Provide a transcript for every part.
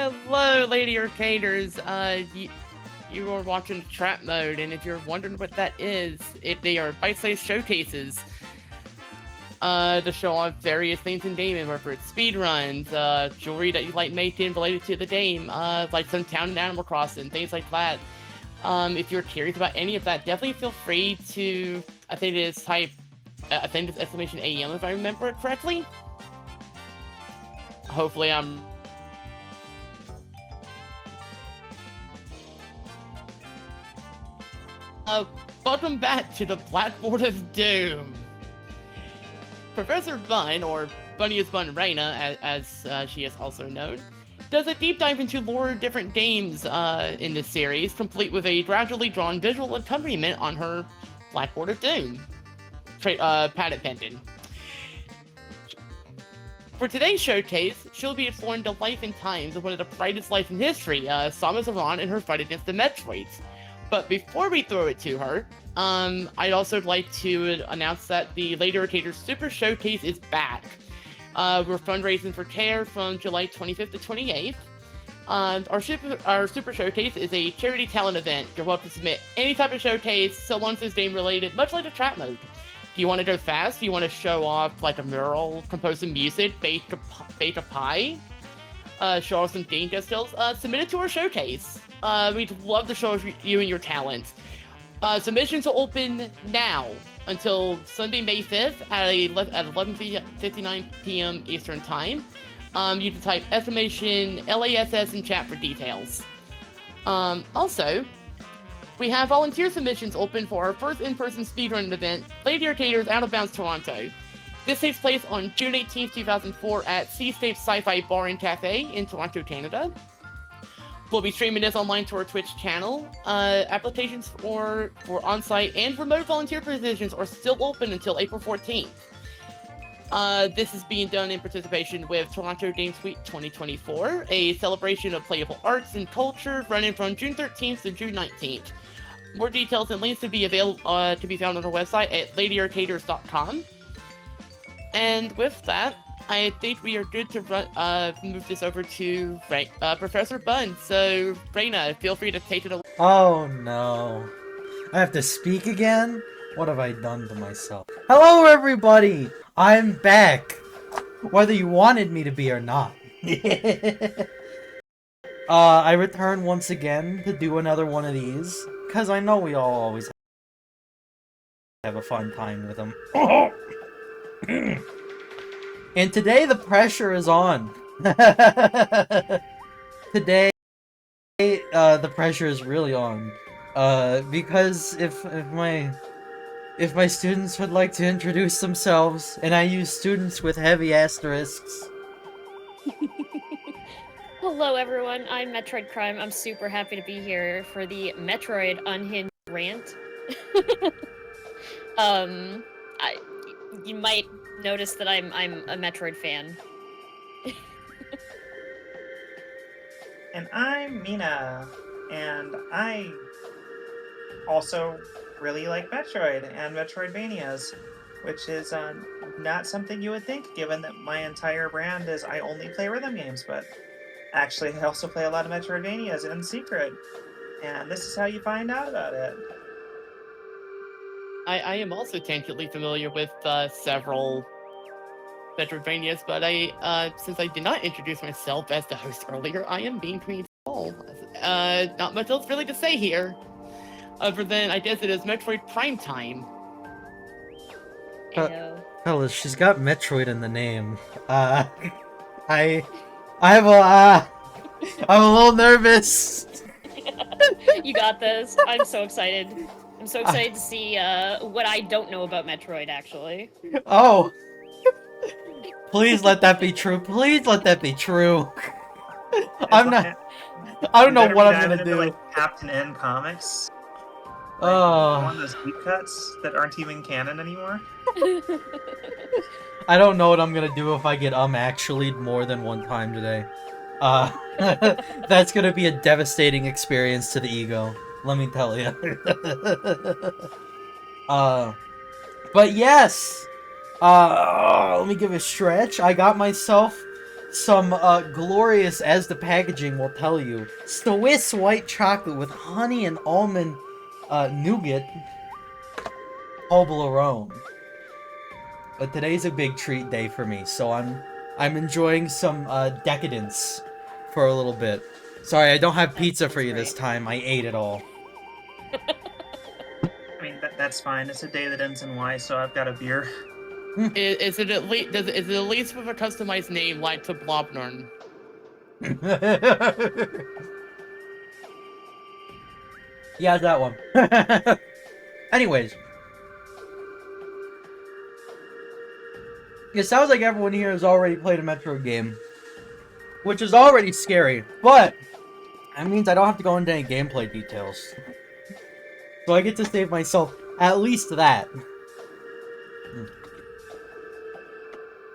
Hello, Lady Arcaders. You are watching Trap Mode, and if you're wondering what that is, they are bite-sized showcases. To show off various things in gaming, whether it's speedruns, jewelry that you like making related to the game, like some town and Animal Crossing, things like that. If you're curious about any of that, definitely feel free to, I think it is type, I think it's exclamation AM if I remember it correctly. Hopefully I'm... welcome back to the Blackboard of Doom. Professor Bun, or BunniestBunRena, as she is also known, does a deep dive into lore of different games in this series, complete with a gradually drawn visual accompaniment on her Blackboard of Doom. Padded pendant. For today's showcase, she'll be exploring the life and times of one of the brightest lights in history, SAMUSARAN, and her fight against the Metroids. But before we throw it to her, I'd also like to announce that the Lady Arcaders Super Showcase is back. We're fundraising for CARE from July 25th to 28th. Our Super Showcase is a charity talent event. You're welcome to submit any type of showcase, so long as it's game related, much like the Trap Mode. Do you want to go fast? Do you want to show off like a mural, compose some music, bake a pie? Show off some game skills? Submit it to our showcase. We'd love to show you and your talents. Submissions will open now until Sunday, May 5th at 11:59 p.m. Eastern Time. You can type exclamation LASS in chat for details. Also, we have volunteer submissions open for our first in-person speedrun event, Lady Arcaders Out of Bounds Toronto. This takes place on June 18th, 2004 at Seascape Sci-Fi Bar and Cafe in Toronto, Canada. We'll be streaming this online to our Twitch channel. Applications for on-site and remote volunteer positions are still open until April 14th. This is being done in participation with Toronto Games Week 2024, a celebration of playable arts and culture running from June 13th to June 19th. More details and links to be found on our website at ladyarcaders.com. And with that, I think we are good to move this over to Professor Bun. So, Rena, feel free to take it away. Oh no. I have to speak again? What have I done to myself? Hello everybody! I'm back! Whether you wanted me to be or not. I return once again to do another one of these, because I know we all always have a fun time with them. And today the pressure is on. Today, the pressure is really on. Because if my students would like to introduce themselves, and I use students with heavy asterisks. Hello everyone, I'm Metroid Crime. I'm super happy to be here for the Metroid Unhinged Rant. You might notice that I'm a Metroid fan. And I'm Mina, and I also really like Metroid and Metroidvanias, which is not something you would think, given that my entire brand is I only play rhythm games, but actually I also play a lot of Metroidvanias in secret, and this is how you find out about it. I am also tangentially familiar with several Metroidvanias, but since I did not introduce myself as the host earlier, I am BeamQueenSol. Not much else really to say here, other than I guess it is Metroid Prime Time. Hell, she's got Metroid in the name. I'm a little nervous. You got this. I'm so excited. I'm so excited to see what I don't know about Metroid, actually. Oh. Please let that be true. Please let that be true. I don't know what I'm gonna do. Like Captain N comics. Oh. One of those deep cuts that aren't even canon anymore. I don't know what I'm gonna do if I get actually more than one time today. That's gonna be a devastating experience to the ego. Let me tell you. But yes! Let me give it a stretch. I got myself some glorious, as the packaging will tell you, Swiss white chocolate with honey and almond nougat Toblerone. But today's a big treat day for me, so I'm enjoying some decadence for a little bit. Sorry, I don't have pizza for you this time. I ate it all. I mean, that's fine. It's a day that ends in Y, so I've got a beer. Is it at least with a customized name like to Blobnern? Yeah, that one. Anyways. It sounds like everyone here has already played a Metroid game. Which is already scary, but that means I don't have to go into any gameplay details. So I get to save myself at least that.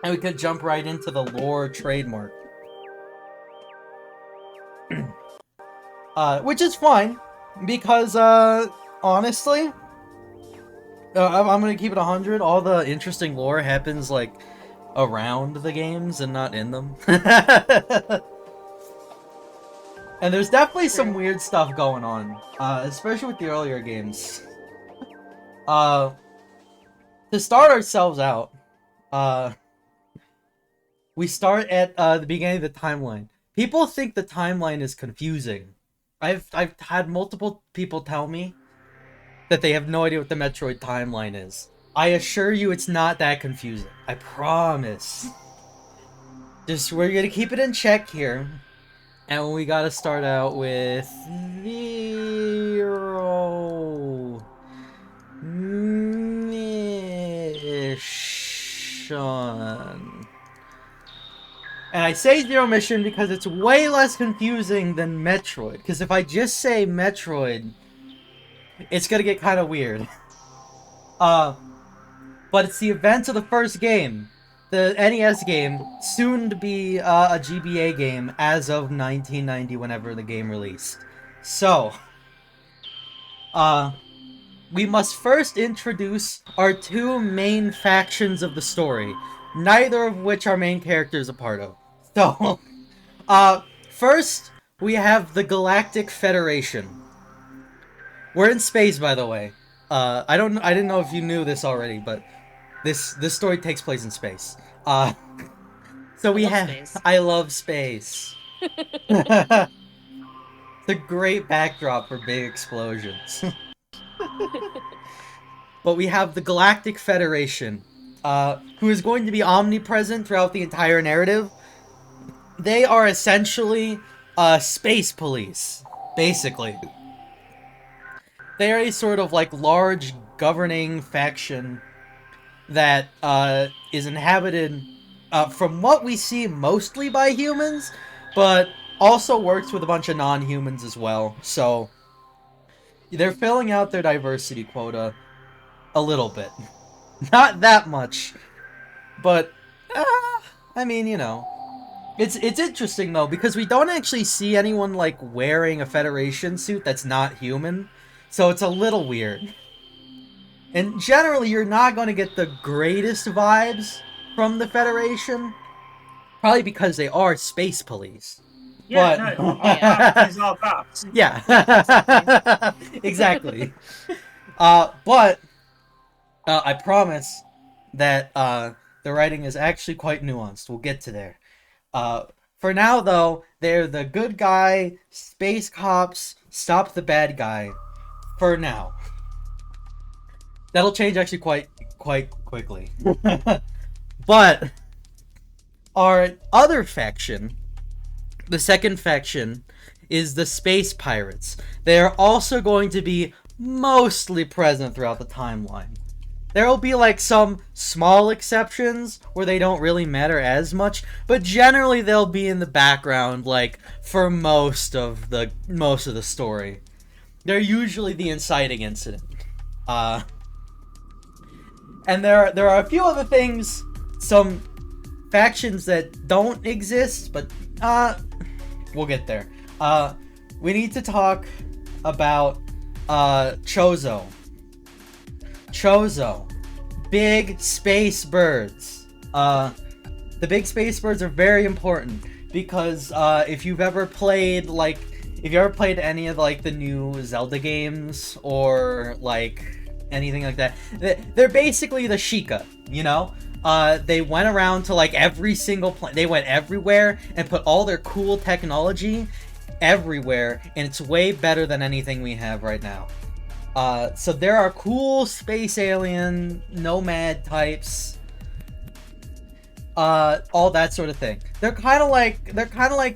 And we could jump right into the lore trademark. Which is fine, because, honestly, I'm gonna keep it 100. All the interesting lore happens, like, around the games and not in them. And there's definitely some weird stuff going on, especially with the earlier games. To start ourselves out, we start at the beginning of the timeline. People think the timeline is confusing. I've had multiple people tell me that they have no idea what the Metroid timeline is. I assure you it's not that confusing. I promise. Just, we're gonna keep it in check here. And we gotta start out with Zero Mission. And I say Zero Mission because it's way less confusing than Metroid. Because if I just say Metroid, it's gonna get kind of weird. But it's the events of the first game. The NES game, soon to be a GBA game as of 1990, whenever the game released. So, we must first introduce our two main factions of the story, neither of which our main character is a part of. So, first, we have the Galactic Federation. We're in space, by the way. I didn't know if you knew this already, but this story takes place in space. So we have... Space. I love space. It's a great backdrop for big explosions. But we have the Galactic Federation, who is going to be omnipresent throughout the entire narrative. They are essentially space police, basically. They are a sort of like large governing faction that is inhabited, from what we see, mostly by humans, but also works with a bunch of non-humans as well. So they're filling out their diversity quota a little bit. Not that much, but I mean, you know. It's interesting though, because we don't actually see anyone like wearing a Federation suit that's not human. So it's a little weird. And generally, you're not going to get the greatest vibes from the Federation. Probably because they are space police. Yeah, But... no, all cops is all cops. Yeah. Exactly. But I promise that the writing is actually quite nuanced. We'll get to there. For now, though, they're the good guy, space cops, stop the bad guy. For now. That'll change actually quite quickly. But our other faction, the second faction, is the Space Pirates. They are also going to be mostly present throughout the timeline. There will be like some small exceptions where they don't really matter as much, but generally they'll be in the background like for most of the story. They're usually the inciting incident. And there are a few other things, some factions that don't exist, but we'll get there. We need to talk about Chozo. Chozo. Big space birds. The The big space birds are very important because if you've ever played any of like the new Zelda games or like anything like that, they're basically the Sheikah, you know? They went around to like every single they went everywhere and put all their cool technology everywhere, and it's way better than anything we have right now. So there are cool space alien nomad types, all that sort of thing. They're kind of like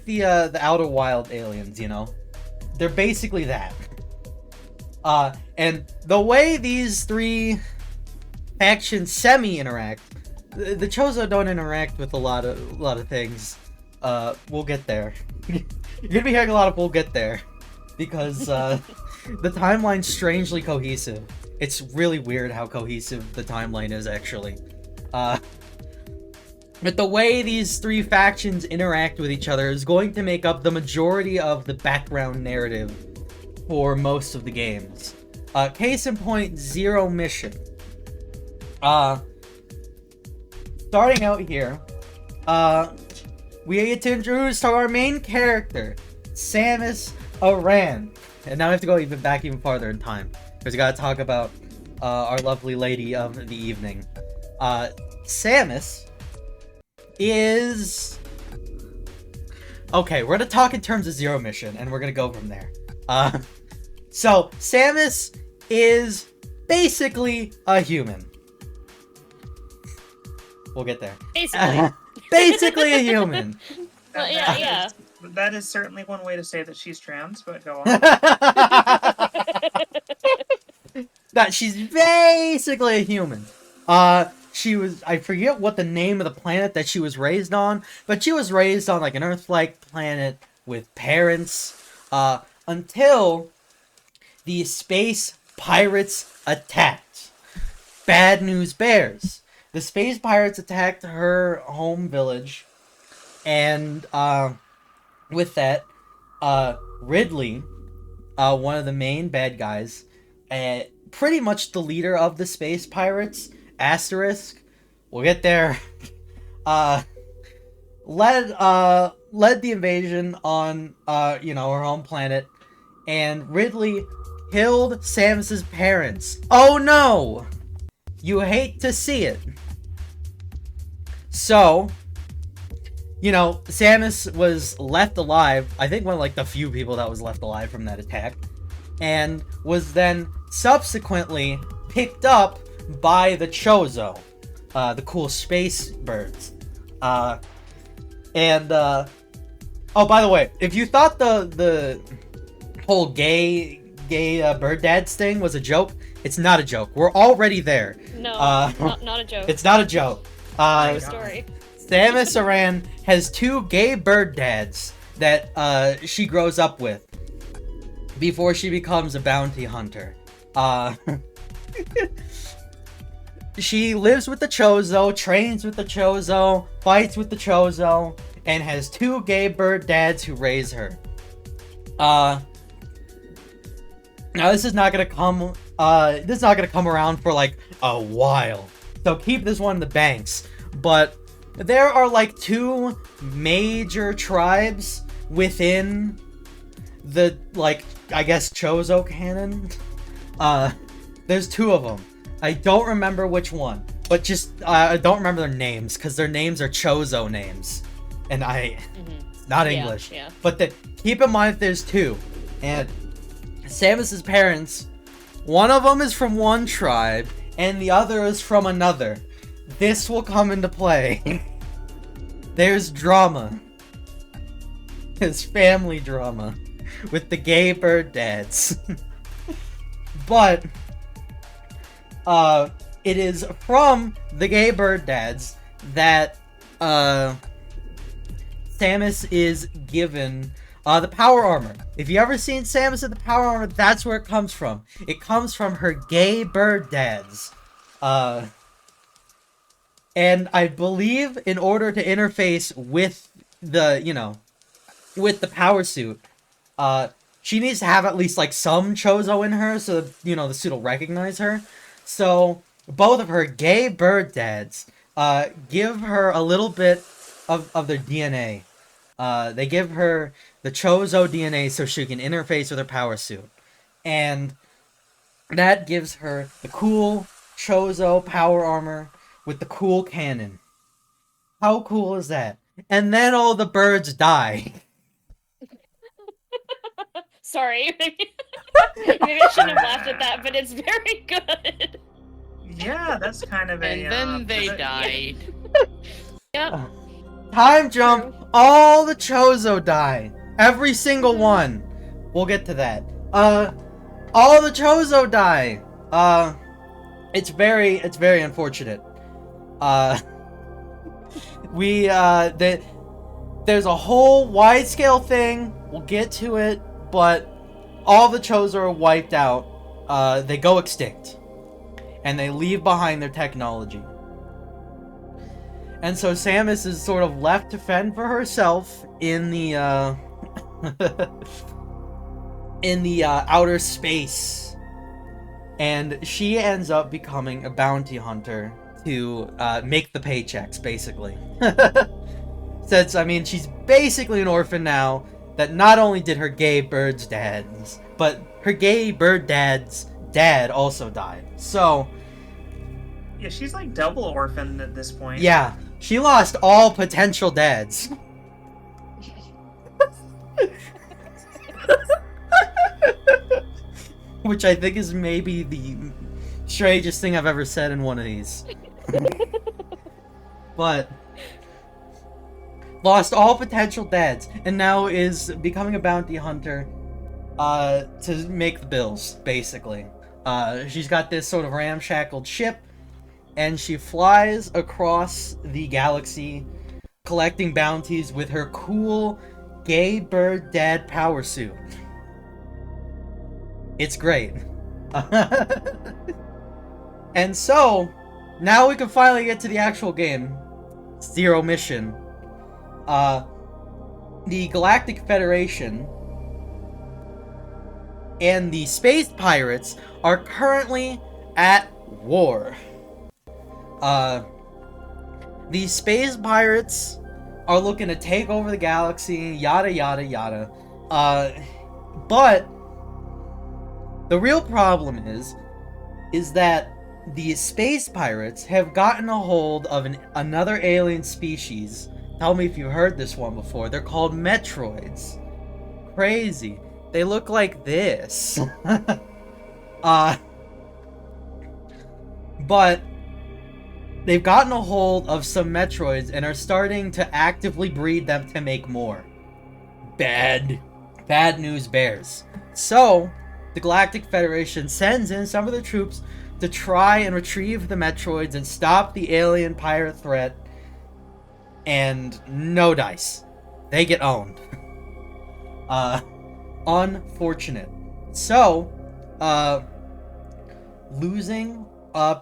the Outer Wild aliens, you know. They're basically that. And the way these three factions semi-interact, the Chozo don't interact with a lot of things. We'll get there. You're gonna be hearing a lot of "we'll get there," because the timeline's strangely cohesive. It's really weird how cohesive the timeline is, actually. But the way these three factions interact with each other is going to make up the majority of the background narrative for most of the games. Case in point, Zero Mission. Starting out here, we get to introduce our main character, SAMUSARAN. And now we have to go even farther in time, because we gotta talk about our lovely lady of the evening. Samus is... Okay, we're gonna talk in terms of Zero Mission, and we're gonna go from there. So, Samus is basically a human. We'll get there. Basically. Basically a human. Well, yeah. That is certainly one way to say that she's trans, but go on. That she's basically a human. She was, I forget what the name of the planet that she was raised on, but she was raised on like an Earth-like planet with parents, until the space pirates attacked. Bad news bears. The space pirates attacked her home village, and with that, Ridley, one of the main bad guys, pretty much the leader of the space pirates, Asterisk, we'll get there, led the invasion on, her home planet, and Ridley killed Samus's parents. Oh no! You hate to see it. So, Samus was left alive, I think one of like the few people that was left alive from that attack, and was then subsequently picked up by the Chozo, the cool space birds. Oh, by the way, if you thought the whole gay bird dads thing was a joke, it's not a joke. We're already there. No, not a joke. It's not a joke. True story. Samus Aran has two gay bird dads that she grows up with before she becomes a bounty hunter. She lives with the Chozo, trains with the Chozo, fights with the Chozo, and has two gay bird dads who raise her. Now this is not gonna come around for like a while, so keep this one in the banks. But there are like two major tribes within the, like, I guess Chozo canon. There's two of them. I don't remember which one, but just I don't remember their names because their names are Chozo names, and not English. Yeah. But keep in mind that there's two, and Samus's parents, one of them is from one tribe, and the other is from another. This will come into play. There's drama. There's family drama with the gay bird dads. But it is from the gay bird dads that Samus is given the power armor. If you ever seen Samus with the power armor, that's where it comes from. It comes from her gay bird dads. And I believe in order to interface with the, with the power suit, she needs to have at least like some Chozo in her so that, the suit will recognize her. So both of her gay bird dads give her a little bit of their DNA. They give her the Chozo DNA so she can interface with her power suit. And that gives her the cool Chozo power armor with the cool cannon. How cool is that? And then all the birds die. Sorry. Maybe I shouldn't have laughed at that, but it's very good. Yeah, that's kind of a. And then they died. Yep. Time jump, all the Chozo die. Every single one. We'll get to that. All the Chozo die. It's very unfortunate. There's a whole wide-scale thing. We'll get to it, but all the Chozo are wiped out. They go extinct. And they leave behind their technology. And so Samus is sort of left to fend for herself in the, outer space. And she ends up becoming a bounty hunter to, make the paychecks, basically. Since, I mean, she's basically an orphan now, that not only did her gay bird's dad's, but her gay bird dad's dad also died. So... yeah, she's like double orphaned at this point. yeah, she lost all potential dads. Which I think is maybe the strangest thing I've ever said in one of these. But lost all potential dads, and now is becoming a bounty hunter to make the bills, basically. She's got this sort of ramshackled ship, and she flies across the galaxy collecting bounties with her cool gay bird dad power suit. It's great. And so, now we can finally get to the actual game. Zero Mission. The Galactic Federation and the Space Pirates are currently at war. These Space Pirates are looking to take over the galaxy, yada yada yada. But the real problem is that the Space Pirates have gotten a hold of another alien species. Tell me if you've heard this one before. They're called Metroids. Crazy. They look like this. But they've gotten a hold of some Metroids and are starting to actively breed them to make more. Bad news bears. So, the Galactic Federation sends in some of their troops to try and retrieve the Metroids and stop the alien pirate threat. And no dice. They get owned. Unfortunate. So, losing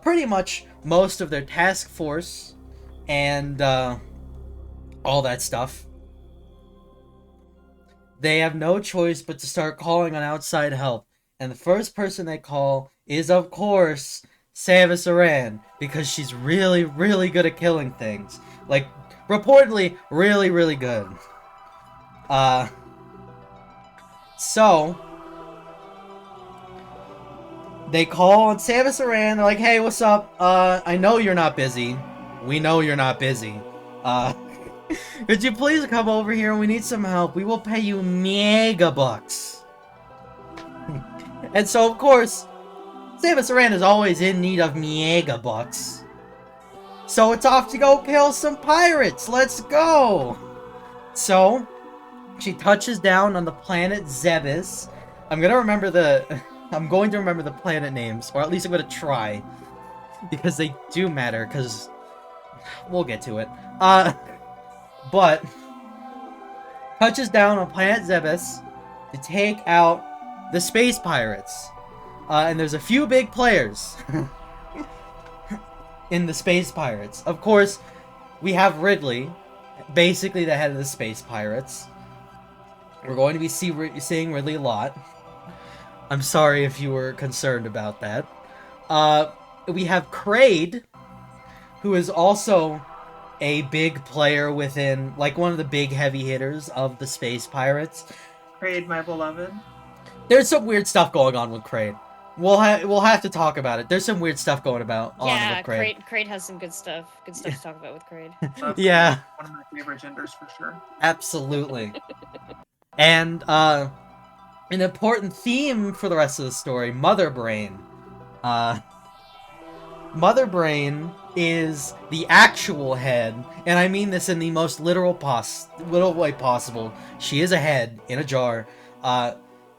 pretty much most of their task force and all that stuff, they have no choice but to start calling on outside help. And the first person they call is, of course, SAMUSARAN, because she's really, really good at killing things. Like, reportedly, really, really good. So, they call on SAMUSARAN, they're like, hey, what's up? I know you're not busy. We know you're not busy. Could you please come over here? We need some help. We will pay you mega bucks. And so, of course, SAMUSARAN is always in need of mega bucks. So it's off to go kill some pirates. Let's go. So, she touches down on the planet Zebes. I'm going to remember the planet names, or at least I'm going to try, because they do matter, because we'll get to it. But touches down on planet Zebes to take out the space pirates. And there's a few big players in the space pirates. Of course, we have Ridley, basically the head of the space pirates. We're going to be seeing Ridley a lot. I'm sorry if you were concerned about that. We have Kraid, who is also a big player within, like, one of the big heavy hitters of the space pirates. Kraid, my beloved. There's some weird stuff going on with Kraid. We'll have to talk about it. There's some weird stuff going on Yeah, with Kraid. Kraid has some good stuff. Good stuff to talk about with Kraid. That's Yeah, one of my favorite genders for sure. absolutely. And an important theme for the rest of the story, Mother Brain. Mother Brain is the actual head, and I mean this in the most literal way possible. She is a head in a jar.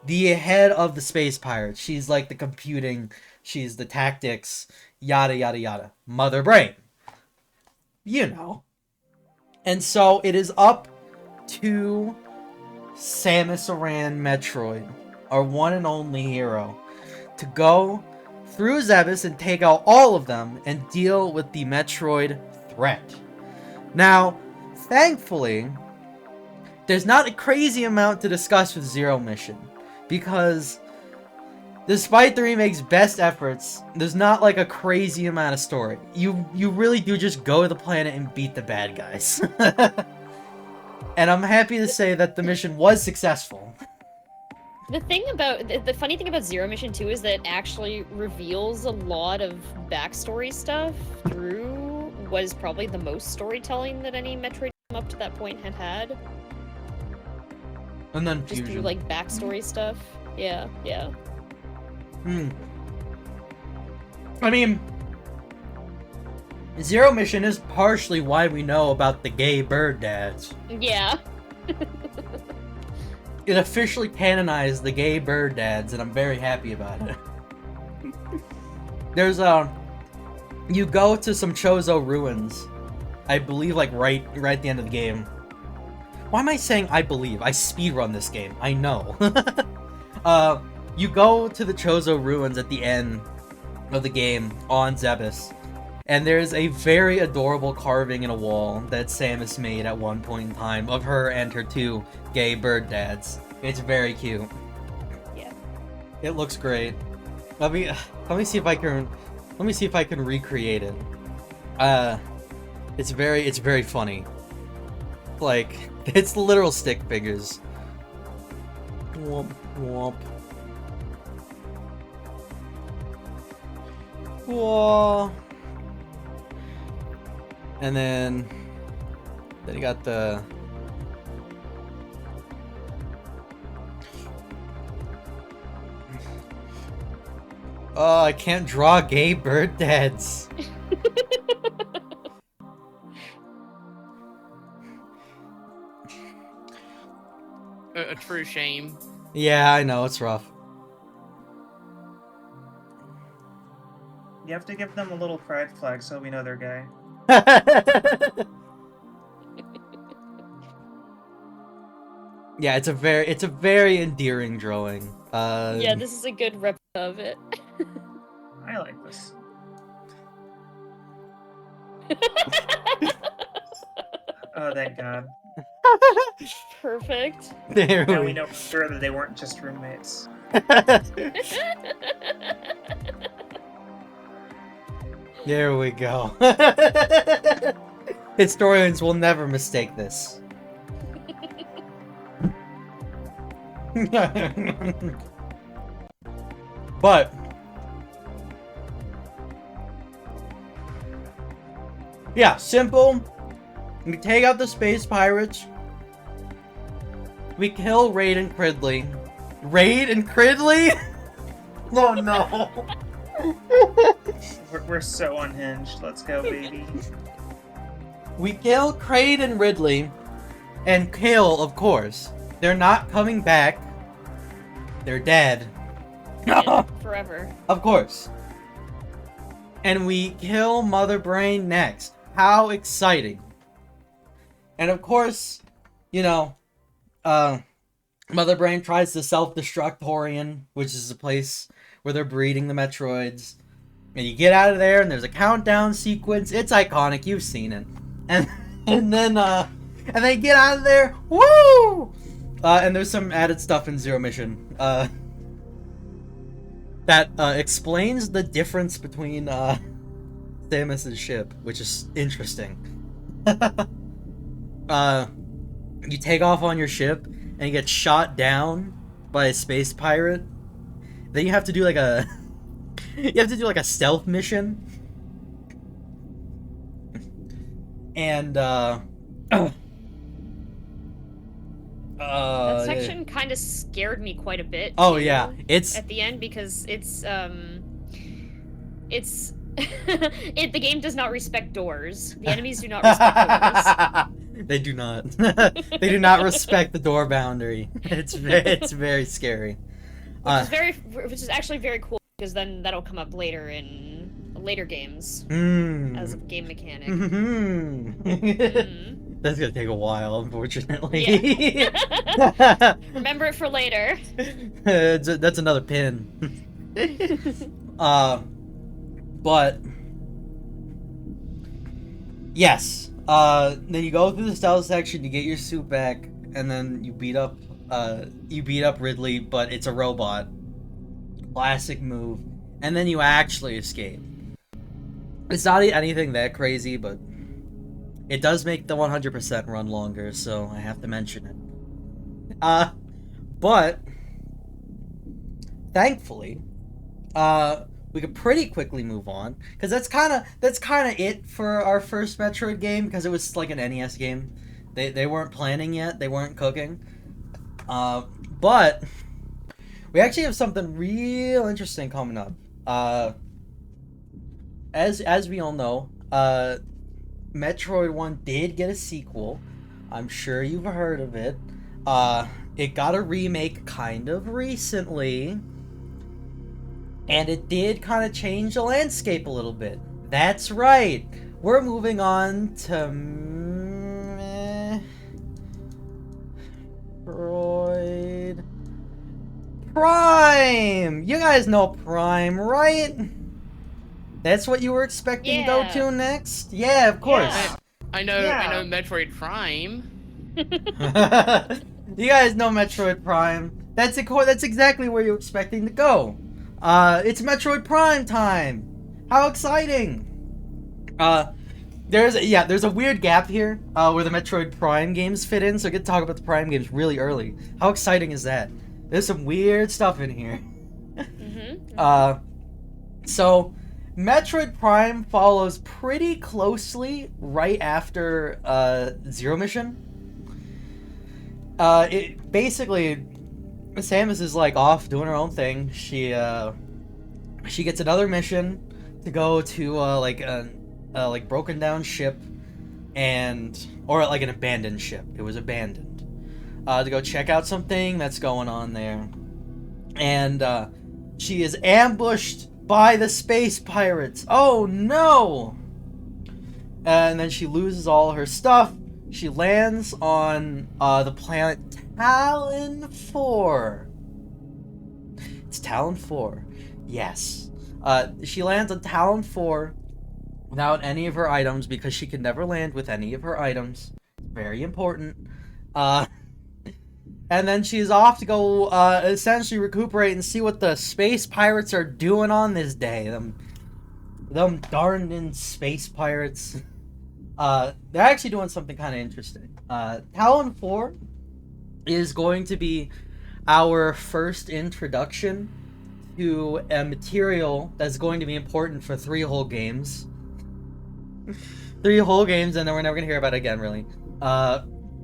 The head of the space pirates. She's like the computing, she's the tactics, yada yada yada. Mother Brain. You know. And so it is up to SAMUSARAN Metroid, our one and only hero, to go through Zebes and take out all of them and deal with the Metroid threat. Now, thankfully, there's not a crazy amount to discuss with Zero Mission, because despite the remake's best efforts, there's not like a crazy amount of story. You really do just go to the planet and beat the bad guys. And I'm happy to say that the mission was successful. The funny thing about Zero Mission 2 is that it actually reveals a lot of backstory stuff through what is probably the most storytelling that any Metroid game up to that point had had. And then Just Fusion. through like backstory stuff. Yeah. I mean, Zero Mission is partially why we know about the gay bird dads. Yeah. It officially canonized the gay bird dads, and I'm very happy about it. There's you go to some Chozo ruins, I believe, like right at the end of the game. Why am I saying I believe? I speedrun this game. I know. You go to the Chozo ruins at the end of the game on Zebes, and there's a very adorable carving in a wall that Samus made at one point in time of her and her two gay bird dads. It's very cute. Yeah. It looks great. Let me see if I can recreate it. It's very funny. Like, it's literal stick figures. Womp womp. Whoa. And then you got the oh, I can't draw gay bird dads. A true shame. Yeah, I know, it's rough. You have to give them a little pride flag so we know they're gay. Yeah, it's a very endearing drawing. Yeah, this is a good replica of it. I like this. Oh, thank God. Perfect. There Now we we know for sure that they weren't just roommates. There we go. Historians will never mistake this. But yeah, simple. We take out the space pirates. We kill Raid and Cridley. Raid and Cridley? Oh no. We're so unhinged. Let's go, baby. We kill Kraid and Ridley. And Kale, of course. They're not coming back. They're dead. Yeah, forever. Of course. And we kill Mother Brain next. How exciting. And of course, you know, Mother Brain tries to self-destruct Horian, which is the place where they're breeding the Metroids. And you get out of there, and there's a countdown sequence. It's iconic. You've seen it. And then get out of there. Woo! And there's some added stuff in Zero Mission. That explains the difference between Samus's ship, which is interesting. you take off on your ship and you get shot down by a space pirate. Then you have to do like a stealth mission. And That section kind of scared me quite a bit. Oh too, yeah, it's at the end because the game does not respect doors. The enemies do not respect doors. They do not. They do not respect the door boundary. It's very scary. Which is actually very cool because then that'll come up later in later games as a game mechanic. That's gonna take a while, unfortunately. Yeah. Remember it for later. That's another pin. But yes. Then you go through the stealth section, you get your suit back, and then you beat up Ridley, but it's a robot. Classic move. And then you actually escape. It's not anything that crazy, but it does make the 100% run longer, so I have to mention it. But thankfully, we could pretty quickly move on, because that's kind of it for our first Metroid game, because it was like an NES game. They weren't planning yet, they weren't cooking. But we actually have something real interesting coming up. As we all know, Metroid 1 did get a sequel. I'm sure you've heard of it. It got a remake kind of recently. And it did kind of change the landscape a little bit. That's right. We're moving on to Metroid Prime. You guys know Prime, right? That's what you were expecting to go to next? Yeah, of course. Yeah. I know Metroid Prime. You guys know Metroid Prime. That's exactly where you're expecting to go. It's Metroid Prime time. How exciting! There's a weird gap here where the Metroid Prime games fit in, so I get to talk about the Prime games really early. How exciting is that? There's some weird stuff in here. So Metroid Prime follows pretty closely right after Zero Mission. It basically, Samus is like off doing her own thing. She gets another mission to go to like broken down ship, or like an abandoned ship. It was abandoned. To go check out something that's going on there, and she is ambushed by the space pirates. Oh no! And then she loses all her stuff. She lands on the planet Talon 4. It's Talon 4. Yes. She lands on Talon 4 without any of her items, because she can never land with any of her items. Very important. And then she's off to go essentially recuperate and see what the space pirates are doing on this day. Them darned space pirates. They're actually doing something kind of interesting. Talon 4 is going to be our first introduction to a material that's going to be important for 3 whole games. 3 whole games, and then we're never going to hear about it again, really.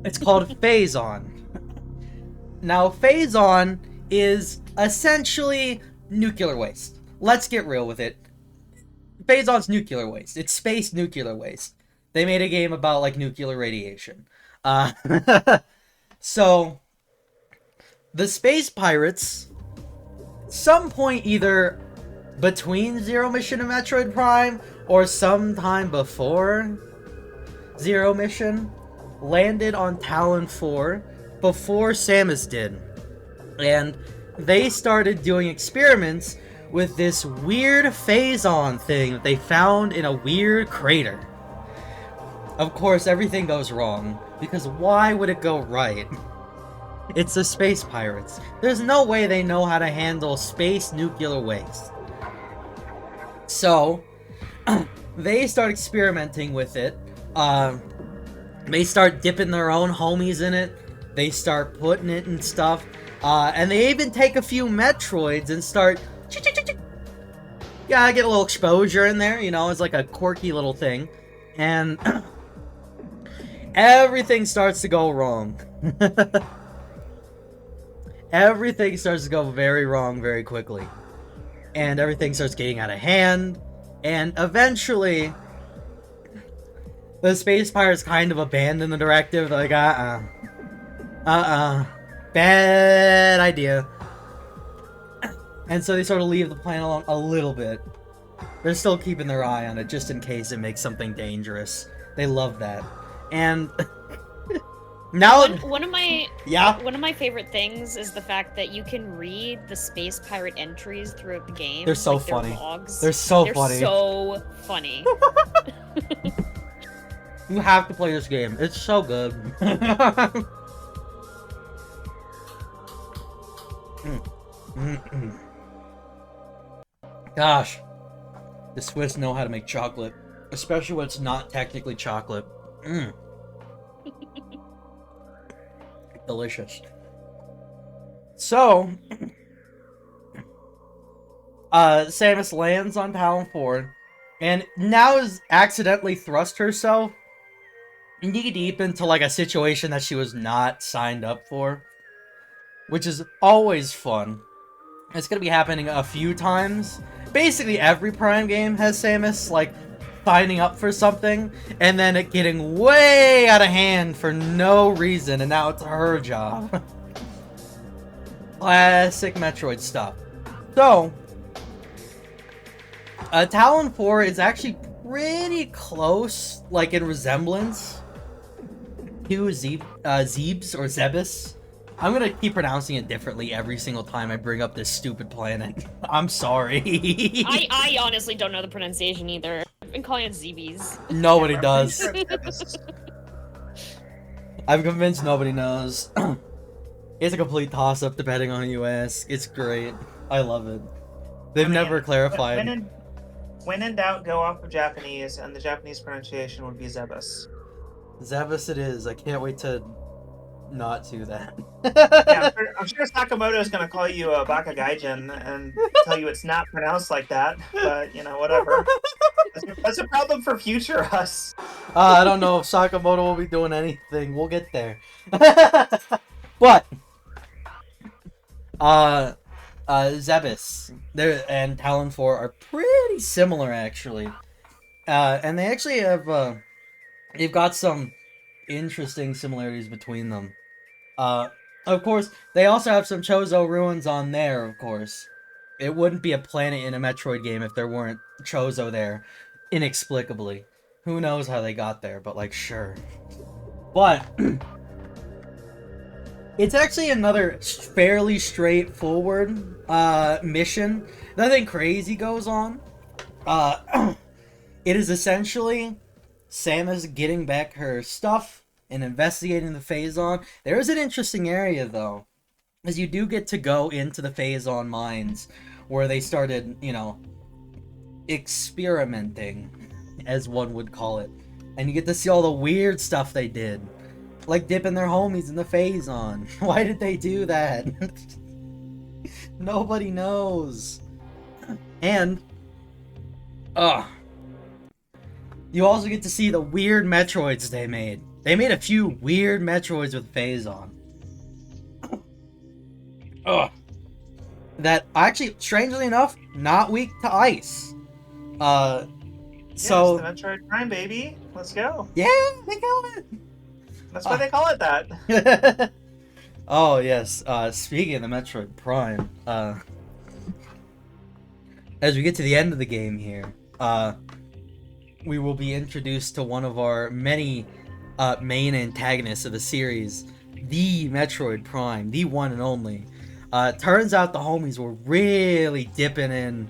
It's called Phazon. Now, Phazon is essentially nuclear waste. Let's get real with it. Phazon's nuclear waste. It's space nuclear waste. They made a game about, like, nuclear radiation. So, the space pirates, some point either between Zero Mission and Metroid Prime, or sometime before Zero Mission, landed on Talon 4 before Samus did. And they started doing experiments with this weird Phazon thing that they found in a weird crater. Of course, everything goes wrong, because why would it go right? It's the space pirates. There's no way they know how to handle space nuclear waste. So, they start experimenting with it, They start dipping their own homies in it. They start putting it in stuff. And they even take a few Metroids and start... Yeah, get a little exposure in there, you know, it's like a quirky little thing. And everything starts to go wrong. Everything starts to go very wrong very quickly. And everything starts getting out of hand. And eventually, the Space Pirates kind of abandon the directive. Like, bad idea. And so they sort of leave the plan alone a little bit. They're still keeping their eye on it, just in case it makes something dangerous. They love that. And... now... One of my favorite things is the fact that you can read the Space Pirate entries throughout the game. They're so like funny. Their logs. They're so They're funny. so funny. You have to play this game. It's so good. Gosh. The Swiss know how to make chocolate. Especially when it's not technically chocolate. Delicious. So... Samus lands on Talon 4. And now has accidentally thrust herself knee deep into like a situation that she was not signed up for, which is always fun. It's gonna be happening a few times. Basically every Prime game has Samus like signing up for something and then it getting way out of hand for no reason, and now it's her job. Classic Metroid stuff. So Talon 4 is actually pretty close, like in resemblance to Zebes or Zebes. I'm gonna keep pronouncing it differently every single time I bring up this stupid planet. I'm sorry. I honestly don't know the pronunciation either. I've been calling it Zebes. Nobody does. I'm convinced nobody knows. It's a complete toss-up depending on who you ask. It's great. I love it. They've never clarified. When in doubt, go off of Japanese, and the Japanese pronunciation would be Zebus. Zebus it is. I can't wait to not do that. Yeah, I'm sure Sakamoto is going to call you a Bakagaijin and tell you it's not pronounced like that, but, you know, whatever. That's a problem for future us. I don't know if Sakamoto will be doing anything. We'll get there. But, Zebus and Talon 4 are pretty similar, actually. And they actually have, they've got some interesting similarities between them. Of course, they also have some Chozo ruins on there, of course. It wouldn't be a planet in a Metroid game if there weren't Chozo there, inexplicably. Who knows how they got there, but, like, sure. But... it's actually another fairly straightforward mission. Nothing crazy goes on. It is essentially Samus getting back her stuff and investigating the Phazon. There is an interesting area, though, as you do get to go into the Phazon mines, where they started, you know, experimenting, as one would call it. And you get to see all the weird stuff they did. Like dipping their homies in the Phazon. Why did they do that? Nobody knows. And, you also get to see the weird Metroids they made. They made a few weird Metroids with Phazon. That actually, strangely enough, not weak to ice. So... Yes, the Metroid Prime, baby. Let's go. Yeah, they got it. That's why they call it that. Oh, yes. Speaking of the Metroid Prime, as we get to the end of the game here, we will be introduced to one of our many main antagonists of the series, the Metroid Prime, the one and only. Turns out the homies were really dipping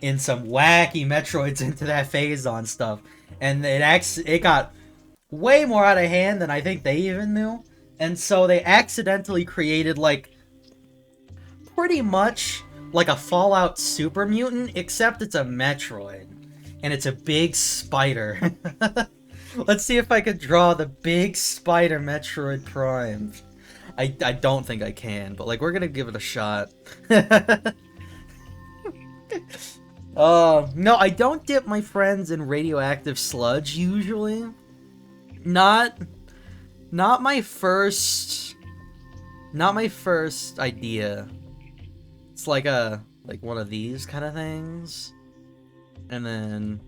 in some wacky Metroids into that Phazon stuff, and it got way more out of hand than I think they even knew. And so they accidentally created, like, pretty much like a Fallout super mutant, except it's a Metroid. And it's a big spider. Let's see if I could draw the big spider Metroid Prime. I don't think I can, but like we're gonna give it a shot. No, I don't dip my friends in radioactive sludge usually. Not my first idea. It's like one of these kind of things. And then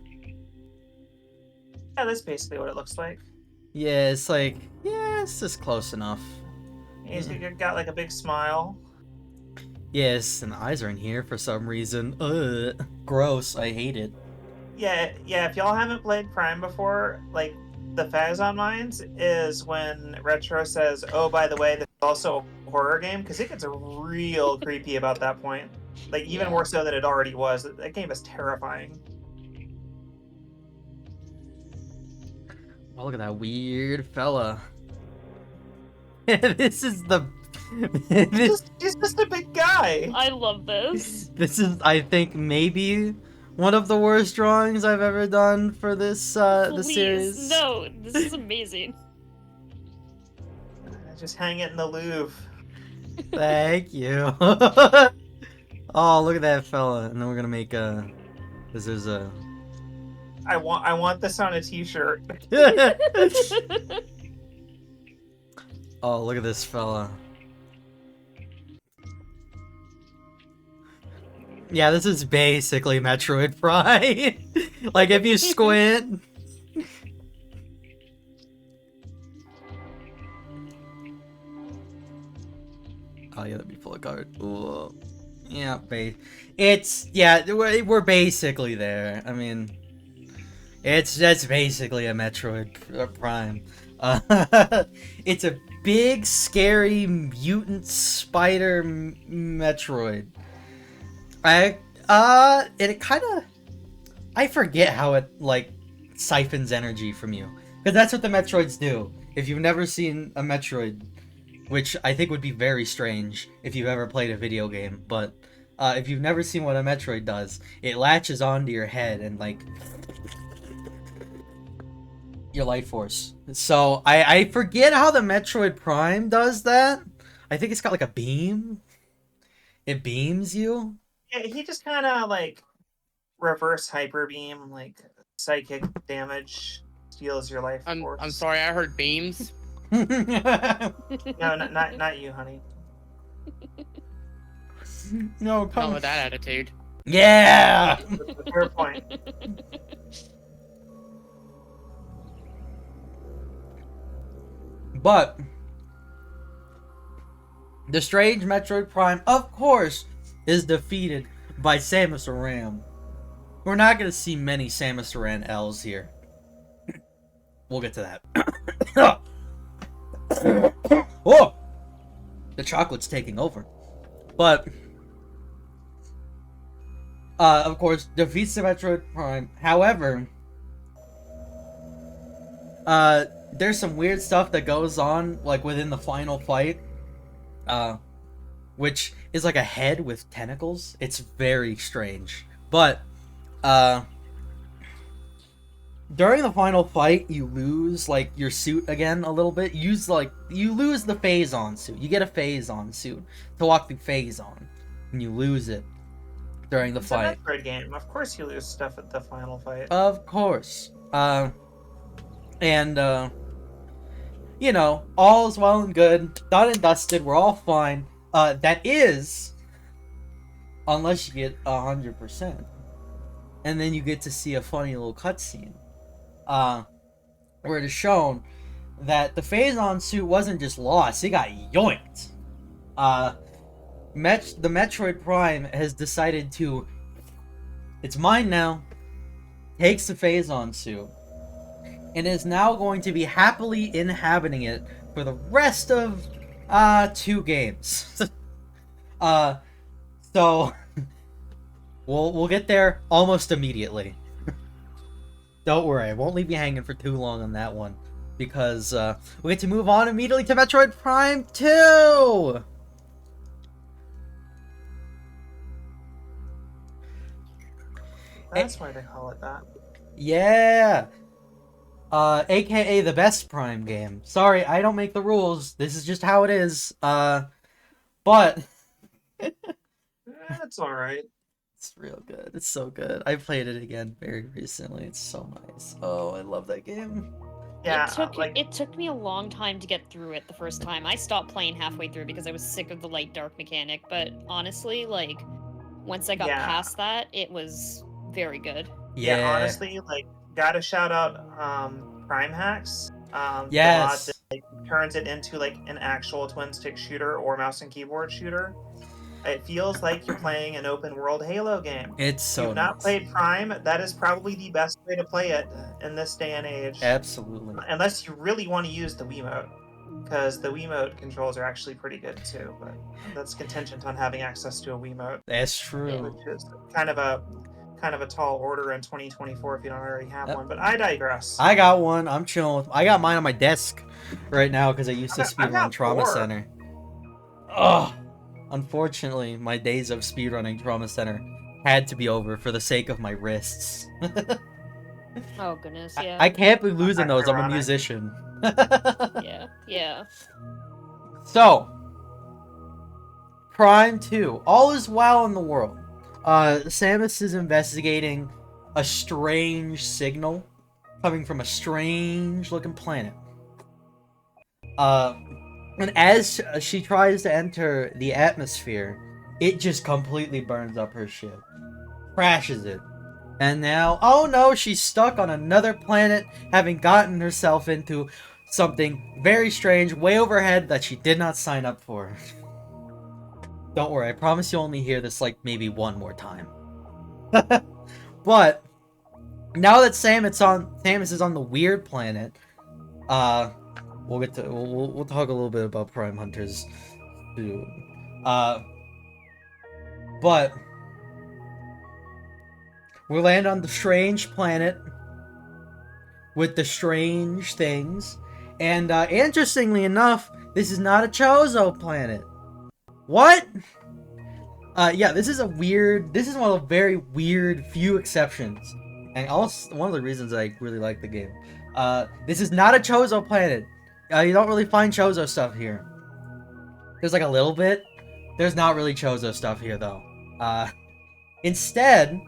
Yeah, that's basically what it looks like. yeah, it's like it's just close enough. He's got like a big smile. Yes, and the eyes are in here for some reason. Ugh. Gross. I hate it. Yeah, if y'all haven't played Prime before, like the Phazon Mines is when Retro says, "Oh, by the way, this is also a horror game," because it gets real creepy about that point. Like even more so than it already was. That game is terrifying. Oh, look at that weird fella. This is the. He's just a big guy. I love this. This is, I think, maybe one of the worst drawings I've ever done for this the Please, series. no, this is amazing. Just hang it in the Louvre. Thank you. Oh, look at that fella. And then we're gonna make a. Cause there's a. I want this on a T-shirt. Oh, look at this fella. Yeah, this is basically Metroid Prime. Like, if you squint. Oh, yeah, that'd be full of card. Ooh. Yeah, we're basically there. I mean, that's basically a Metroid Prime. It's a big, scary, mutant spider Metroid. And it kind of, I forget how it, like, siphons energy from you. Because that's what the Metroids do. If you've never seen a Metroid, which I think would be very strange if you've ever played a video game, but if you've never seen what a Metroid does, it latches onto your head and, like, your life force. So, I forget how the Metroid Prime does that. I think it's got, like, a beam. It beams you. Yeah, he just kind of like reverse hyper beam, like psychic damage, steals your life force. I'm sorry, I heard beams. No, not you, honey. No, Not come. with that attitude. Yeah. Fair point. But the strange Metroid Prime, of course, is defeated by SAMUSARAN. We're not going to see many SAMUSARAN L's here. We'll get to that. Oh! The chocolate's taking over. But, of course, defeats the Metroid Prime. However, there's some weird stuff that goes on, like, within the final fight. Which is like a head with tentacles. It's very strange. But, during the final fight, you lose, like, your suit again a little bit. You lose the Phazon suit. You get a Phazon suit to walk through Phazon. And you lose it during the fight. It's a Metroid game. Of course you lose stuff at the final fight. Of course. You know, all is well and good. Done and dusted. We're all fine. That is, unless you get 100%. And then you get to see a funny little cutscene. Where it is shown that the Phazon suit wasn't just lost, it got yoinked. The Metroid Prime has decided to, it's mine now, takes the Phazon suit, and is now going to be happily inhabiting it for the rest of 2 games. So we'll get there almost immediately. Don't worry, I won't leave you hanging for too long on that one, because we get to move on immediately to Metroid Prime 2. That's why they call it that. Yeah. AKA the best Prime game. Sorry, I don't make the rules. This is just how it is. But That's all right. it's real good. It's so good. I played it again very recently. It's so nice. Oh, I love that game. Yeah, It took me a long time to get through it the first time. I stopped playing halfway through because I was sick of the light dark mechanic, but honestly, like once I got Yeah. past that, it was very good. Yeah, honestly, like, gotta shout out Prime Hacks. The mod Yes. that like, turns it into like an actual twin stick shooter or mouse and keyboard shooter. It feels like you're playing an open world Halo game. It's If so you've not nice. played Prime, that is probably the best way to play it in this day and age. Absolutely. Unless you really want to use the Wiimote, because the Wiimote controls are actually pretty good too, but that's contingent on having access to a Wiimote. That's true. Which is kind of a tall order in 2024 if you don't already have Yep. one. But I digress. I got one. I'm chilling with. I got mine on my desk right now because I used to I got speedrun Trauma 4. Center. Ugh. Unfortunately, my days of speedrunning Trauma Center had to be over for the sake of my wrists. Oh goodness, yeah. I can't be losing those. I'm a Ironic. musician. Yeah. So, Prime 2. All is well in the world. Samus is investigating a strange signal coming from a strange looking planet. And as she tries to enter the atmosphere, it just completely burns up her ship. Crashes it. And now, oh no, she's stuck on another planet, having gotten herself into something very strange way overhead that she did not sign up for. Don't worry, I promise you'll only hear this like maybe one more time. But now that Samus is on the weird planet, we'll get to we'll talk a little bit about Prime Hunters soon. But we'll land on the strange planet with the strange things, and interestingly enough, this is not a Chozo planet. What? Yeah, this is one of the very weird few exceptions, and also one of the reasons I really like the game. This is not a Chozo planet. You don't really find Chozo stuff here. There's like a little bit. There's not really Chozo stuff here though. Instead,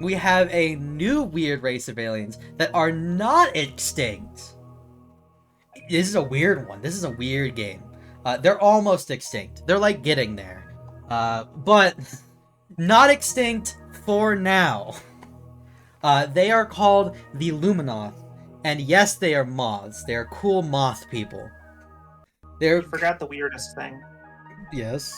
we have a new weird race of aliens that are not extinct. This is a weird one. This is a weird game. They're almost extinct. They're like getting there. But not extinct for now. They are called the Luminoth. And yes, they are moths. They are cool moth people. You forgot the weirdest thing. Yes.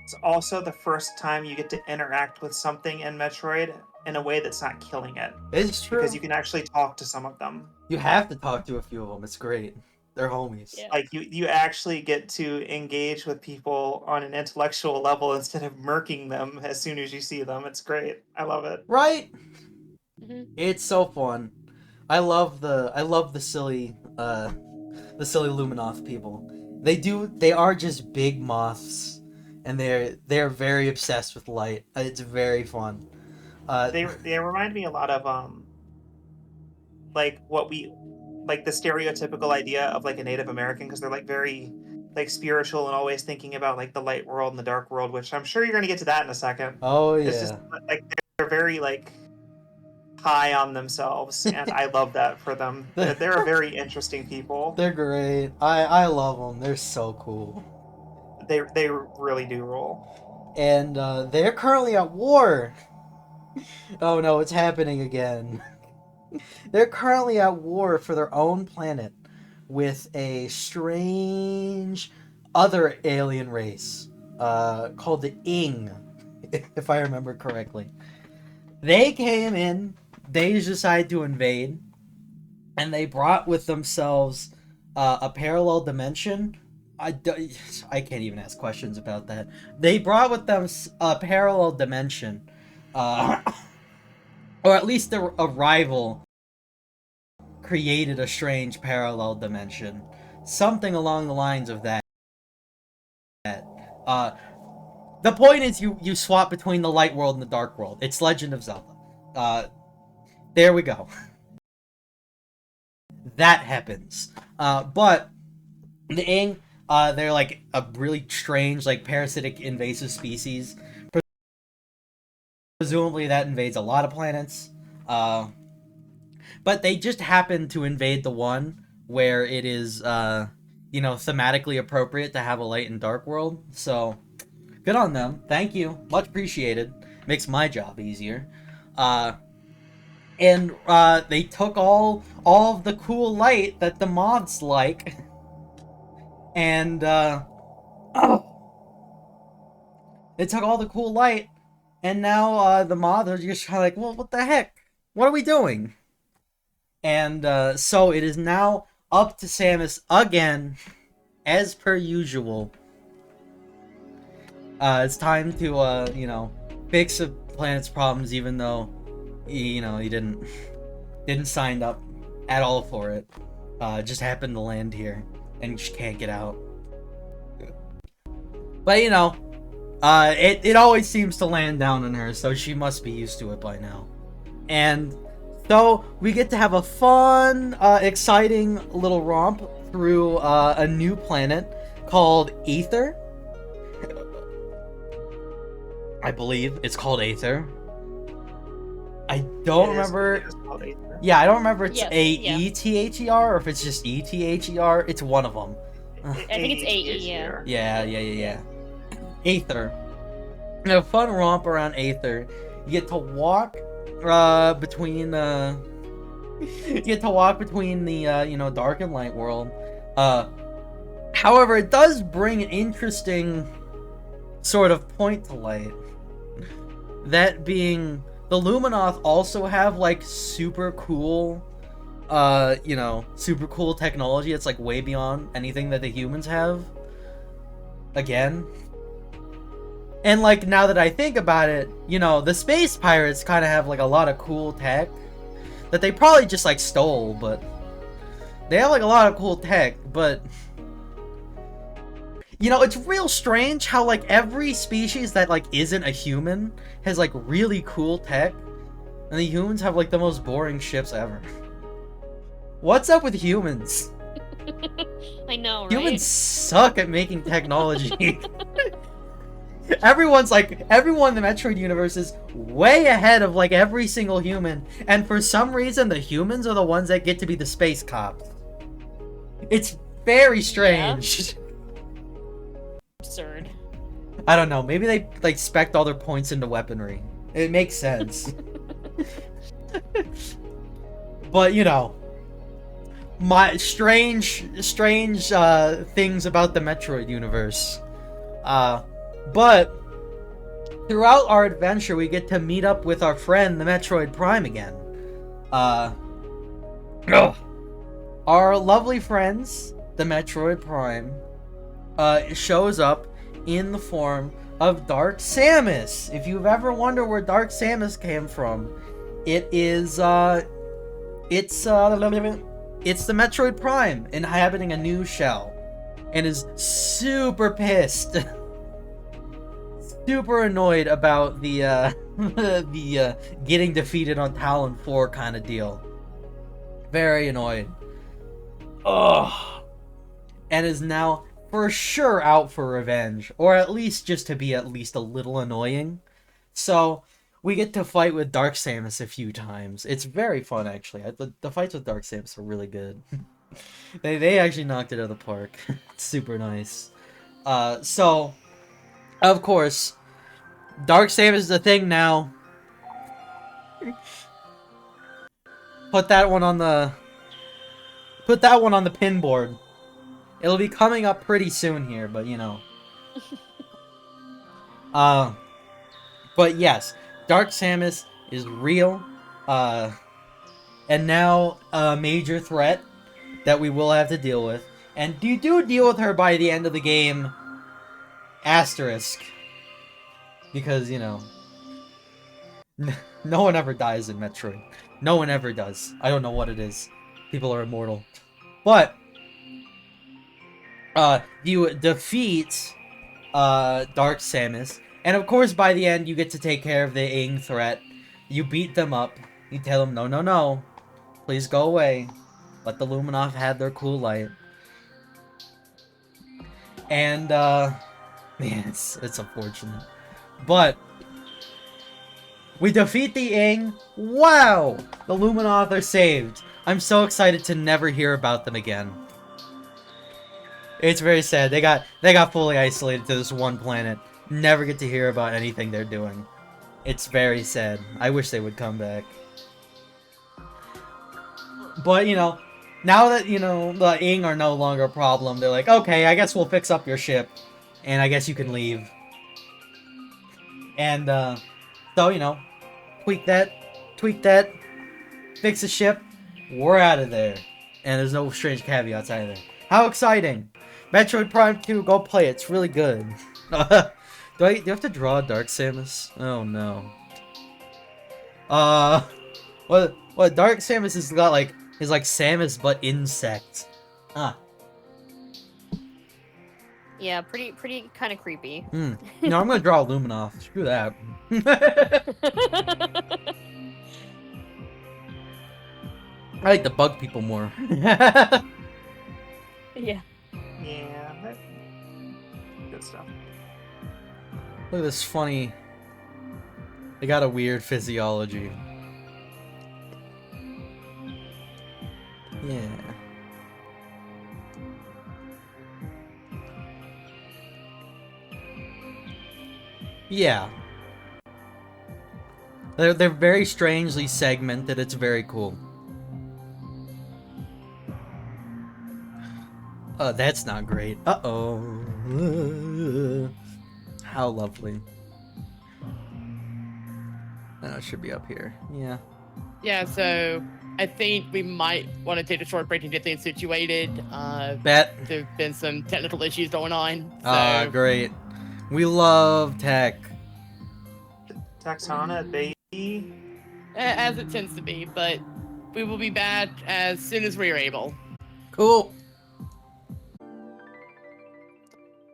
It's also the first time you get to interact with something in Metroid in a way that's not killing it. It's true. Because you can actually talk to some of them. You have to talk to a few of them. It's great. They're homies. Yeah. Like, you actually get to engage with people on an intellectual level instead of murking them as soon as you see them. It's great. I love it. Right? Mhm. It's so fun. I love the silly Luminoth people. They are just big moths, and they're very obsessed with light. It's very fun. They remind me a lot of like the stereotypical idea of like a Native American, because they're like very like spiritual and always thinking about like the light world and the dark world, which I'm sure you're gonna get to that in a second. Oh yeah. It's just like they're very like high on themselves, and I love that for them. They're a very interesting people. They're great. I love them. They're so cool. They really do roll. And they're currently at war. Oh no, it's happening again. They're currently at war for their own planet with a strange other alien race called the Ing, if I remember correctly. They came in, they decided to invade, and they brought with themselves a parallel dimension. I can't even ask questions about that. They brought with them a parallel dimension, or at least a rival created a strange parallel dimension. Something along the lines of that. The point is you swap between the light world and the dark world. It's Legend of Zelda. There we go. that happens. But the Ing, they're like a really strange, like parasitic invasive species. Presumably that invades a lot of planets. But they just happen to invade the one where it is, thematically appropriate to have a light and dark world. So, good on them. Thank you. Much appreciated. Makes my job easier. And they took all of the cool light that the moths like, and they took all the cool light, and now the moths are just kind of like, well, what the heck? What are we doing? And so it is now up to Samus again, as per usual. It's time to fix the planet's problems, even though he didn't sign up at all for it. Just happened to land here and just can't get out. But it always seems to land down on her, so she must be used to it by now. And so we get to have a fun, exciting little romp through a new planet called Aether. I believe it's called Aether. I don't remember. Yeah, I don't remember it's A-E-T-H-E-R or if it's just E-T-H-E-R. It's one of them. I think it's A-E, yeah. Yeah. Aether. A fun romp around Aether. You get to walk between the dark and light world. However, it does bring an interesting sort of point to light. That being, the Luminoth also have like super cool technology. It's like way beyond anything that the humans have. Again. And like, now that I think about it, the space pirates kind of have like a lot of cool tech that they probably just like stole, but they have like a lot of cool tech, but it's real strange how like every species that like isn't a human has like really cool tech, and the humans have like the most boring ships ever. What's up with humans? I know, right? Humans suck at making technology. Everyone in the Metroid universe is way ahead of like every single human, and for some reason the humans are the ones that get to be the space cops. It's very strange. Yeah. Absurd. I don't know, maybe they like spec'd all their points into weaponry. It makes sense. But my strange things about the Metroid universe. But throughout our adventure, we get to meet up with our friend, the Metroid Prime, again. Our lovely friends, the Metroid Prime, shows up in the form of Dark Samus. If you've ever wondered where Dark Samus came from, it's the Metroid Prime inhabiting a new shell, and is super pissed. Super annoyed about the getting defeated on Talon 4 kind of deal. Very annoyed. Ugh. And is now for sure out for revenge, or at least just to be at least a little annoying. So we get to fight with Dark Samus a few times. It's very fun, actually. The fights with Dark Samus are really good. They actually knocked it out of the park. It's super nice. So of course, Dark Samus is a thing now. Put that one on the pin board. It'll be coming up pretty soon here, but but yes, Dark Samus is real, and now a major threat that we will have to deal with. And you do deal with her by the end of the game. Asterisk. Because, no one ever dies in Metroid. No one ever does. I don't know what it is. People are immortal. But you defeat Dark Samus, and of course by the end you get to take care of the Ing threat. You beat them up. You tell them, no, please go away. Let the Luminov have their cool light. And, man, it's unfortunate. But, we defeat the Ing. Wow! The Luminoth are saved. I'm so excited to never hear about them again. It's very sad. They got fully isolated to this one planet. Never get to hear about anything they're doing. It's very sad. I wish they would come back. But, you know, now that, you know, the Ing are no longer a problem, they're like, okay, I guess we'll fix up your ship. And I guess you can leave. And, so, you know, tweak that, fix the ship, we're out of there. And there's no strange caveats either. How exciting! Metroid Prime 2, go play it, it's really good. Do you have to draw Dark Samus? Oh no. What Dark Samus is got like, is like Samus but insect. Ah. Yeah, pretty kind of creepy. No, I'm gonna draw Luminoth. Screw that. I like to bug people more. Yeah. Yeah, that... good stuff. Look at this funny... They got a weird physiology. Yeah. Yeah. They're very strangely segmented. It's very cool. That's not great. Uh-oh. How lovely. Oh, it should be up here. Yeah. Yeah, so I think we might want to take a short break and get things situated. Bet. There've been some technical issues going on. So Ah, great. We love tech. Taxana, baby. as it tends to be, but we will be back as soon as we are able. Cool.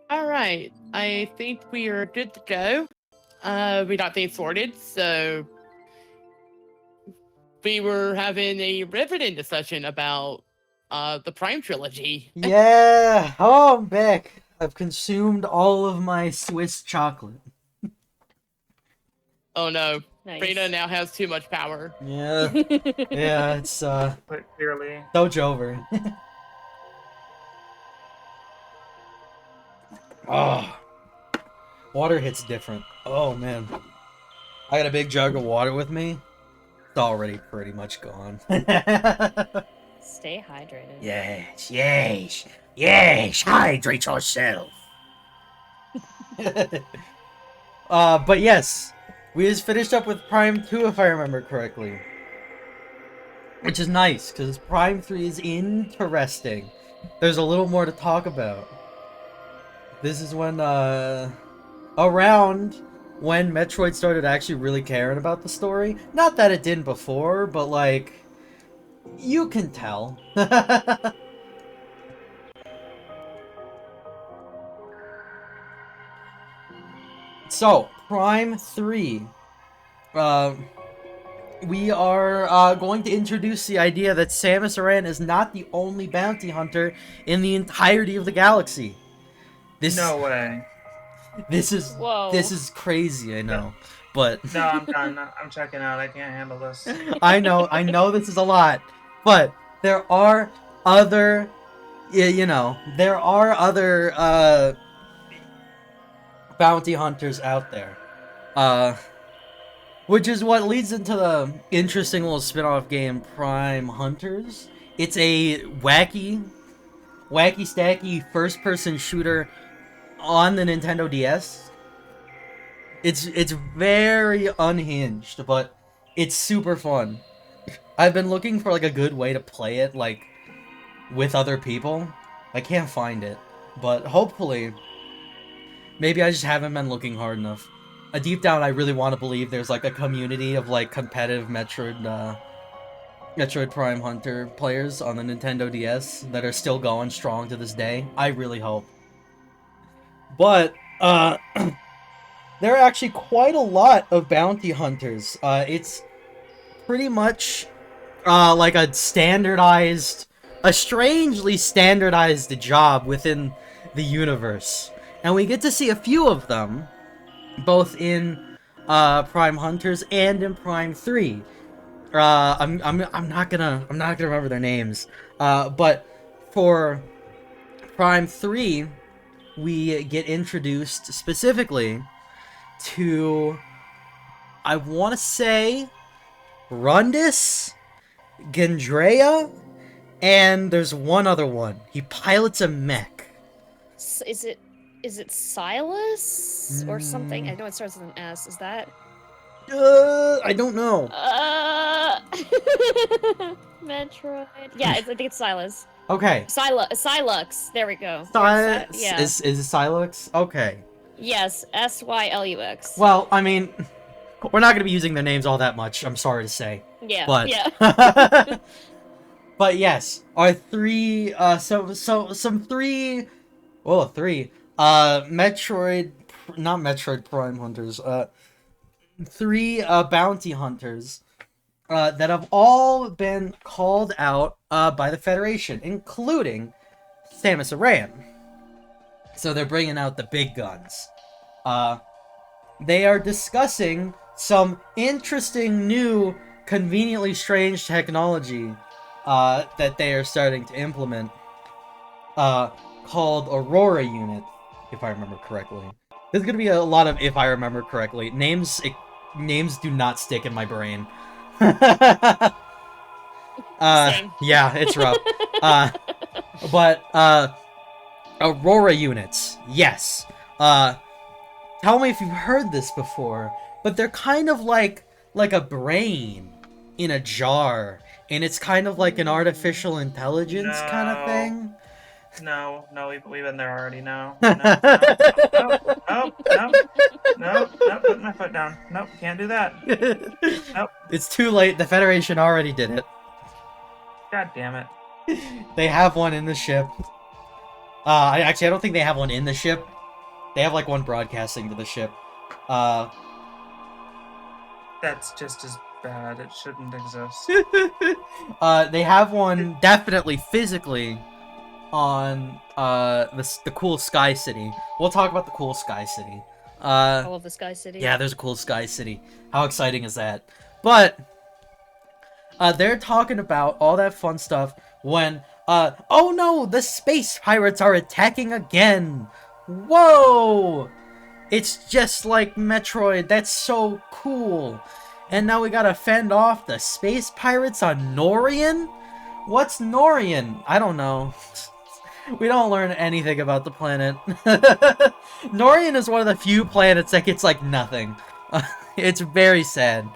All right, I think we are good to go. We got things sorted, so we were having a riveting discussion about the Prime trilogy. Yeah. Oh, I'm back. I've consumed all of my Swiss chocolate. Oh no, Nice. Rena now has too much power. Yeah. Yeah, it's But clearly. Doge over. Oh. Water hits different. Oh man. I got a big jug of water with me. It's already pretty much gone. Stay hydrated. Yes, hydrate yourself. But yes, we just finished up with Prime 2 if I remember correctly. Which is nice, because Prime 3 is interesting. There's a little more to talk about. This is when, around when Metroid started actually really caring about the story. Not that it didn't before, but like, you can tell. So, Prime 3. We are going to introduce the idea that SAMUSARAN is not the only bounty hunter in the entirety of the galaxy. No way. This is Whoa. this is crazy, I know. But No, I'm done. I'm checking out. I can't handle this. I know this is a lot. But there are other there are other bounty hunters out there. Which is what leads into the interesting little spin-off game Prime Hunters. It's a wacky stacky first-person shooter on the Nintendo DS. It's very unhinged, but it's super fun. I've been looking for like a good way to play it like with other people. I can't find it, but hopefully maybe I just haven't been looking hard enough. Deep down I really want to believe there's like a community of like competitive Metroid Prime Hunter players on the Nintendo DS that are still going strong to this day. I really hope. But, there are actually quite a lot of bounty hunters. It's pretty much, like a standardized a strangely standardized job within the universe. And we get to see a few of them, both in Prime Hunters and in Prime 3. I'm not gonna remember their names. But for Prime 3, we get introduced specifically to, I want to say, Rundus, Gendrea, and there's one other one. He pilots a mech. Is it Silas or something? I know it starts with an S. Is that? I don't know. Metroid. Yeah, I think it's Silas. Okay. Silux. There we go. Yeah. Is it Silux? Okay. Yes, Sylux. Well, I mean, we're not gonna be using their names all that much. I'm sorry to say. Yeah. But Yeah. but yes, our three three Metroid, not Metroid Prime Hunters, three bounty hunters that have all been called out by the Federation, including SAMUSARAN. So they're bringing out the big guns. They are discussing some interesting new, conveniently strange technology that they are starting to implement, called Aurora Unit, if I remember correctly. There's gonna be a lot of if I remember correctly. Names do not stick in my brain. Same. Yeah, it's rough. But Aurora units, yes. Tell me if you've heard this before, but they're kind of like a brain in a jar, and it's kind of like an artificial intelligence kind of thing. No, we've been there already. No, put my foot down. Nope, can't do that. Nope. It's too late. The Federation already did it. God damn it. They have one in the ship. I don't think they have one in the ship. They have like one broadcasting to the ship. That's just as bad. It shouldn't exist. They have one definitely physically on the cool Sky City. We'll talk about the cool Sky City. All of the Sky City. Yeah, there's a cool Sky City. How exciting is that? But they're talking about all that fun stuff when oh no, the space pirates are attacking again. Whoa! It's just like Metroid. That's so cool. And now we gotta fend off the space pirates on Norian? What's Norian? I don't know. We don't learn anything about the planet. Norian is one of the few planets that gets like nothing. It's very sad.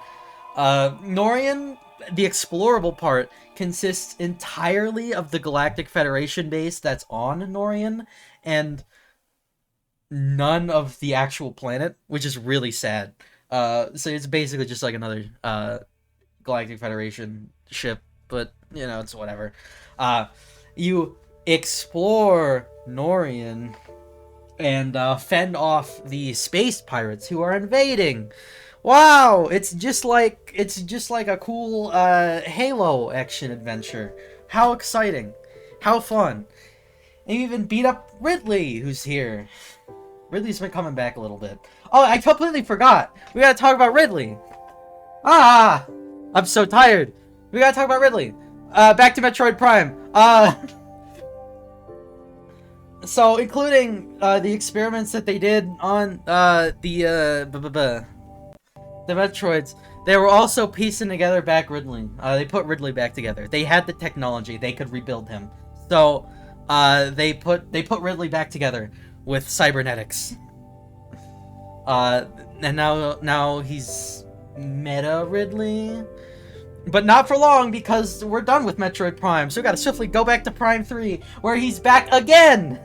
Norian, the explorable part, consists entirely of the Galactic Federation base that's on Norian, and none of the actual planet, which is really sad. So it's basically just like another Galactic Federation ship, but you know, it's whatever. You explore Norian and fend off the space pirates who are invading. Wow, it's just like a cool Halo action adventure. How exciting. How fun. And you even beat up Ridley, who's here. Ridley's been coming back a little bit. Oh, I completely forgot. We gotta talk about Ridley. Ah! I'm so tired. We gotta talk about Ridley. Back to Metroid Prime. So, including the experiments that they did on the Metroids, they were also piecing together back Ridley. They put Ridley back together. They had the technology. They could rebuild him. So, they put Ridley back together with cybernetics. And now he's Meta Ridley. But not for long, because we're done with Metroid Prime. So we gotta swiftly go back to Prime 3, where he's back again!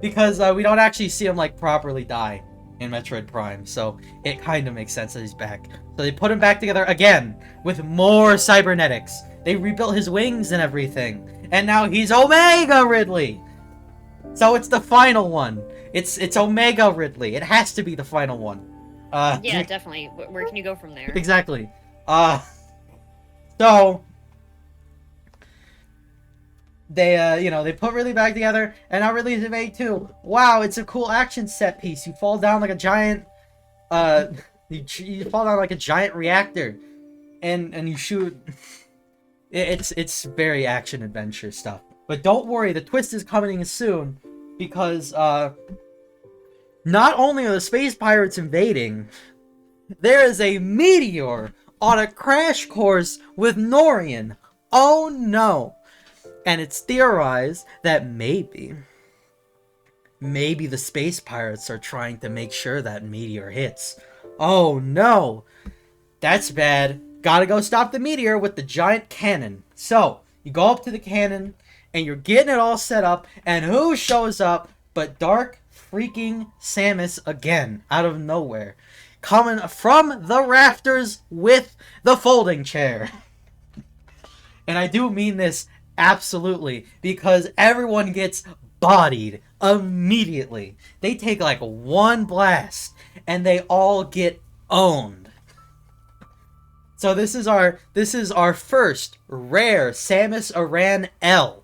Because we don't actually see him, like, properly die in Metroid Prime. So it kind of makes sense that he's back. So they put him back together again, with more cybernetics. They rebuilt his wings and everything. And now he's Omega Ridley! So it's the final one. It's Omega Ridley. It has to be the final one. Yeah, definitely. Where can you go from there? Exactly. So they they put Ridley back together, and now Ridley's invade too. Wow, it's a cool action set piece. You fall down like a giant, you fall down like a giant reactor, and you shoot. It's very action adventure stuff. But don't worry, the twist is coming soon, because not only are the space pirates invading, there is a meteor on a crash course with Norian. Oh no! And it's theorized that maybe the space pirates are trying to make sure that meteor hits. Oh no! That's bad. Gotta go stop the meteor with the giant cannon. So, you go up to the cannon, and you're getting it all set up, and who shows up but Dark freaking Samus again, out of nowhere. Coming from the rafters with the folding chair. And I do mean this absolutely, because everyone gets bodied immediately. They take like one blast, and they all get owned. So this is our first rare SAMUSARAN L.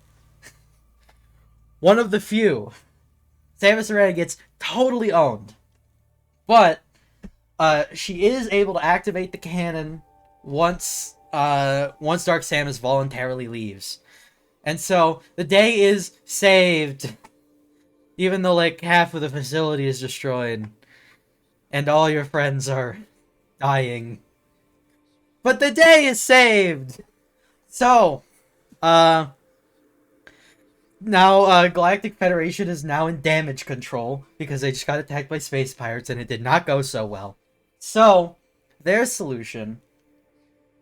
One of the few. Samus Aran gets totally owned. But she is able to activate the cannon once Dark Samus voluntarily leaves. And so the day is saved. Even though like half of the facility is destroyed. And all your friends are dying. But the day is saved! So, now, Galactic Federation is now in damage control, because they just got attacked by space pirates, and it did not go so well. So, their solution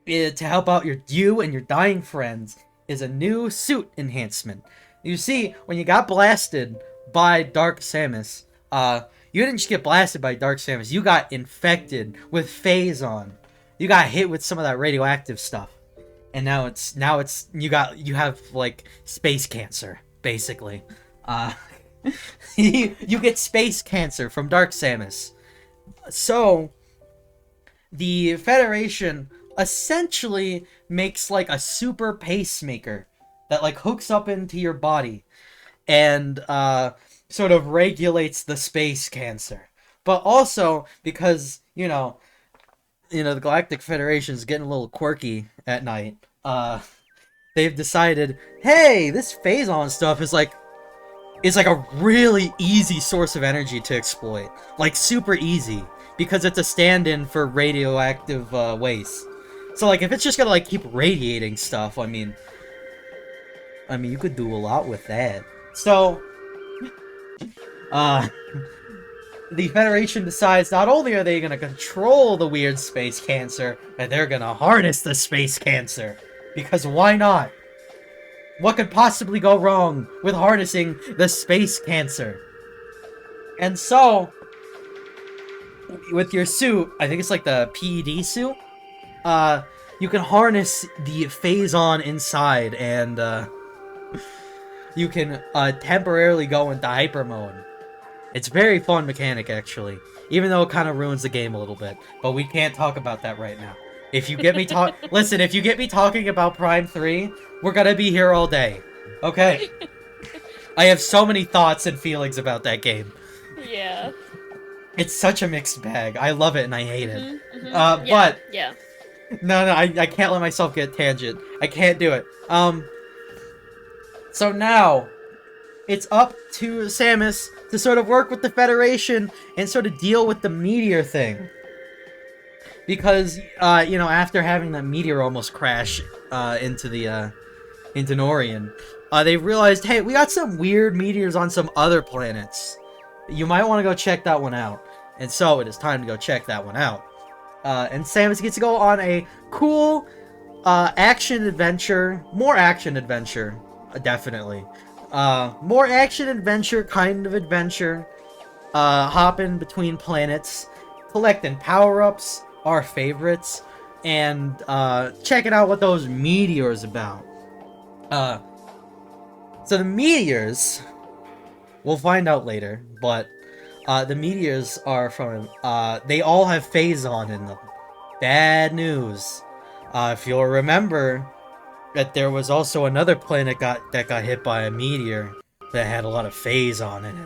to help out you and your dying friends is a new suit enhancement. You see, when you got blasted by Dark Samus, you didn't just get blasted by Dark Samus, you got infected with Phazon. You got hit with some of that radioactive stuff. And now you have like space cancer, basically. You get space cancer from Dark Samus. So the Federation essentially makes like a super pacemaker that like hooks up into your body and sort of regulates the space cancer. But also because, the Galactic Federation is getting a little quirky at night. They've decided, hey, this Phazon stuff is like a really easy source of energy to exploit. Like, super easy. Because it's a stand-in for radioactive waste. So, like, if it's just gonna, like, keep radiating stuff, I mean, you could do a lot with that. So, the Federation decides not only are they gonna control the weird space cancer, but they're gonna harness the space cancer. Because why not? What could possibly go wrong with harnessing the space cancer? And so, with your suit, I think it's like the PED suit, you can harness the Phazon inside, and you can temporarily go into hyper mode. It's a very fun mechanic, actually. Even though it kind of ruins the game a little bit. But we can't talk about that right now. If you get me listen, if you get me talking about Prime 3, we're gonna be here all day. Okay? I have so many thoughts and feelings about that game. Yeah. It's such a mixed bag. I love it and I hate it. But... Yeah. No, I can't let myself get tangent. I can't do it. So now, it's up to Samus to sort of work with the Federation and sort of deal with the meteor thing. Because, after having that meteor almost crash into Norian, they realized, hey, we got some weird meteors on some other planets. You might want to go check that one out. And so, it is time to go check that one out. And Samus gets to go on a cool action-adventure, more action-adventure, definitely. More action-adventure kind of adventure, hopping between planets, collecting power-ups, our favorites, and checking out what those meteors about. So the meteors, we'll find out later, but the meteors are from, they all have Phazon in them. Bad news. If you'll remember, that there was also another planet that got hit by a meteor that had a lot of phase on it.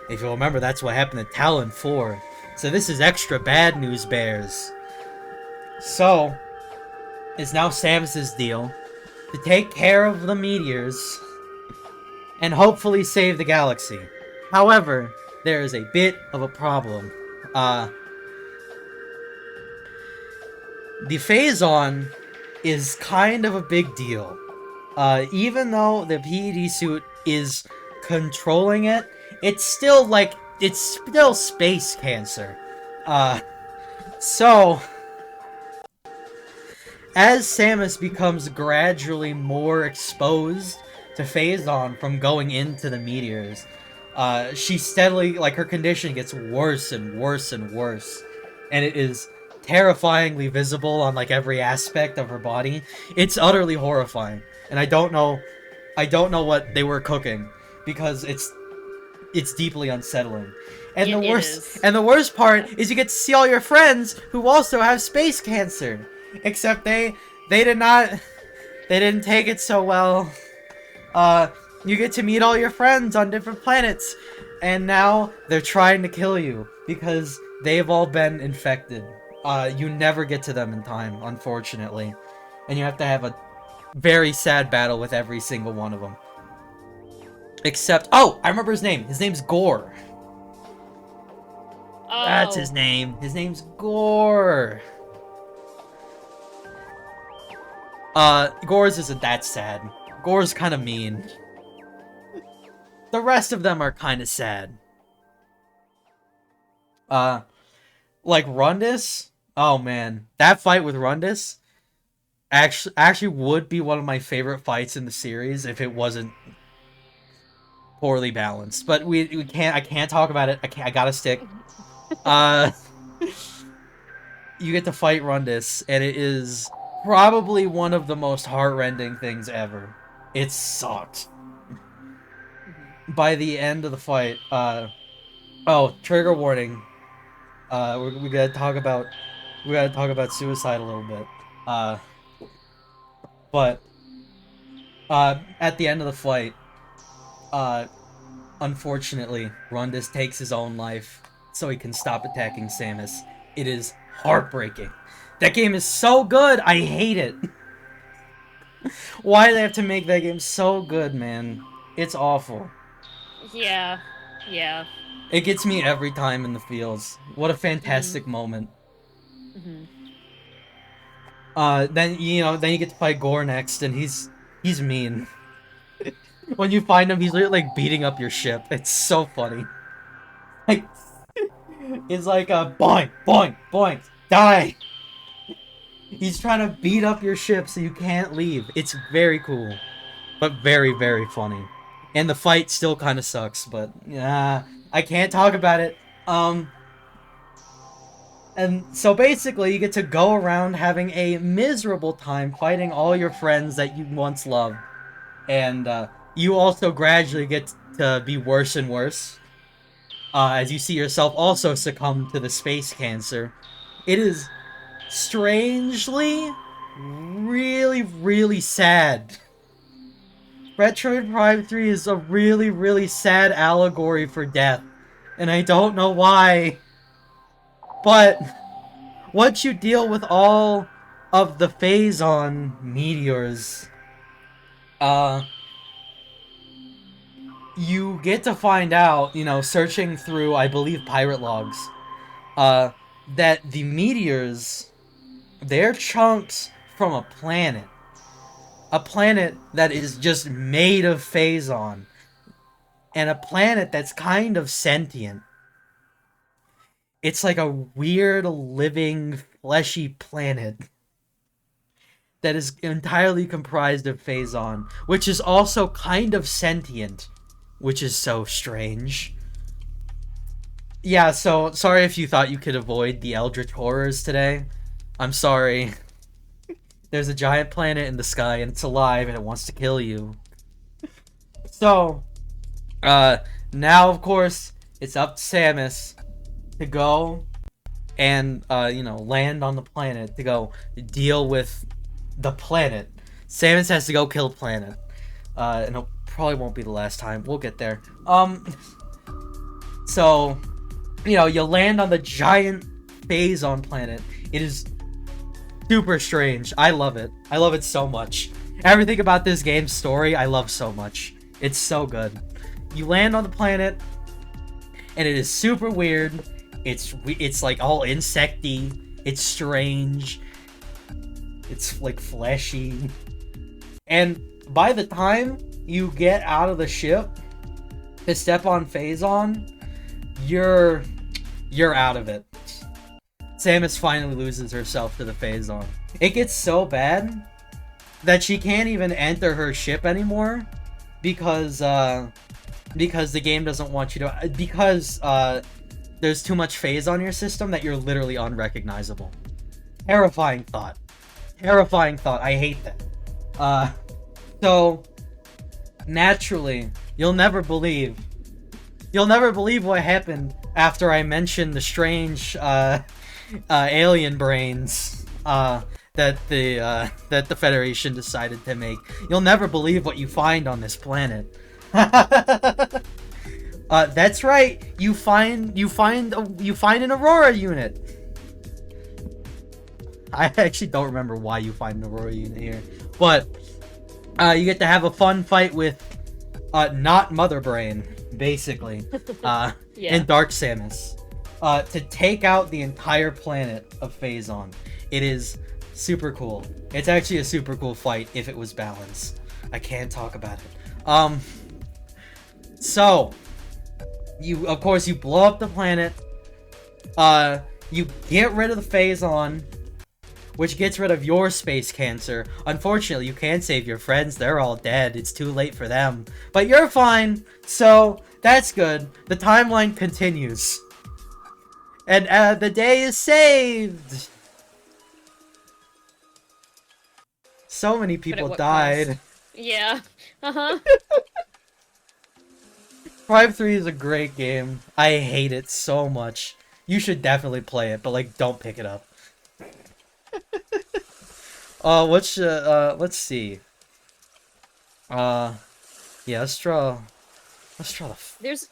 If you'll remember, that's what happened to Talon 4. So this is extra bad news, bears. So, it's now Samus's deal to take care of the meteors and hopefully save the galaxy. However, there is a bit of a problem. The phase-on is kind of a big deal. Even though the PED suit is controlling it, it's still space cancer. So, as Samus becomes gradually more exposed to phase-on from going into the meteors, she steadily, her condition gets worse and worse and worse. And it is terrifyingly visible on, every aspect of her body. It's utterly horrifying. And I don't know what they were cooking, because it's deeply unsettling. And the worst part is you get to see all your friends who also have space cancer. Except they didn't take it so well. You get to meet all your friends on different planets, and now they're trying to kill you because they've all been infected. You never get to them in time, unfortunately. And you have to have a very sad battle with every single one of them. Except, oh, I remember his name. His name's Gore. Oh. That's his name. His name's Gore. Gore's isn't that sad. Gore's kind of mean. The rest of them are kind of sad. Rundus? Oh man, that fight with Rundus actually would be one of my favorite fights in the series if it wasn't poorly balanced. But we can't. I can't talk about it. I gotta stick. You get to fight Rundus, and it is probably one of the most heart-rending things ever. It sucked. By the end of the fight, oh, trigger warning. We gotta talk about suicide a little bit. But at the end of the fight, unfortunately, Rundus takes his own life so he can stop attacking Samus. It is heartbreaking. That game is so good, I hate it. Why do they have to make that game so good, man? It's awful. Yeah. It gets me every time in the feels. What a fantastic moment. Then you get to fight Gore next, and he's mean. When you find him, he's literally beating up your ship. It's so funny. It's boing, boing, boing, die. He's trying to beat up your ship so you can't leave. It's very cool, but very, very funny. And the fight still kind of sucks, but I can't talk about it. And so basically, you get to go around having a miserable time fighting all your friends that you once loved. And you also gradually get to be worse and worse. As you see yourself also succumb to the space cancer. It is strangely really, really sad. Metroid Prime 3 is a really, really sad allegory for death. And I don't know why. But once you deal with all of the phase-on meteors, you get to find out, searching through, I believe, pirate logs, that the meteors, they're chunks from a planet. A planet that is just made of phase-on. And a planet that's kind of sentient. It's like a weird, living, fleshy planet that is entirely comprised of phase-on, which is also kind of sentient, which is so strange. Yeah, so sorry if you thought you could avoid the Eldritch horrors today. I'm sorry. There's a giant planet in the sky, and it's alive, and it wants to kill you. So, now, of course, it's up to Samus to go and, land on the planet, to go deal with the planet. Samus has to go kill a planet. And it probably won't be the last time. We'll get there. So, you know, you land on the giant Phazon planet. It is super strange. I love it. I love it so much. Everything about this game's story, I love so much. It's so good. You land on the planet, and it is super weird. It's like all insecty. It's strange. It's like fleshy. And by the time you get out of the ship to step on Phazon, you're out of it. Samus finally loses herself to the Phazon. It gets so bad that she can't even enter her ship anymore because the game doesn't want you to, because there's too much phase on your system that you're literally unrecognizable. Terrifying thought. Terrifying thought. I hate that. So naturally, you'll never believe what happened after I mentioned the strange alien brains that the Federation decided to make. You'll never believe what you find on this planet. That's right. You find an Aurora unit. I actually don't remember why you find an Aurora unit here, but you get to have a fun fight with not Mother Brain, basically, Yeah. and Dark Samus, to take out the entire planet of Phazon. It is super cool. It's actually a super cool fight if it was balanced. I can't talk about it. So you, of course, you blow up the planet. You get rid of the Phazon, which gets rid of your space cancer. Unfortunately, you can't save your friends. They're all dead. It's too late for them. But you're fine, so that's good. The timeline continues. And the day is saved! So many people what died. cost? Yeah. Uh-huh. Prime 3 is a great game. I hate it so much. You should definitely play it, but like, don't pick it up. Let's see. Yeah, let's draw the...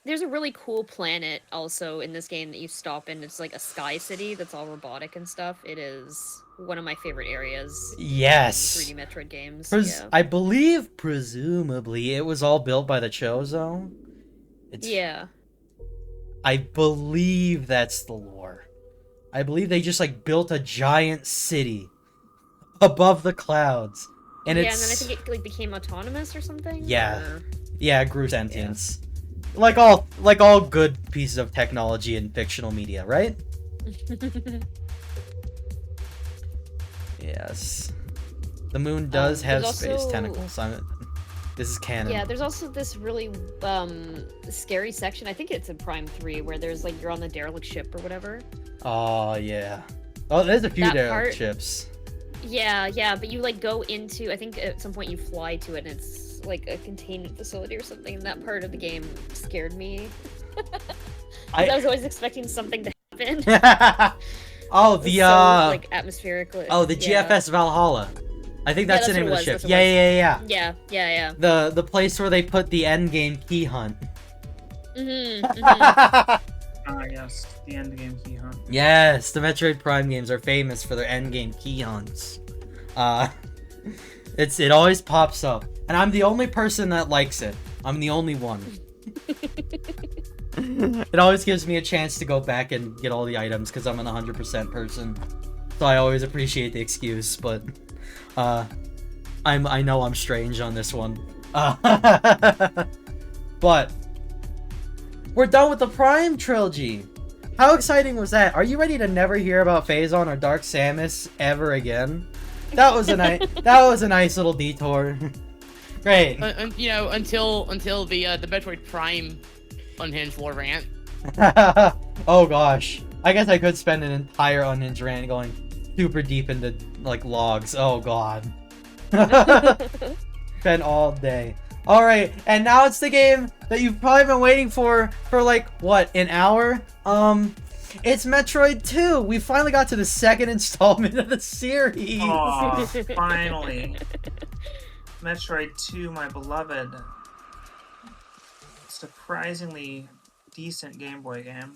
There's a really cool planet also in this game that you stop in. It's like a sky city that's all robotic and stuff. It is one of my favorite areas. Yes. In 3D Metroid games. Yeah. I believe, presumably, it was all built by the Chozo. Yeah. I believe that's the lore. I believe they just like built a giant city above the clouds, and yeah, it's... and then I think it like became autonomous or something. Yeah. Or... Yeah, it grew sentience. Yeah. Like all good pieces of technology in fictional media, right? Yes. The moon does have space tentacles. This is canon. Yeah, there's also this really scary section. I think it's in Prime 3 where there's like you're on the derelict ship or whatever. Oh yeah. Oh, there's a few that derelict ships. Yeah, but you like go into, I think at some point you fly to it and it's like a containment facility or something, and that part of the game scared me. I was always expecting something to happen. Oh, the so, like atmospheric. Oh, the GFS Valhalla. I think that's the name of the ship. Yeah. Yeah. The place where they put the end game key hunt. Yes, the end game key hunt. Yes, the Metroid Prime games are famous for their end game key hunts. It always pops up, and I'm the only person that likes it. I'm the only one. It always gives me a chance to go back and get all the items because I'm an 100% person. So I always appreciate the excuse, but I know I'm strange on this one. But we're done with the Prime trilogy. How exciting was that? Are you ready to never hear about Phazon or Dark Samus ever again? That was a nice little detour. Great. You know, until the Metroid Prime Unhinged lore rant. Oh gosh, I guess I could spend an entire Unhinged rant going super deep into like logs. Oh god. Spend all day. All right, and now it's the game that you've probably been waiting for like what, an hour? It's Metroid 2! We finally got to the second installment of the series! Aw, finally. Metroid 2, my beloved. Surprisingly decent Game Boy game.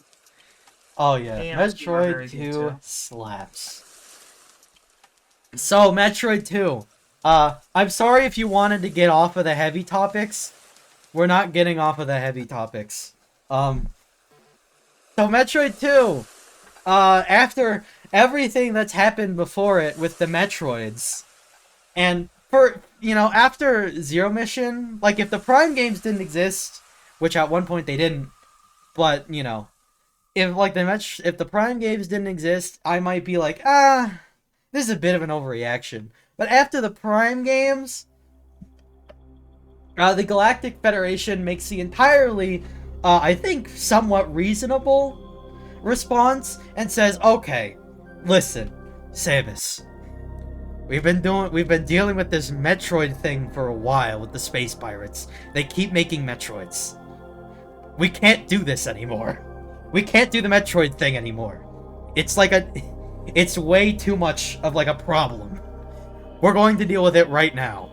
Oh yeah, AMC were very Metroid good 2 too. slaps. So, Metroid 2. I'm sorry if you wanted to get off of the heavy topics. We're not getting off of the heavy topics. So Metroid 2. After everything that's happened before it with the Metroids, and for, you know, after Zero Mission, like, if the Prime games didn't exist, which at one point they didn't, but, you know, if, like, if the Prime games didn't exist, I might be like, this is a bit of an overreaction. But after the Prime games, the Galactic Federation makes the entirely, I think, somewhat reasonable response and says, okay, listen, Samus, we've been dealing with this Metroid thing for a while with the space pirates. They keep making Metroids. We can't do this anymore. We can't do the Metroid thing anymore. It's like it's way too much of like a problem. We're going to deal with it right now.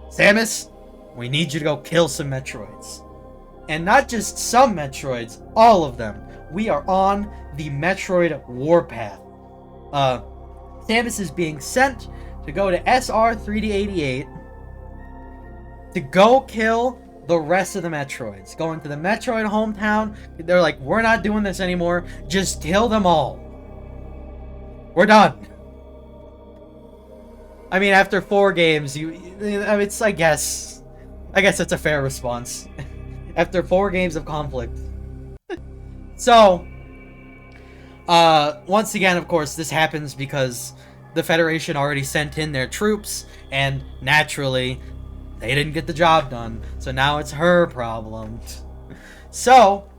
Samus, we need you to go kill some Metroids. And not just some Metroids, all of them. We are on the Metroid warpath. Samus is being sent to go to SR3D88 to go kill the rest of the Metroids. Going to the Metroid hometown. They're like, we're not doing this anymore. Just kill them all. We're done. I mean, after 4 games, it's, I guess it's a fair response. After 4 games of conflict. So, once again, of course, this happens because the Federation already sent in their troops, and naturally, they didn't get the job done. So now it's her problem. So,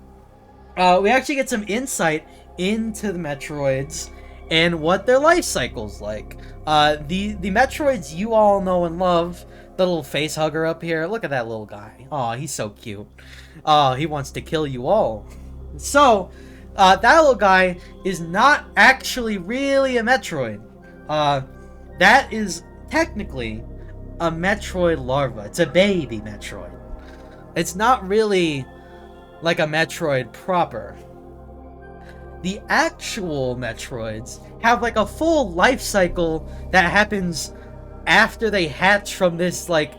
we actually get some insight into the Metroids and what their life cycle's like. The Metroids you all know and love, the little face hugger up here, look at that little guy. Aw, he's so cute. He wants to kill you all. So, that little guy is not actually really a Metroid. That is technically a Metroid larva. It's a baby Metroid. It's not really like a Metroid proper. The actual Metroids have like a full life cycle that happens after they hatch from this like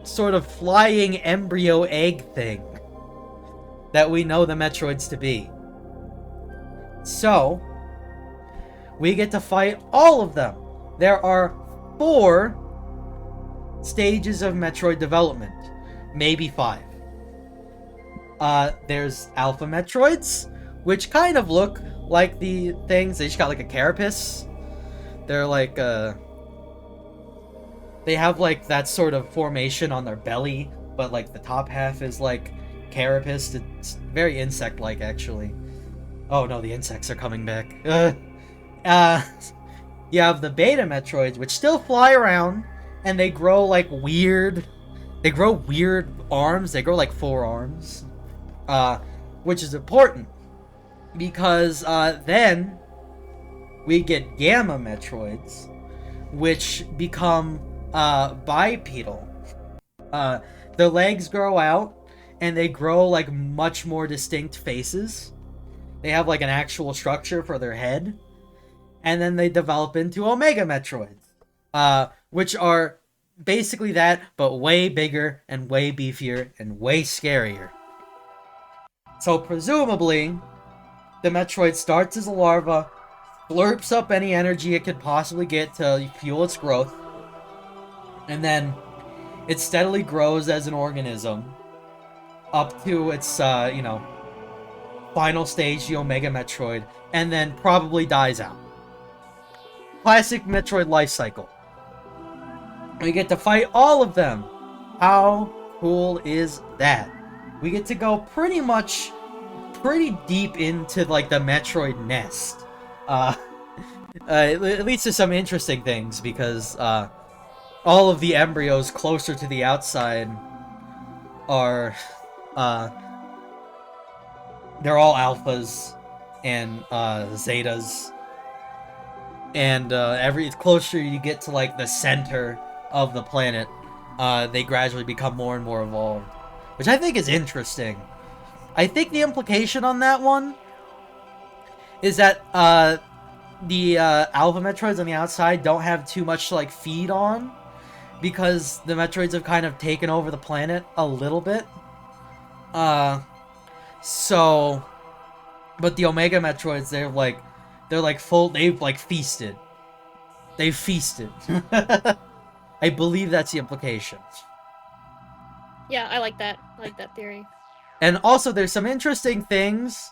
sort of flying embryo egg thing that we know the Metroids to be. So, we get to fight all of them. There are 4 stages of Metroid development. Maybe 5. There's Alpha Metroids, which kind of look like the things. They just got like a carapace. They're like, they have like that sort of formation on their belly, but like the top half is like carapace. It's very insect-like, actually. Oh no, the insects are coming back. You have the Beta Metroids, which still fly around, and they grow like weird. They grow weird arms. They grow like 4 arms, which is important because then we get Gamma Metroids, which become bipedal. Their legs grow out, and they grow like much more distinct faces. They have like an actual structure for their head. And then they develop into Omega Metroids, which are basically that, but way bigger and way beefier and way scarier. So presumably, the Metroid starts as a larva, slurps up any energy it could possibly get to fuel its growth, and then it steadily grows as an organism up to its, final stage, the Omega Metroid, and then probably dies out. Classic Metroid life cycle. We get to fight all of them. How cool is that? We get to go pretty deep into like the Metroid nest. It leads to some interesting things because all of the embryos closer to the outside are they're all alphas. and Zetas. And every closer you get to like the center of the planet, they gradually become more and more evolved, which I think is interesting. I think the implication on that one is that the Alpha Metroids on the outside don't have too much to like feed on, because the Metroids have kind of taken over the planet a little bit. So, but the Omega Metroids, they're like full. They've like feasted. They've feasted. I believe that's the implication. Yeah, I like that. I like that theory. And also, there's some interesting things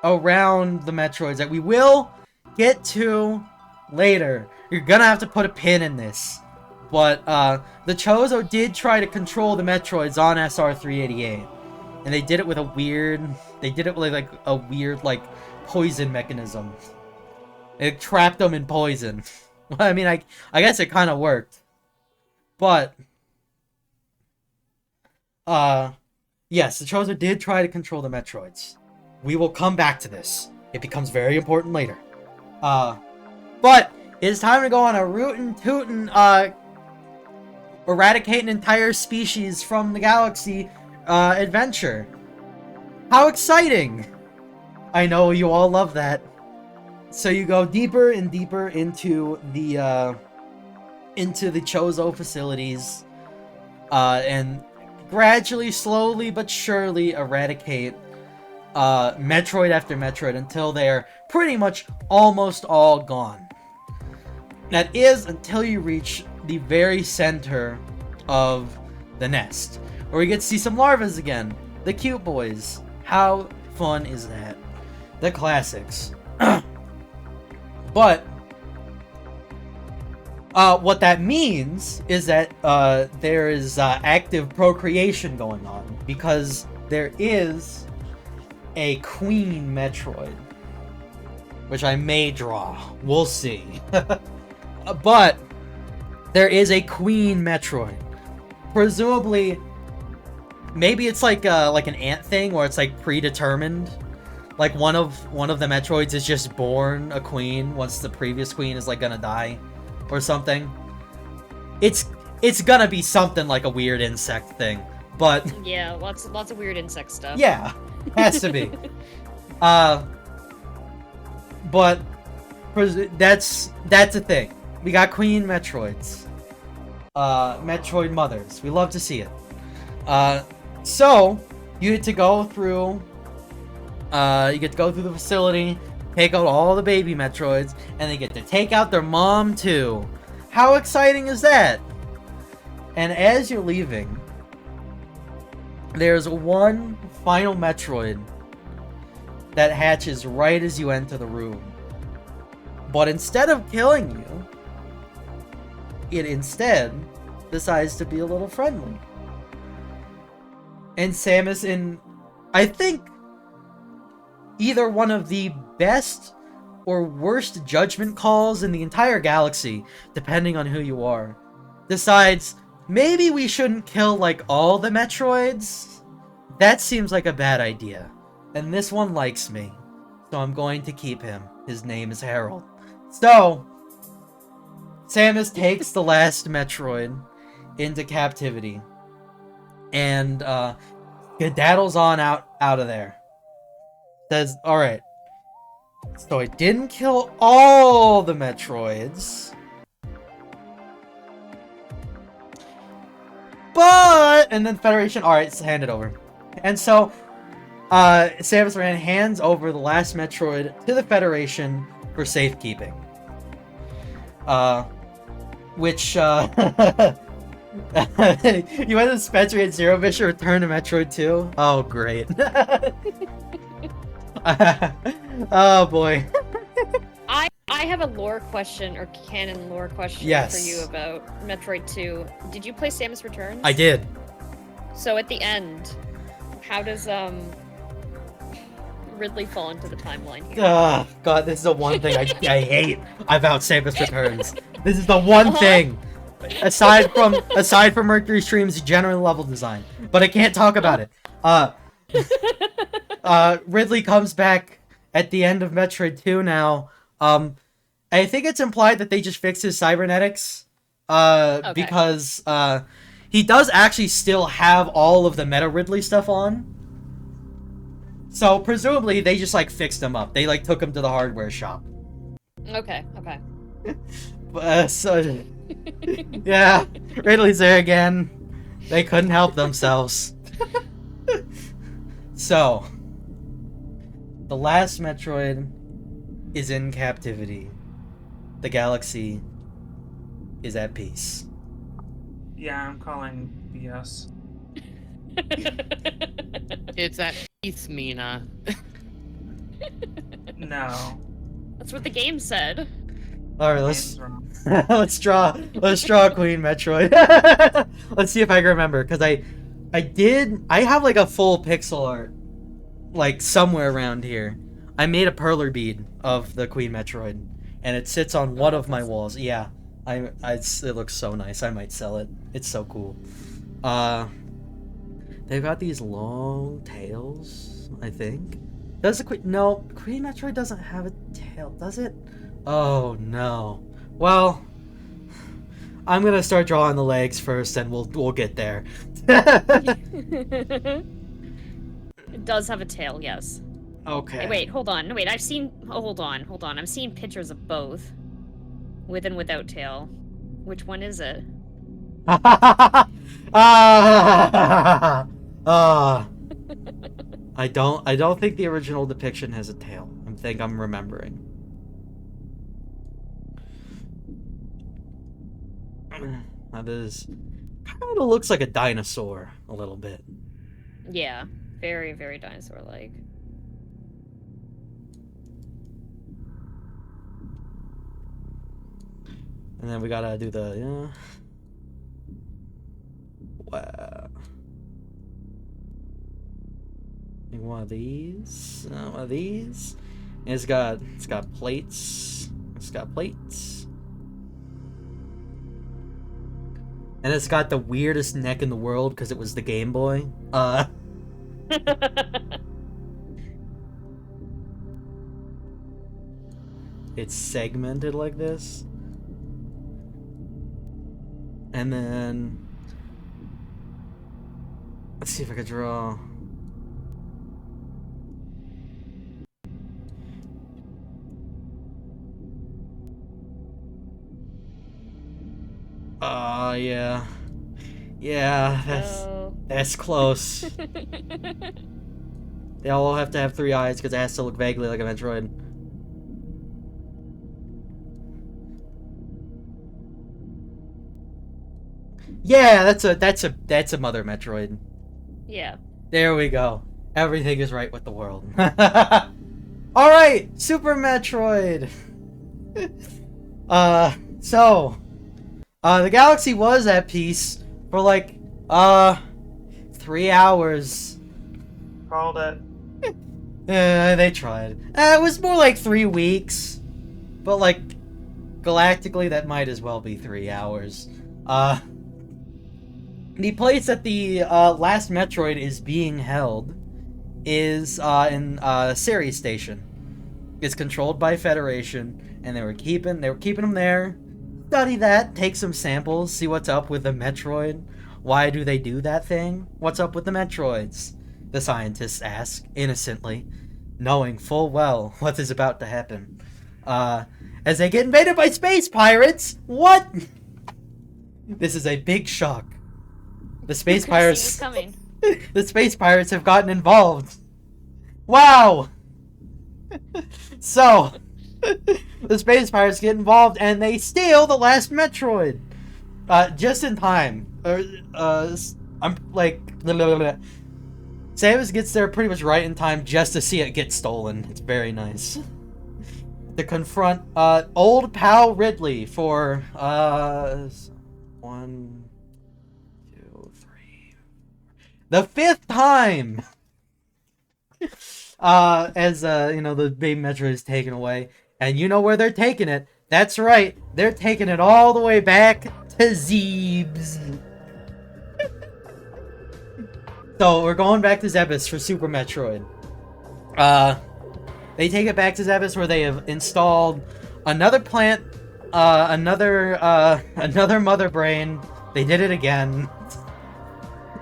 around the Metroids that we will get to later. You're gonna have to put a pin in this. But the Chozo did try to control the Metroids on SR-388. And they did it with a weird... They did it with like a weird like poison mechanism. It trapped them in poison. I mean, I guess it kind of worked. But yes, the Chozo did try to control the Metroids. We will come back to this. It becomes very important later. But it's time to go on a rootin' tootin' eradicate an entire species from the galaxy adventure. How exciting! I know you all love that. So you go deeper and deeper into the Chozo facilities, and gradually, slowly but surely eradicate Metroid after Metroid until they're pretty much almost all gone. That is until you reach the very center of the nest, where we get to see some larvas again. The cute boys. How fun is that? The classics. But what that means is that there is active procreation going on, because there is a Queen Metroid, which I may draw. We'll see. But there is a Queen Metroid. Presumably, maybe it's like an ant thing where it's like predetermined. Like one of the Metroids is just born a queen once the previous queen is like gonna die, or something. It's gonna be something like a weird insect thing, but yeah, lots of weird insect stuff. Yeah, has to be. But that's a thing. We got Queen Metroids, Metroid mothers. We love to see it. So you get to go through. You get to go through the facility, take out all the baby Metroids, and they get to take out their mom too. How exciting is that? And as you're leaving, there's one final Metroid that hatches right as you enter the room. But instead of killing you, it instead decides to be a little friendly. And Samus, in, I think, either one of the best or worst judgment calls in the entire galaxy, depending on who you are, decides maybe we shouldn't kill like all the Metroids. That seems like a bad idea. And this one likes me, so I'm going to keep him. His name is Harold. So Samus takes the last Metroid into captivity and skedaddles on out of there. Says, alright, so I didn't kill all the Metroids, but, and then Federation, alright, so hand it over. And so, Samus Aran hands over the last Metroid to the Federation for safekeeping. Which, you went to Spencer at Zero Mission Return to Metroid 2? Oh, great. Oh boy. I have a lore question, or canon lore question for you about Metroid 2. Did you play Samus Returns? I did. So at the end, how does Ridley fall into the timeline here? Oh god, this is the one thing I hate about Samus Returns. This is the one thing. Aside from Mercury Stream's general level design. But I can't talk about it. Ridley comes back at the end of Metroid 2 now. I think it's implied that they just fixed his cybernetics. Okay. Because he does actually still have all of the Meta Ridley stuff on. So presumably they just like fixed him up. They like took him to the hardware shop. Okay. So yeah, Ridley's there again. They couldn't help themselves. So the last Metroid is in captivity. The galaxy is at peace. Yeah, I'm calling BS. It's at peace, Mina. No. That's what the game said. All right, Game's wrong. let's draw Queen Metroid. Let's see if I can remember, because I have like a full pixel art like somewhere around here. I made a perler bead of the Queen Metroid, and it sits on one of my walls. Yeah, it looks so nice. I might sell it. It's so cool. They've got these long tails, I think. Does the Queen Metroid doesn't have a tail, does it? Oh no. Well, I'm gonna start drawing the legs first, and we'll get there. It does have a tail, yes. Okay. Hey, wait, hold on. Wait, I've seen... Oh, hold on. I'm seeing pictures of both. With and without tail. Which one is it? I don't think the original depiction has a tail. I think I'm remembering. That is kind of looks like a dinosaur a little bit. Yeah. Very, very dinosaur-like. And then we gotta do the wow. Like one of these. One of these. And it's got plates. It's got plates. And it's got the weirdest neck in the world because it was the Game Boy. It's segmented like this. And then let's see if I could draw. Yeah. Yeah, that's close. They all have to have 3 eyes because it has to look vaguely like a Metroid. Yeah, that's a Mother Metroid. Yeah. There we go. Everything is right with the world. Alright, Super Metroid! The galaxy was at peace for like, 3 hours. Called it. Yeah, they tried. It was more like 3 weeks. But like, galactically, that might as well be 3 hours. The place that the last Metroid is being held is in Ceres Station. It's controlled by Federation, and they were keeping them there. Study that, take some samples, see what's up with the Metroid. Why do they do that thing? What's up with the Metroids? The scientists ask, innocently, knowing full well what is about to happen. As they get invaded by space pirates! What? This is a big shock. The space pirates... coming. The space pirates have gotten involved. Wow! So, the space pirates get involved and they steal the last Metroid. Just in time. I'm like... Samus gets there pretty much right in time just to see it get stolen. It's very nice. To confront old pal Ridley for 1, 2, 3, the 5th time. As the baby Metroid is taken away, and you know where they're taking it. That's right, they're taking it all the way back to Zebes. So we're going back to Zebes for Super Metroid. They take it back to Zebes where they have installed another plant, another mother brain. They did it again.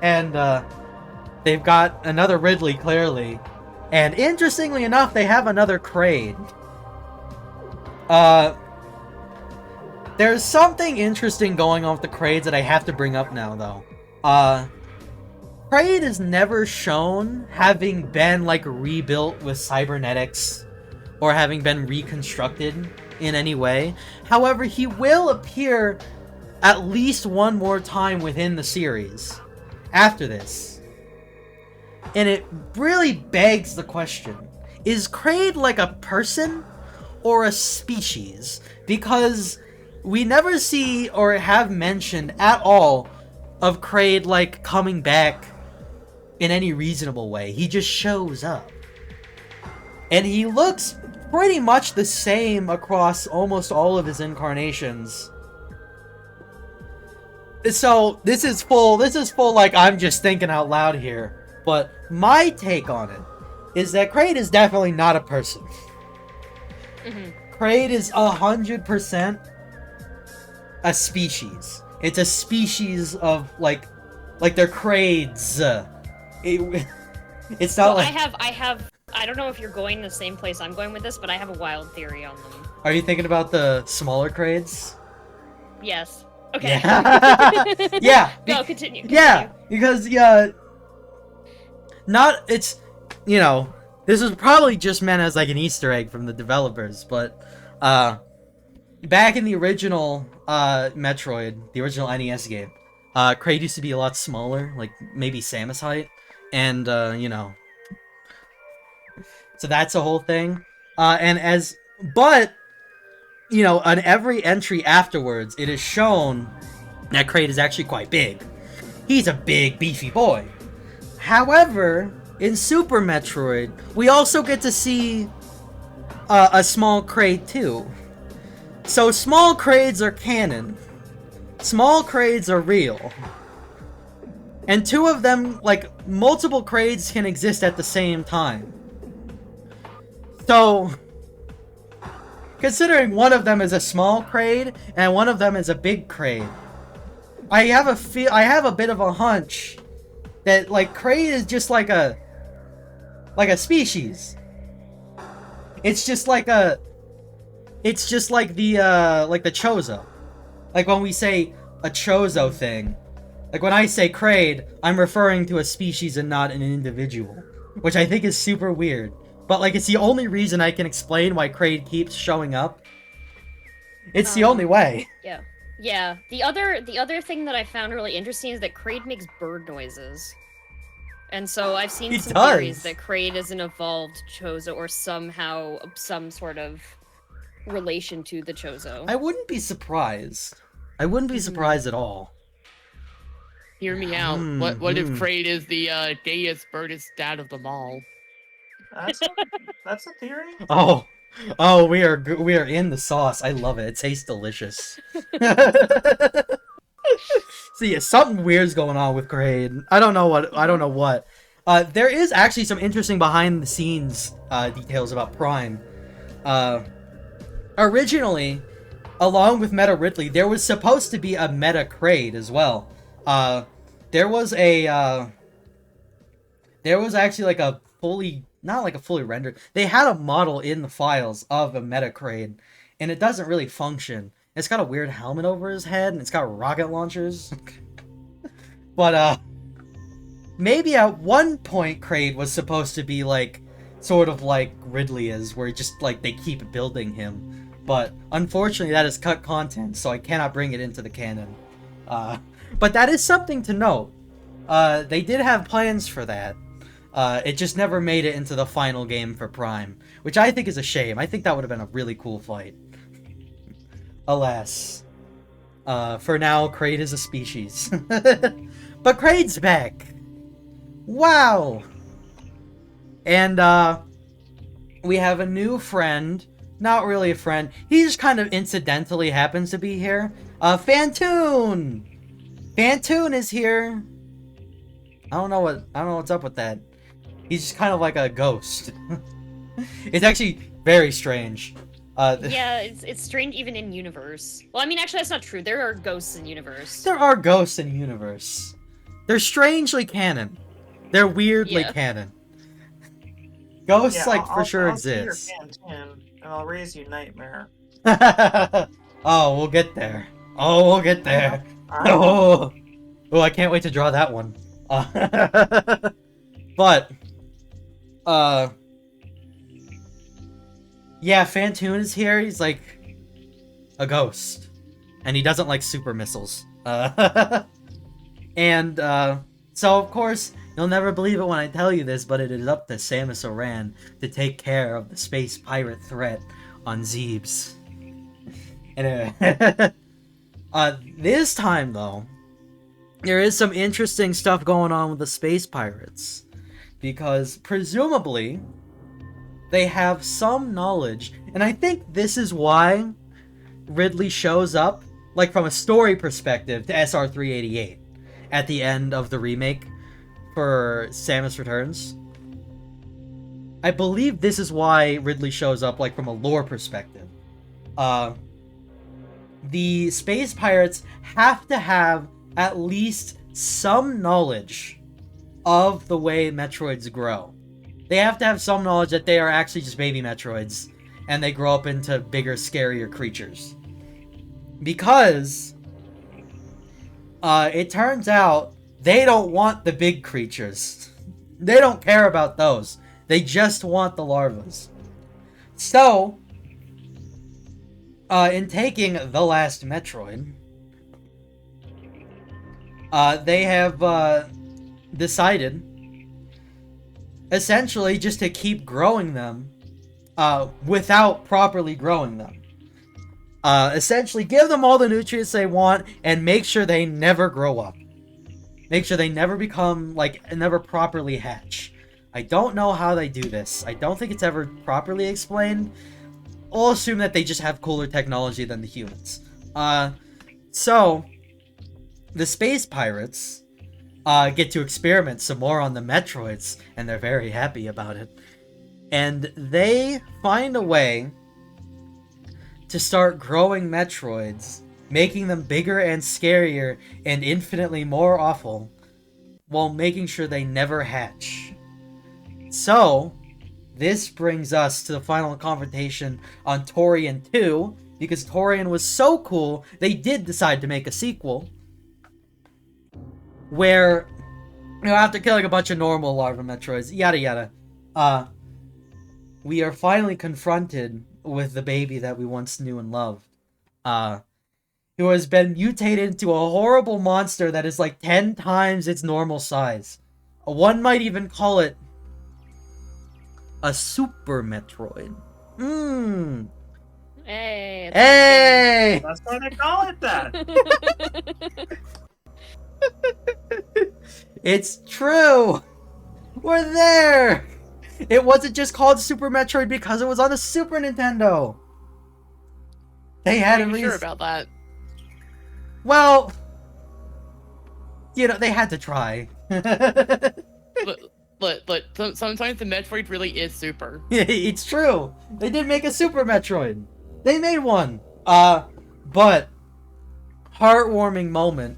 And, they've got another Ridley, clearly. And interestingly enough, they have another Kraid. There's something interesting going on with the Kraids that I have to bring up now, though. Kraid is never shown having been, like, rebuilt with cybernetics or having been reconstructed in any way. However, he will appear at least one more time within the series after this. And it really begs the question, is Kraid like a person or a species? Because we never see or have mentioned at all of Kraid, like, coming back in any reasonable way. He just shows up. And he looks pretty much the same across almost all of his incarnations. So, this is full, like, I'm just thinking out loud here. But my take on it is that Kraid is definitely not a person. Kraid is 100% a species. It's a species of, like they're Kraids. It's not well, like... I don't know if you're going the same place I'm going with this, but I have a wild theory on them. Are you thinking about the smaller Kraids? Yes. Okay. Yeah. Yeah. No, continue. Yeah, because, it's, you know, this was probably just meant as, like, an Easter egg from the developers, but, back in the original, Metroid, the original NES game, Kraid used to be a lot smaller, like, maybe Samus height, and, you know, so that's a whole thing, but, you know, on every entry afterwards, it is shown that Kraid is actually quite big. He's a big, beefy boy. However, in Super Metroid, we also get to see a small Kraid too. So small Kraids are canon. Small Kraids are real. And two of them, like, multiple Kraids can exist at the same time. So, considering one of them is a small Kraid and one of them is a big Kraid, I have a bit of a hunch that, like, Kraid is just like a species. It's just like the Chozo. Like, when we say a Chozo thing, like, when I say Kraid, I'm referring to a species and not an individual, which I think is super weird. But, like, it's the only reason I can explain why Kraid keeps showing up. It's the only way. Yeah. Yeah. The other thing that I found really interesting is that Kraid makes bird noises. And so I've seen some theories that Kraid is an evolved Chozo or somehow some sort of relation to the Chozo. I wouldn't be surprised. I wouldn't be surprised at all. Hear me out. What if Kraid is the gayest, birdest dad of them all? That's a theory. Oh, we are in the sauce. I love it. It tastes delicious. So yeah, something weird's going on with Kraid. I don't know what. There is actually some interesting behind the scenes details about Prime. Originally, along with Meta Ridley, there was supposed to be a Meta Kraid as well. There was actually like a not like a fully rendered. They had a model in the files of a Meta Kraid, and it doesn't really function. It's got a weird helmet over his head, and it's got rocket launchers. But, maybe at one point Kraid was supposed to be, like, sort of like Ridley is, where just, like, they keep building him. But, unfortunately, that is cut content, so I cannot bring it into the canon. But that is something to note. They did have plans for that. It just never made it into the final game for Prime, which I think is a shame. I think that would have been a really cool fight. Alas. For now, Kraid is a species. But Kraid's back! Wow! And, we have a new friend. Not really a friend. He just kind of incidentally happens to be here. Fantoon! Fantoon is here! I don't know what's up with that. He's just kind of like a ghost. It's actually very strange. Yeah, it's strange even in universe. Well, I mean, actually, that's not true. There are ghosts in universe. There are ghosts in universe. They're strangely canon. They're weirdly Yeah. canon. Ghosts, Yeah, for sure I'll see your exist. Phantoon, and I'll raise you Nightmare. Oh, we'll get there. Oh, we'll get there. Oh, oh, I can't wait to draw that one. But, yeah, Phantoon is here. He's like a ghost, and he doesn't like super missiles. And so of course you'll never believe it when I tell you this, but it is up to SAMUSARAN to take care of the space pirate threat on Zebes. Anyway, this time though, there is some interesting stuff going on with the space pirates, because presumably they have some knowledge, and I think this is why Ridley shows up, like from a story perspective, to SR-388 at the end of the remake for Samus Returns. I believe this is why Ridley shows up, like from a lore perspective. The space pirates have to have at least some knowledge of the way Metroids grow. They have to have some knowledge that they are actually just baby Metroids, and they grow up into bigger, scarier creatures. Because it turns out they don't want the big creatures. They don't care about those. They just want the larvas. So, in taking the last Metroid, they have decided essentially just to keep growing them without properly growing them. Essentially give them all the nutrients they want and make sure they never grow up. Make sure they never become, like, never properly hatch. I don't know how they do this. I don't think it's ever properly explained. I'll assume that they just have cooler technology than the humans. So, the space pirates get to experiment some more on the Metroids, and they're very happy about it. And they find a way to start growing Metroids, making them bigger and scarier and infinitely more awful, while making sure they never hatch. So, this brings us to the final confrontation on Torian 2, because Torian was so cool, they did decide to make a sequel, where, you know, after killing a bunch of normal larva Metroids, yada yada, we are finally confronted with the baby that we once knew and loved, who has been mutated into a horrible monster that is like 10 times its normal size. One might even call it a Super Metroid. Hey. Hey! That's why they call it that. It's true! We're there! It wasn't just called Super Metroid because it was on the Super Nintendo! They had at I'm least... sure about that. Well... You know, they had to try. Look, sometimes the Metroid really is super. It's true! They did make a Super Metroid! They made one! But... Heartwarming moment.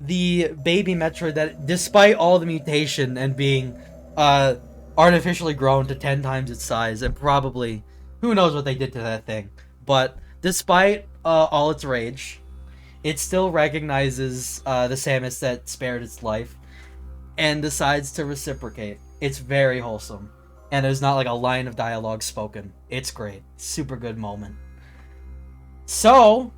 The baby Metroid that, despite all the mutation and being artificially grown to 10 times its size, and probably, who knows what they did to that thing, but despite all its rage, it still recognizes the Samus that spared its life, and decides to reciprocate. It's very wholesome, and there's not like a line of dialogue spoken. It's great. Super good moment. So,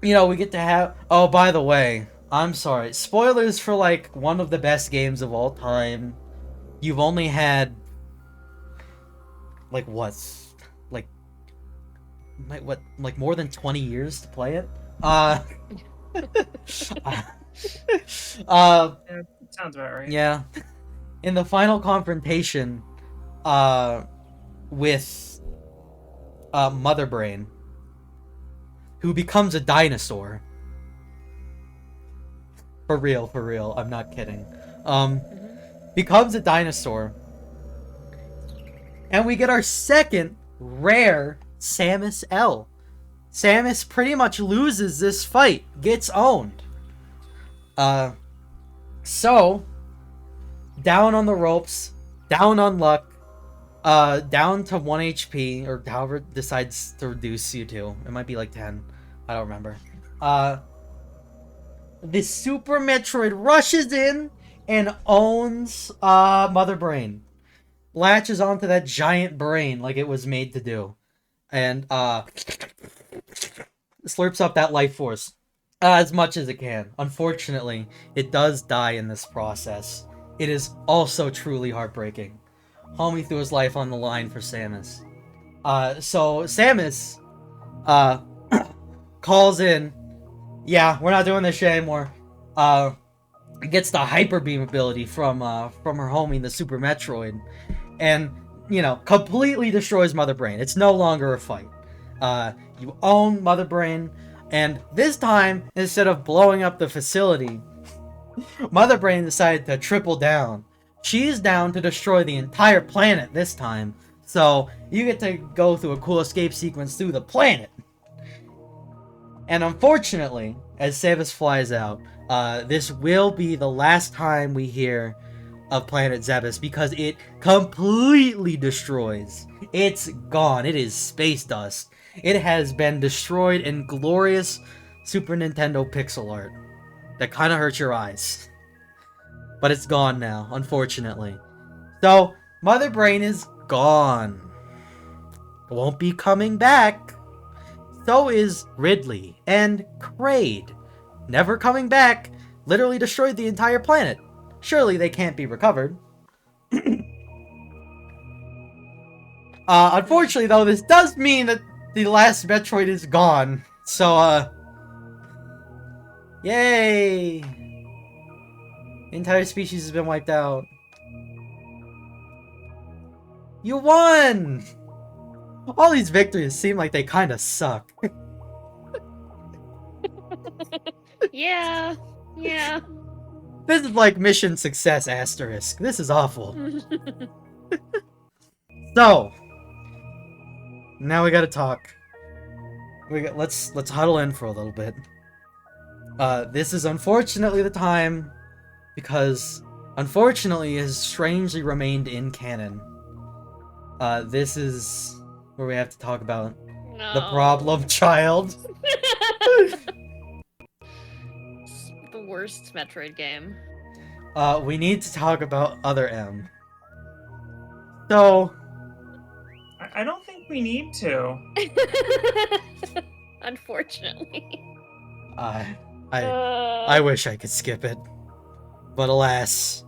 you know, we get to have... Oh, by the way... I'm sorry. Spoilers for, like, one of the best games of all time. You've only had... Like, what? Like... What? Like, more than 20 years to play it? Sounds about right. Yeah. In the final confrontation, with... Mother Brain, who becomes a dinosaur... For real, I'm not kidding. becomes a dinosaur. And we get our second rare Samus L. Samus pretty much loses this fight, gets owned. So, down on the ropes, down on luck, down to 1 HP, or however it decides to reduce you to. It might be like 10. I don't remember. The Super Metroid rushes in and owns Mother Brain. Latches onto that giant brain like it was made to do. And slurps up that life force as much as it can. Unfortunately, it does die in this process. It is also truly heartbreaking. Homie threw his life on the line for Samus. So Samus calls in, yeah, we're not doing this shit anymore. Gets the Hyper Beam ability from her homie, the Super Metroid, and, you know, completely destroys Mother Brain. It's no longer a fight. You own Mother Brain, and this time, instead of blowing up the facility, Mother Brain decided to triple down. She's down to destroy the entire planet this time, so you get to go through a cool escape sequence through the planet. And unfortunately, as Samus flies out, this will be the last time we hear of Planet Zebes, because it completely destroys. It's gone. It is space dust. It has been destroyed in glorious Super Nintendo pixel art that kind of hurts your eyes. But it's gone now, unfortunately. So, Mother Brain is gone. Won't be coming back. So is Ridley and Kraid. Never coming back. Literally destroyed the entire planet. Surely they can't be recovered. Unfortunately, though, this does mean that the last Metroid is gone. So, yay! The entire species has been wiped out. You won! All these victories seem like they kinda suck. Yeah. This is like mission success asterisk. This is awful. So, now we gotta talk. Let's huddle in for a little bit. This is unfortunately the time, because unfortunately it has strangely remained in canon. This is where we have to talk about the problem child. The worst Metroid game. We need to talk about Other M. So, I don't think we need to. Unfortunately. I wish I could skip it. But alas,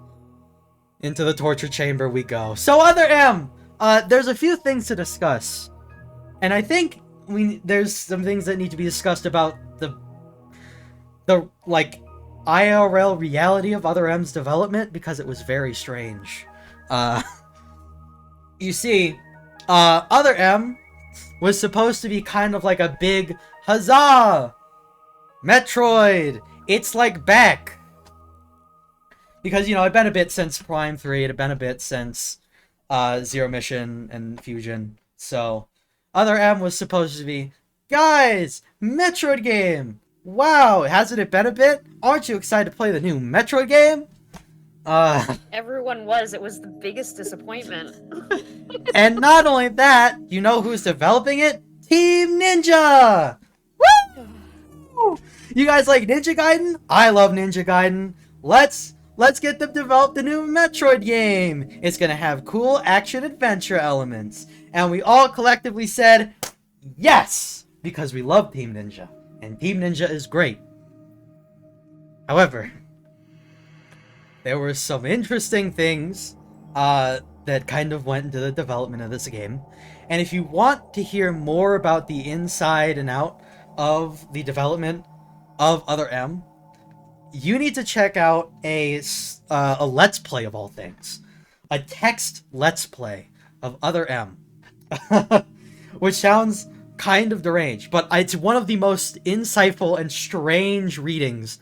into the torture chamber we go. So Other M! There's a few things to discuss. And I think there's some things that need to be discussed about the like, IRL reality of Other M's development, because it was very strange. You see, Other M was supposed to be kind of like a big huzzah! Metroid! It's like back! Because, you know, it'd been a bit since Prime 3, it had been a bit since Zero Mission and Fusion. So, Other M was supposed to be, guys, Metroid game! Wow, hasn't it been a bit? Aren't you excited to play the new Metroid game? Everyone was. It was the biggest disappointment. And not only that, you know who's developing it? Team Ninja! Woo! You guys like Ninja Gaiden? I love Ninja Gaiden. Let's get them develop the new Metroid game. It's gonna have cool action-adventure elements. And we all collectively said, yes! Because we love Team Ninja. And Team Ninja is great. However, there were some interesting things that kind of went into the development of this game. And if you want to hear more about the inside and out of the development of Other M, you need to check out a Let's Play of all things. A text Let's Play of Other M. Which sounds kind of deranged, but it's one of the most insightful and strange readings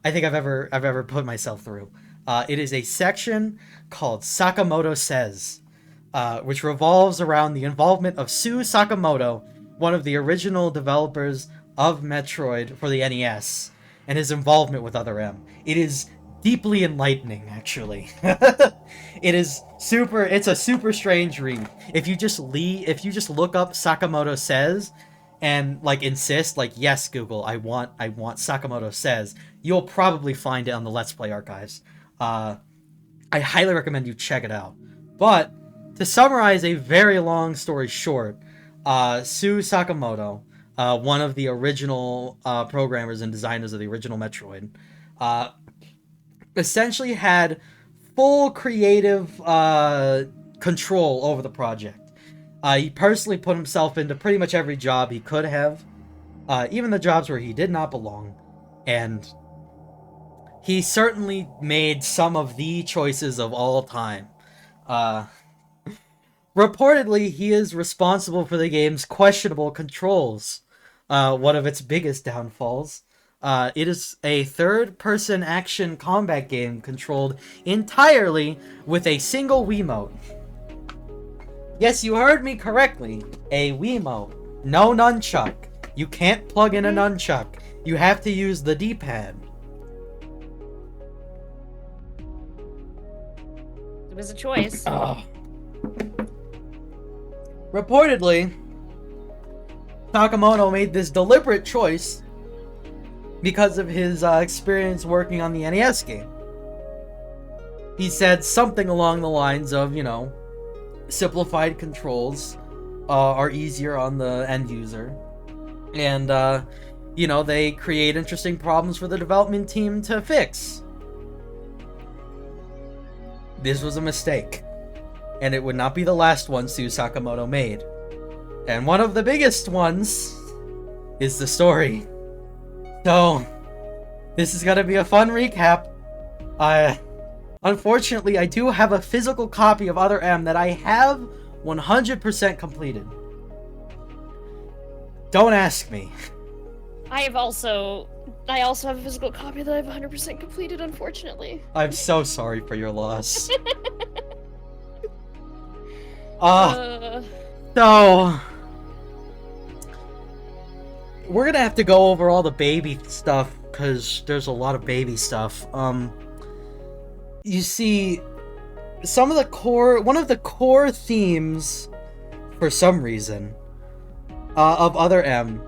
I think I've ever put myself through. It is a section called Sakamoto Says, which revolves around the involvement of Sue Sakamoto, one of the original developers of Metroid for the NES, and his involvement with Other M. It is deeply enlightening, actually. It's a super strange read. If you just look up Sakamoto Says and like insist, like, yes, Google, I want Sakamoto Says, you'll probably find it on the Let's Play archives. I highly recommend you check it out. But to summarize a very long story short, Sue Sakamoto, one of the original programmers and designers of the original Metroid, essentially had full creative control over the project. He personally put himself into pretty much every job he could have, even the jobs where he did not belong, and he certainly made some of the choices of all time. Reportedly, he is responsible for the game's questionable controls, one of its biggest downfalls. It is a third-person action combat game controlled entirely with a single Wiimote. Yes, you heard me correctly. A Wiimote. No nunchuck. You can't plug in a nunchuck. You have to use the D-pad. It was a choice. Reportedly, Sakamoto made this deliberate choice because of his experience working on the NES game. He said something along the lines of, simplified controls are easier on the end user. And, they create interesting problems for the development team to fix. This was a mistake. And it would not be the last one Sue Sakamoto made. And one of the biggest ones is the story. So, this is gonna be a fun recap. Unfortunately, I do have a physical copy of Other M that I have 100% completed. Don't ask me. I also have a physical copy that I've 100% completed, unfortunately. I'm so sorry for your loss. So we're gonna have to go over all the baby stuff because there's a lot of baby stuff. You see, one of the core themes, for some reason, of Other M,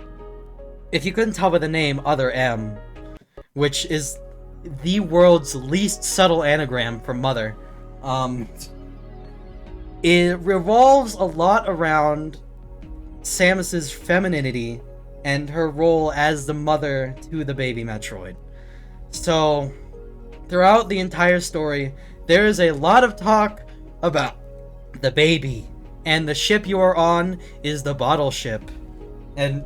if you couldn't tell by the name Other M, which is the world's least subtle anagram for mother, it revolves a lot around Samus's femininity and her role as the mother to the baby Metroid. So, throughout the entire story, there is a lot of talk about the baby, and the ship you are on is the bottle ship. And,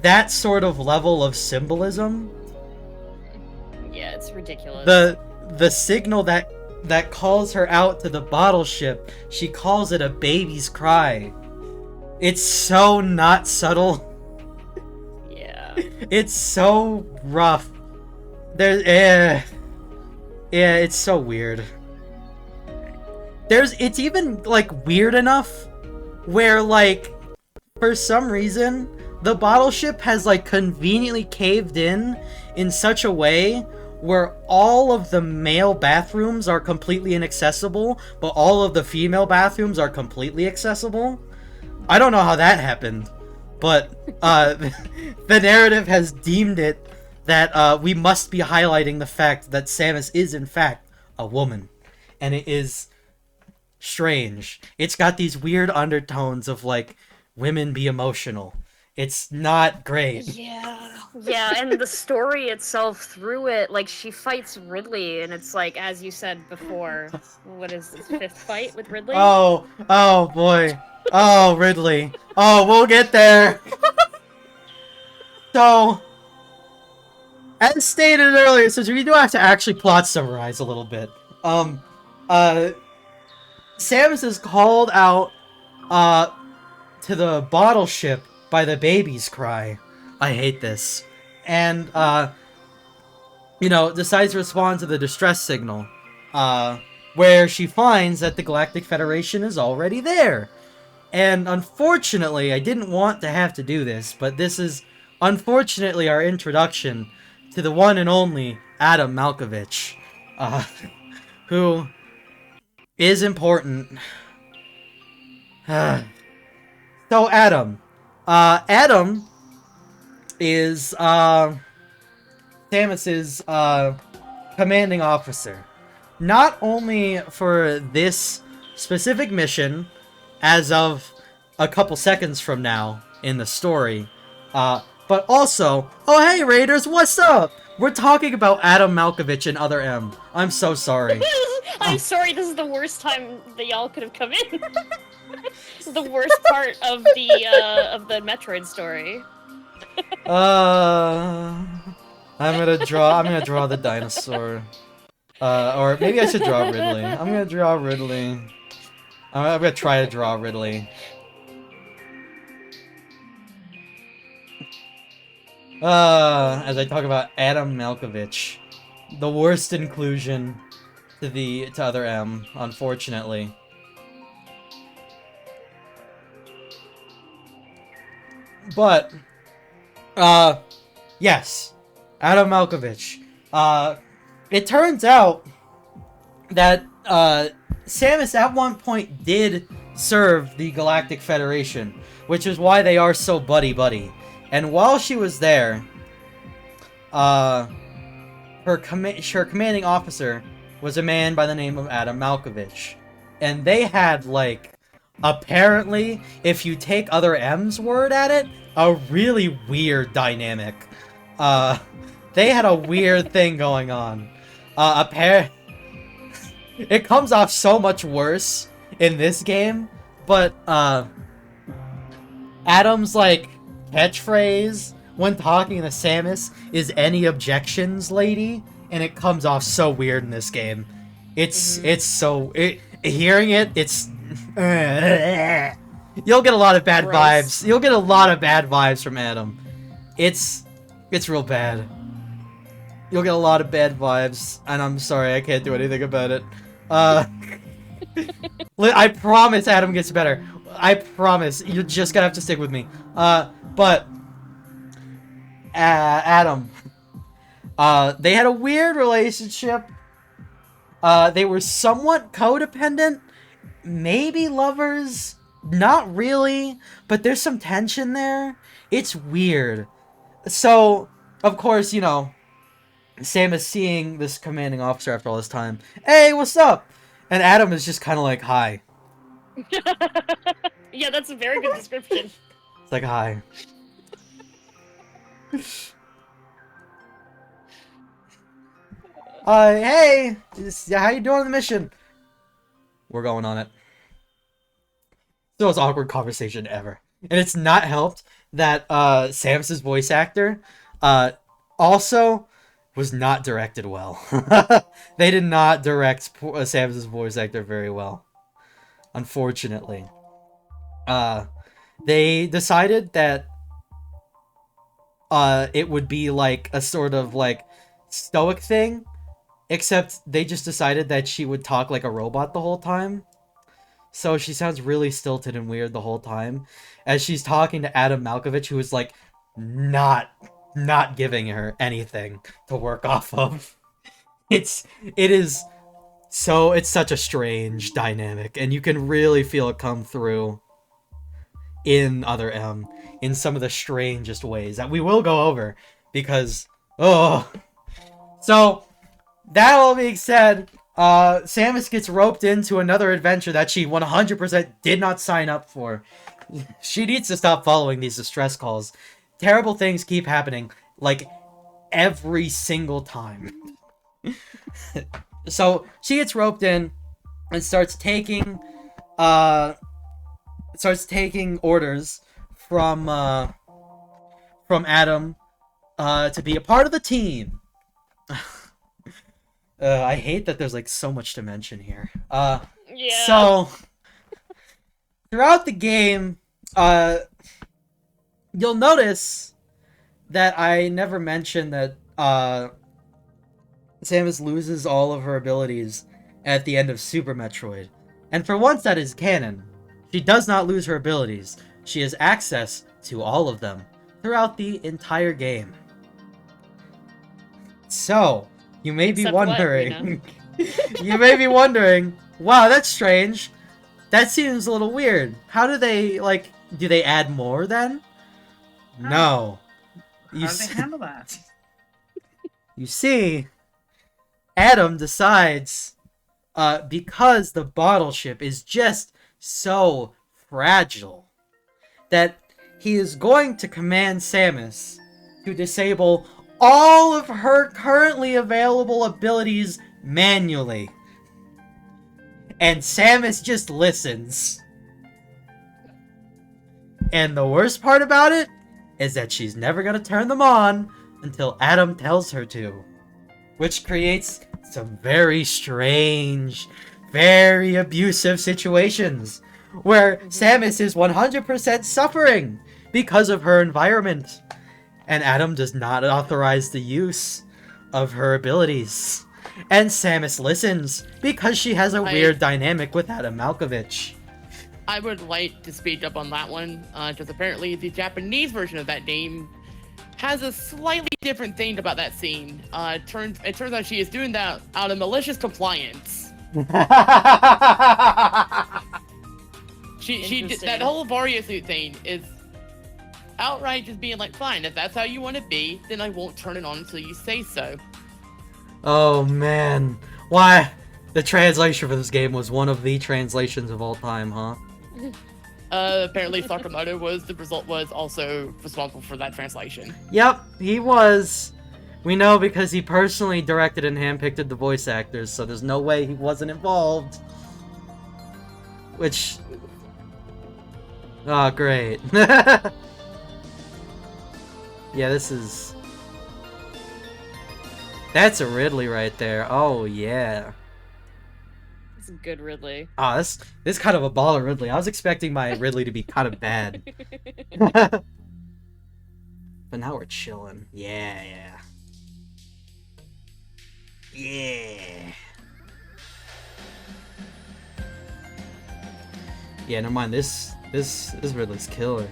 that sort of level of symbolism. Yeah, it's ridiculous. The signal that calls her out to the bottle ship, she calls it a baby's cry. It's so not subtle. Yeah. It's so rough. Yeah, it's so weird. It's even, weird enough where, for some reason, the bottle ship has, conveniently caved in such a way where all of the male bathrooms are completely inaccessible, but all of the female bathrooms are completely accessible. I don't know how that happened, but the narrative has deemed it that we must be highlighting the fact that Samus is in fact a woman, and it is strange. It's got these weird undertones of women be emotional. It's not great. Yeah, and the story itself through it, she fights Ridley, and it's as you said before, what is this, 5th fight with Ridley? Oh boy. Oh, Ridley. Oh, we'll get there. So, as stated earlier, since we do have to actually plot summarize a little bit, Samus is called out, to the bottle ship by the baby's cry. I hate this. And, decides to respond to the distress signal, where she finds that the Galactic Federation is already there. And unfortunately, I didn't want to have to do this, but this is unfortunately our introduction to the one and only Adam Malkovich, who is important. So Adam is Samus's commanding officer, not only for this specific mission, as of a couple seconds from now in the story, but also, oh hey Raiders, what's up? We're talking about Adam Malkovich and Other M. I'm so sorry. I'm sorry, this is the worst time that y'all could have come in. This is the worst part of the Metroid story. I'm gonna draw the dinosaur. Or maybe I should draw Ridley. I'm gonna draw Ridley. I'm gonna try to draw Ridley. As I talk about Adam Malkovich, the worst inclusion to Other M, unfortunately. But, yes, Adam Malkovich. It turns out that, Samus at one point did serve the Galactic Federation, which is why they are so buddy-buddy. And while she was there, her commanding officer was a man by the name of Adam Malkovich. And they had, like, apparently, if you take Other M's word at it, a really weird dynamic. They had a weird thing going on. It comes off so much worse in this game, but, Adam's, like, catchphrase when talking to Samus is "any objections, lady?" And it comes off so weird in this game. Hearing it, it's you'll get a lot of bad vibes. You'll get a lot of bad vibes from Adam. It's real bad. You'll get a lot of bad vibes, and I'm sorry, I can't do anything about it. I promise Adam gets better. I promise. You're just gonna have to stick with me. But Adam, they had a weird relationship. They were somewhat codependent, maybe lovers, not really, but there's some tension there. It's weird. So, of course, Sam is seeing this commanding officer after all this time. Hey, what's up? And Adam is just kind of like, hi. Yeah, that's a very good description. It's like, hi. Hey, how you doing on the mission? We're going on it. The most awkward conversation ever. And it's not helped that Samus's voice actor also was not directed well. They did not direct Samus's voice actor very well, unfortunately. They decided that it would be like a sort of like stoic thing, except they just decided that she would talk like a robot the whole time. So she sounds really stilted and weird the whole time as she's talking to Adam Malkovich, who is like not giving her anything to work off of. It's such a strange dynamic, and you can really feel it come through in Other M in some of the strangest ways that we will go over because so that all being said, Samus gets roped into another adventure that she 100% did not sign up for. She needs to stop following these distress calls. Terrible things keep happening, like, every single time. So, she gets roped in and starts taking orders from Adam to be a part of the team. I hate that there's like so much to mention here. Yeah. So throughout the game, you'll notice that I never mentioned that Samus loses all of her abilities at the end of Super Metroid. And for once that is canon. She does not lose her abilities. She has access to all of them throughout the entire game. So, you may be Except what, wondering... you may be wondering, wow, that's strange. That seems a little weird. How do they, like, do they add more then? No. How do they handle that? You see, Adam decides, because the bottle ship is just so fragile, that he is going to command Samus to disable all of her currently available abilities manually. And Samus just listens. And the worst part about it is that she's never gonna turn them on until Adam tells her to. Which creates some very strange, very abusive situations where Samus is 100% suffering because of her environment. And Adam does not authorize the use of her abilities. And Samus listens because she has a weird dynamic with Adam Malkovich. I would like to speak up on that one, because apparently the Japanese version of that game has a slightly different thing about that scene. It turns out she is doing that out of malicious compliance. That whole Vario suit thing is outright just being like, fine, if that's how you want to be, then I won't turn it on until you say so. Oh man, why? The translation for this game was one of the translations of all time, huh? Apparently Sakamoto was also responsible for that translation. Yep, he was. We know because he personally directed and handpicked the voice actors, so there's no way he wasn't involved. Which... oh, great. Yeah, this is... that's a Ridley right there. Oh, yeah. It's a good Ridley. Ah, this is kind of a baller Ridley. I was expecting my Ridley to be kind of bad. But now we're chilling. Yeah, yeah. Yeah. Yeah, never mind. This Ridley's killer.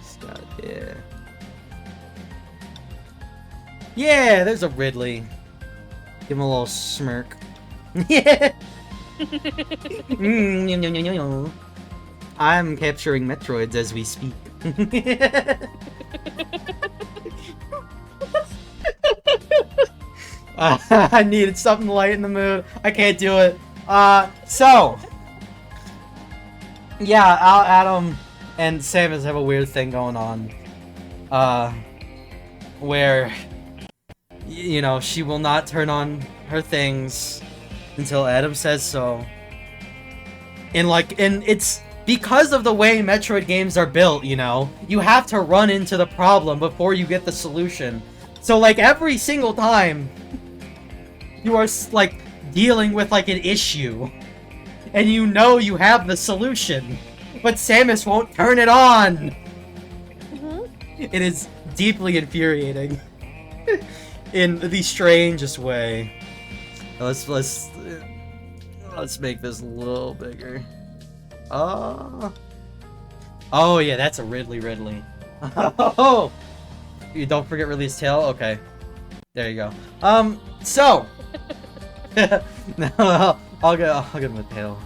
Scott, yeah. Yeah, there's a Ridley. Give him a little smirk. Yeah. I'm capturing Metroids as we speak. I needed something to lighten the mood. I can't do it. So. Yeah, Adam and Samus have a weird thing going on. Where, you know, she will not turn on her things until Adam says so. And it's because of the way Metroid games are built, you know, you have to run into the problem before you get the solution. So, like, every single time you are, like, dealing with, like, an issue, and you know you have the solution, but Samus won't turn it on! It is deeply infuriating. In the strangest way. Let's make this a little bigger. Oh yeah, that's a Ridley. Oh, you don't forget Ridley's tail. Okay, there you go. So no, I'll give him a tail.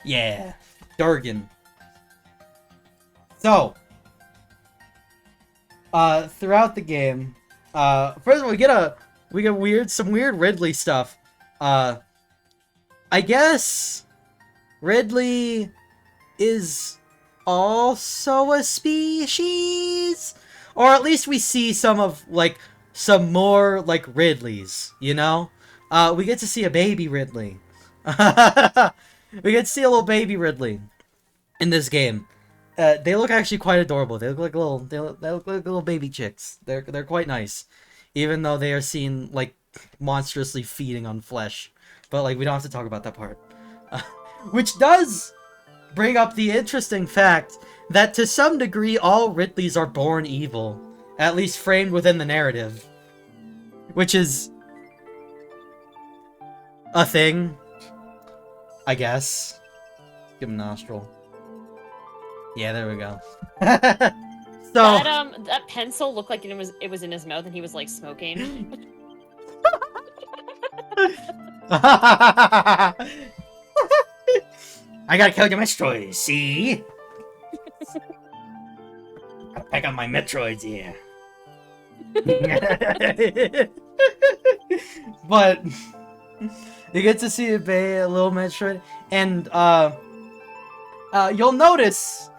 Yeah, Durgan. So. Throughout the game, first of all, we get some weird Ridley stuff. I guess Ridley is also a species, or at least we see some more like Ridleys, you know? We get to see a baby Ridley. We get to see a little baby Ridley in this game. They look actually quite adorable. They look like little baby chicks. They're quite nice, even though they are seen like monstrously feeding on flesh. But like we don't have to talk about that part, which does bring up the interesting fact that to some degree all Ridleys are born evil, at least framed within the narrative. Which is a thing, I guess. Give him a nostril. Yeah, there we go. So that pencil looked like it was in his mouth and he was like smoking. I gotta kill your Metroids, see? Gotta pick up my Metroids here. But you get to see a little Metroid, and you'll notice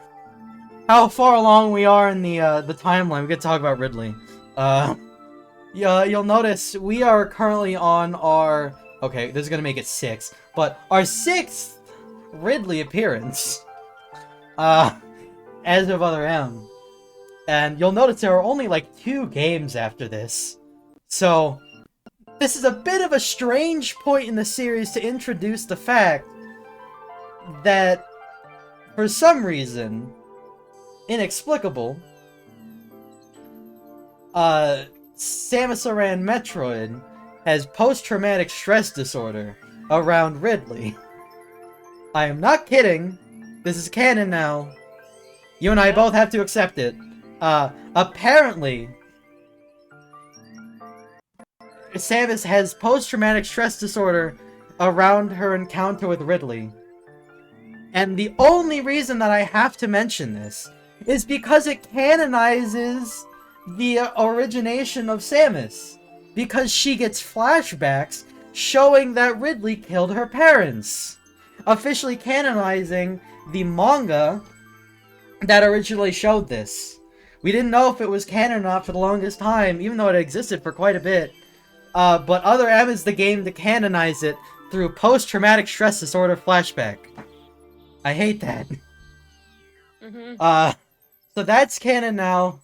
how far along we are in the timeline. We get to talk about Ridley. Yeah, you'll notice we are currently on our... Okay, this is gonna make it 6, but our 6th Ridley appearance. As of Other M. And you'll notice there are only like 2 games after this. So, this is a bit of a strange point in the series to introduce the fact that, for some reason, inexplicable, SAMUSARAN Metroid has post-traumatic stress disorder around Ridley. I am not kidding. This is canon now. You and I both have to accept it. Apparently, Samus has post-traumatic stress disorder around her encounter with Ridley. And the only reason that I have to mention this is because it canonizes the origination of Samus. Because she gets flashbacks showing that Ridley killed her parents. Officially canonizing the manga that originally showed this. We didn't know if it was canon or not for the longest time, even though it existed for quite a bit. But Other M is the game to canonize it through post-traumatic stress disorder flashback. I hate that. So that's canon now.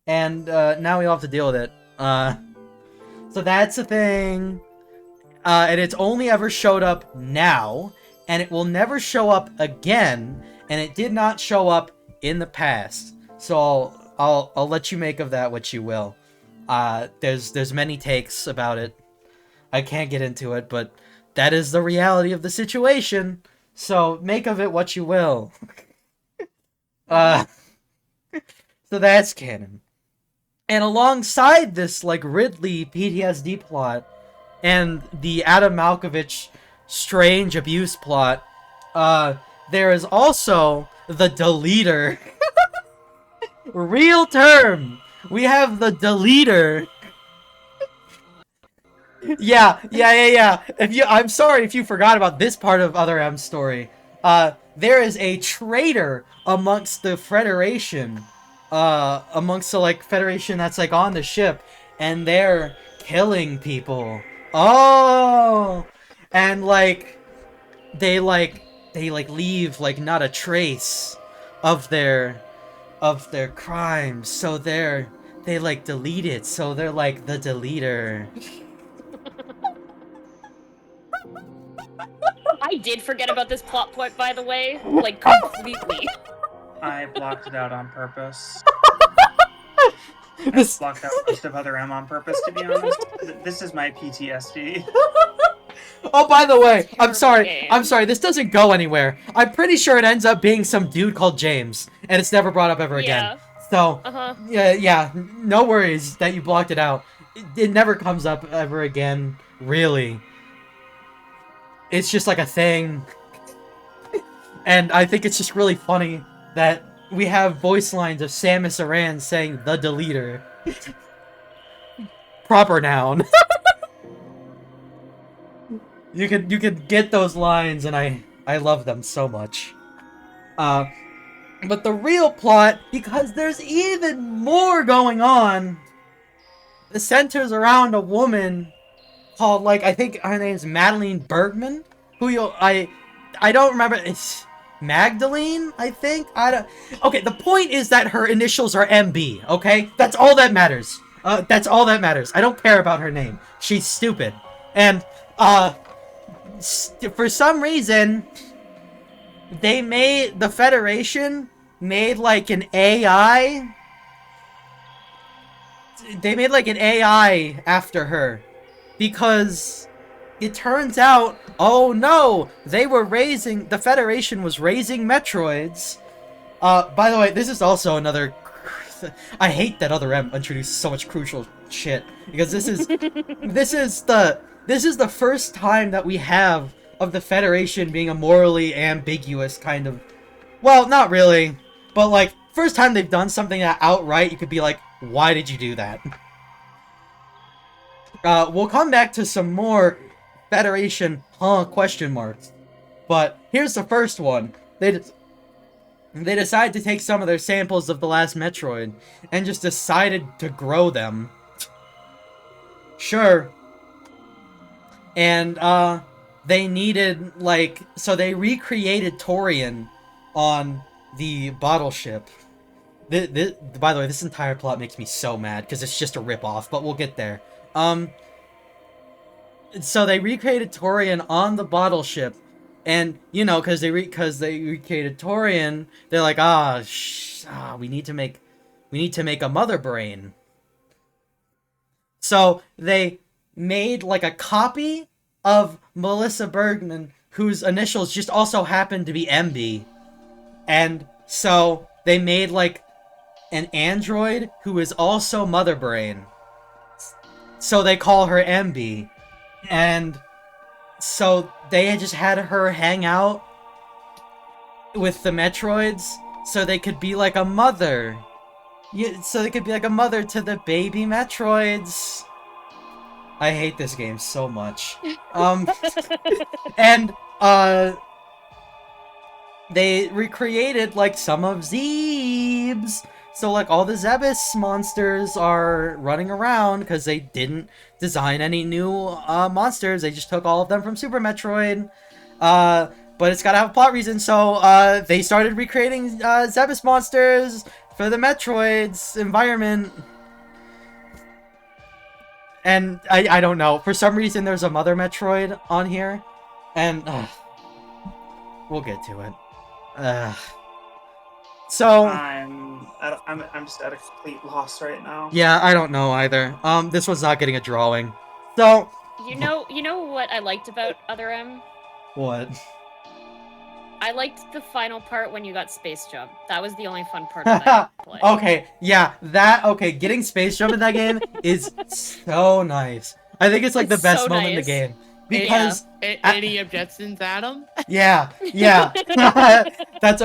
And now we all have to deal with it. So that's a thing. And it's only ever showed up now, and it will never show up again, and it did not show up in the past. So I'll let you make of that what you will. There's many takes about it. I can't get into it, but that is the reality of the situation. So make of it what you will. So that's canon. And alongside this, like, Ridley PTSD plot and the Adam Malkovich strange abuse plot, there is also the deleter. Real term! We have the deleter. Yeah. I'm sorry if you forgot about this part of Other M's story. There is a traitor amongst the Federation. Amongst the, like, Federation that's, like, on the ship. And they're killing people. Oh! And, like, they leave, like, not a trace of their crimes. So they, like, delete it. So they're, like, the deleter. I did forget about this plot point, by the way. Like, completely. I blocked it out on purpose. This... I blocked out most of Other M on purpose, to be honest. This is my PTSD. Oh, by the way, I'm Terrible sorry, this doesn't go anywhere. I'm pretty sure it ends up being some dude called James, and it's never brought up ever again. So, yeah, no worries that you blocked it out. It never comes up ever again, really. It's just like a thing. And I think it's just really funny that we have voice lines of Samus Aran saying the deleter. Proper noun. You could get those lines, and I love them so much. But the real plot, because there's even more going on, it centers around a woman called, like, I think her name's Madeline Bergman, who I don't remember. It's Magdalene, I think? Okay, the point is that her initials are MB, okay? That's all that matters. That's all that matters. I don't care about her name. She's stupid. And, for some reason, the Federation made like an AI. They made like an AI after her because it turns out, oh no, the Federation was raising Metroids. By the way, this is also another. I hate that other M introduced so much crucial shit because this is the first time that we have of the Federation being a morally ambiguous kind of. Well, not really, but like first time they've done something that outright you could be like, why did you do that? We'll come back to some more Federation question marks, but here's the first one. They decided to take some of their samples of the last Metroid and just decided to grow them. Sure. And, they needed, like, so they recreated Torian on the bottle ship. By the way, this entire plot makes me so mad, because it's just a ripoff, but we'll get there. So they recreated Torian on the bottle ship, and, you know, because they recreated Torian, they're like, we need to make a mother brain. So they made, like, a copy of Melissa Bergman, whose initials just also happened to be MB. And so they made, like, an android who is also Mother Brain. So they call her MB. And so they just had her hang out with the Metroids so they could be like a mother. So they could be like a mother to the baby Metroids. I hate this game so much. And, they recreated, like, some of Zeeb's. So, like, all the Zebus monsters are running around because they didn't design any new, monsters. They just took all of them from Super Metroid. But it's gotta have a plot reason, so, they started recreating, Zebus monsters for the Metroids environment. And I don't know. For some reason, there's a Mother Metroid on here. And, we'll get to it. So... I'm just at a complete loss right now. Yeah, I don't know either. This one's not getting a drawing. So... You know what I liked about Other M? What? I liked the final part when you got Space Jump. That was the only fun part of that play. Okay, yeah, getting Space Jump in that game is so nice. I think it's like the best moment in the game. Because... Any objections, Adam? Yeah. That's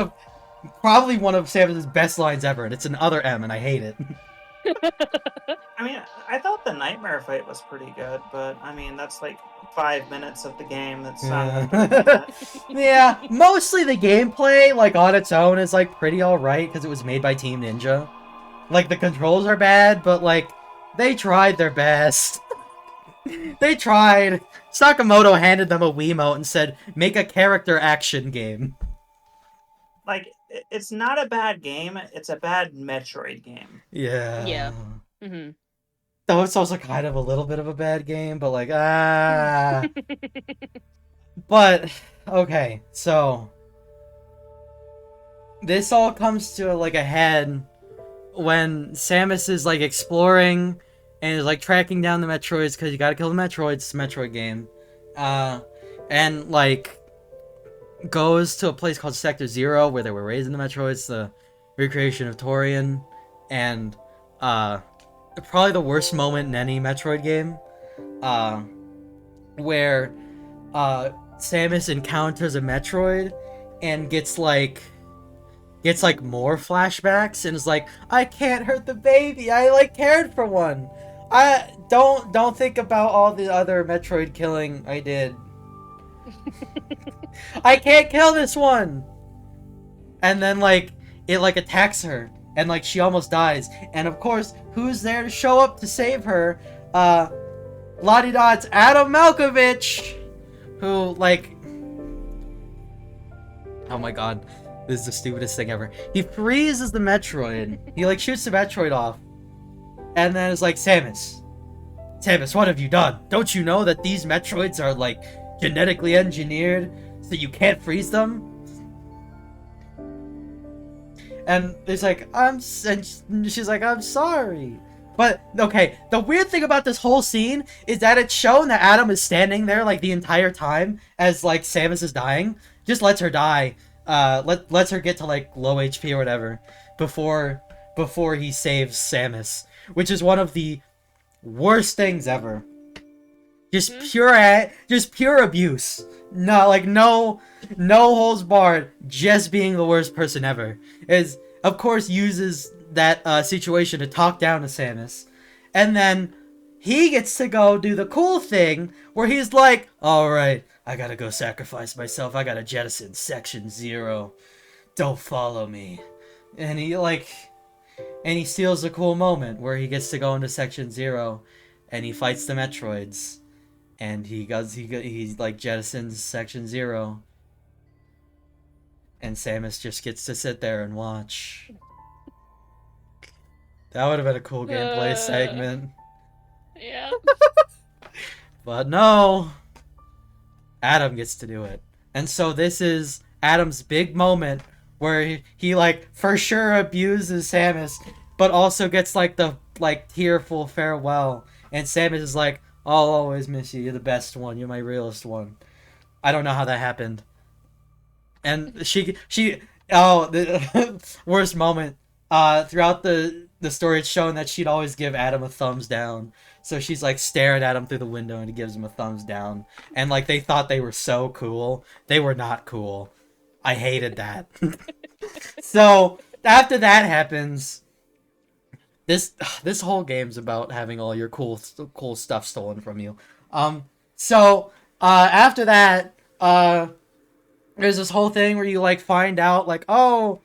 probably one of Samus's best lines ever, and it's an Other M, and I hate it. I mean, I thought the nightmare fight was pretty good, but I mean, that's like 5 minutes of the game. That's not. Yeah, mostly the gameplay, like on its own, is like pretty alright because it was made by Team Ninja. Like the controls are bad, but like they tried their best. They tried. Sakamoto handed them a Wiimote and said, "Make a character action game." Like, it's not a bad game. It's a bad Metroid game. Yeah. Yeah. Mm-hmm. Though it's also kind of a little bit of a bad game, but like, But, okay, so... This all comes to, like, a head when Samus is, like, exploring and is, like, tracking down the Metroids, because you gotta kill the Metroids, it's a Metroid game. And, like, goes to a place called Sector Zero, where they were raising the Metroids, the recreation of Torian, and, probably the worst moment in any Metroid game, where, Samus encounters a Metroid, and gets more flashbacks, and is like, I can't hurt the baby, I, like, cared for one. I don't think about all the other Metroid killing I did. I can't kill this one! And then, like, it, like, attacks her, and, like, she almost dies. And, of course, who's there to show up to save her? La-di-da, it's Adam Malkovich! Who, like... Oh my god. This is the stupidest thing ever. He freezes the Metroid. He, like, shoots the Metroid off. And then it's like, Samus, what have you done? Don't you know that these Metroids are, like, genetically engineered so you can't freeze them? And it's like, and she's like, I'm sorry. But, okay, the weird thing about this whole scene is that it's shown that Adam is standing there, like, the entire time as, like, Samus is dying. Just lets her die. Lets her get to, like, low HP or whatever before he saves Samus. Which is one of the worst things ever. Just pure abuse. No, like, no holds barred. Just being the worst person ever. Is, of course, uses that situation to talk down to Samus. And then he gets to go do the cool thing where he's like, alright, I gotta go sacrifice myself. I gotta jettison Section 0. Don't follow me. And he steals a cool moment where he gets to go into Section 0 and he fights the Metroids. And he like jettisons Section 0. And Samus just gets to sit there and watch. That would have been a cool gameplay segment. Yeah. But no. Adam gets to do it. And so this is Adam's big moment where he like for sure abuses Samus, but also gets like the tearful farewell. And Samus is like, I'll always miss you. You're the best one. You're my realest one. I don't know how that happened. And the worst moment. Throughout the story, it's shown that she'd always give Adam a thumbs down. So she's like staring at him through the window and he gives him a thumbs down. And like they thought they were so cool. They were not cool. I hated that. So after that happens, this whole game's about having all your cool stuff stolen from you. After that, there's this whole thing where you like find out like, oh,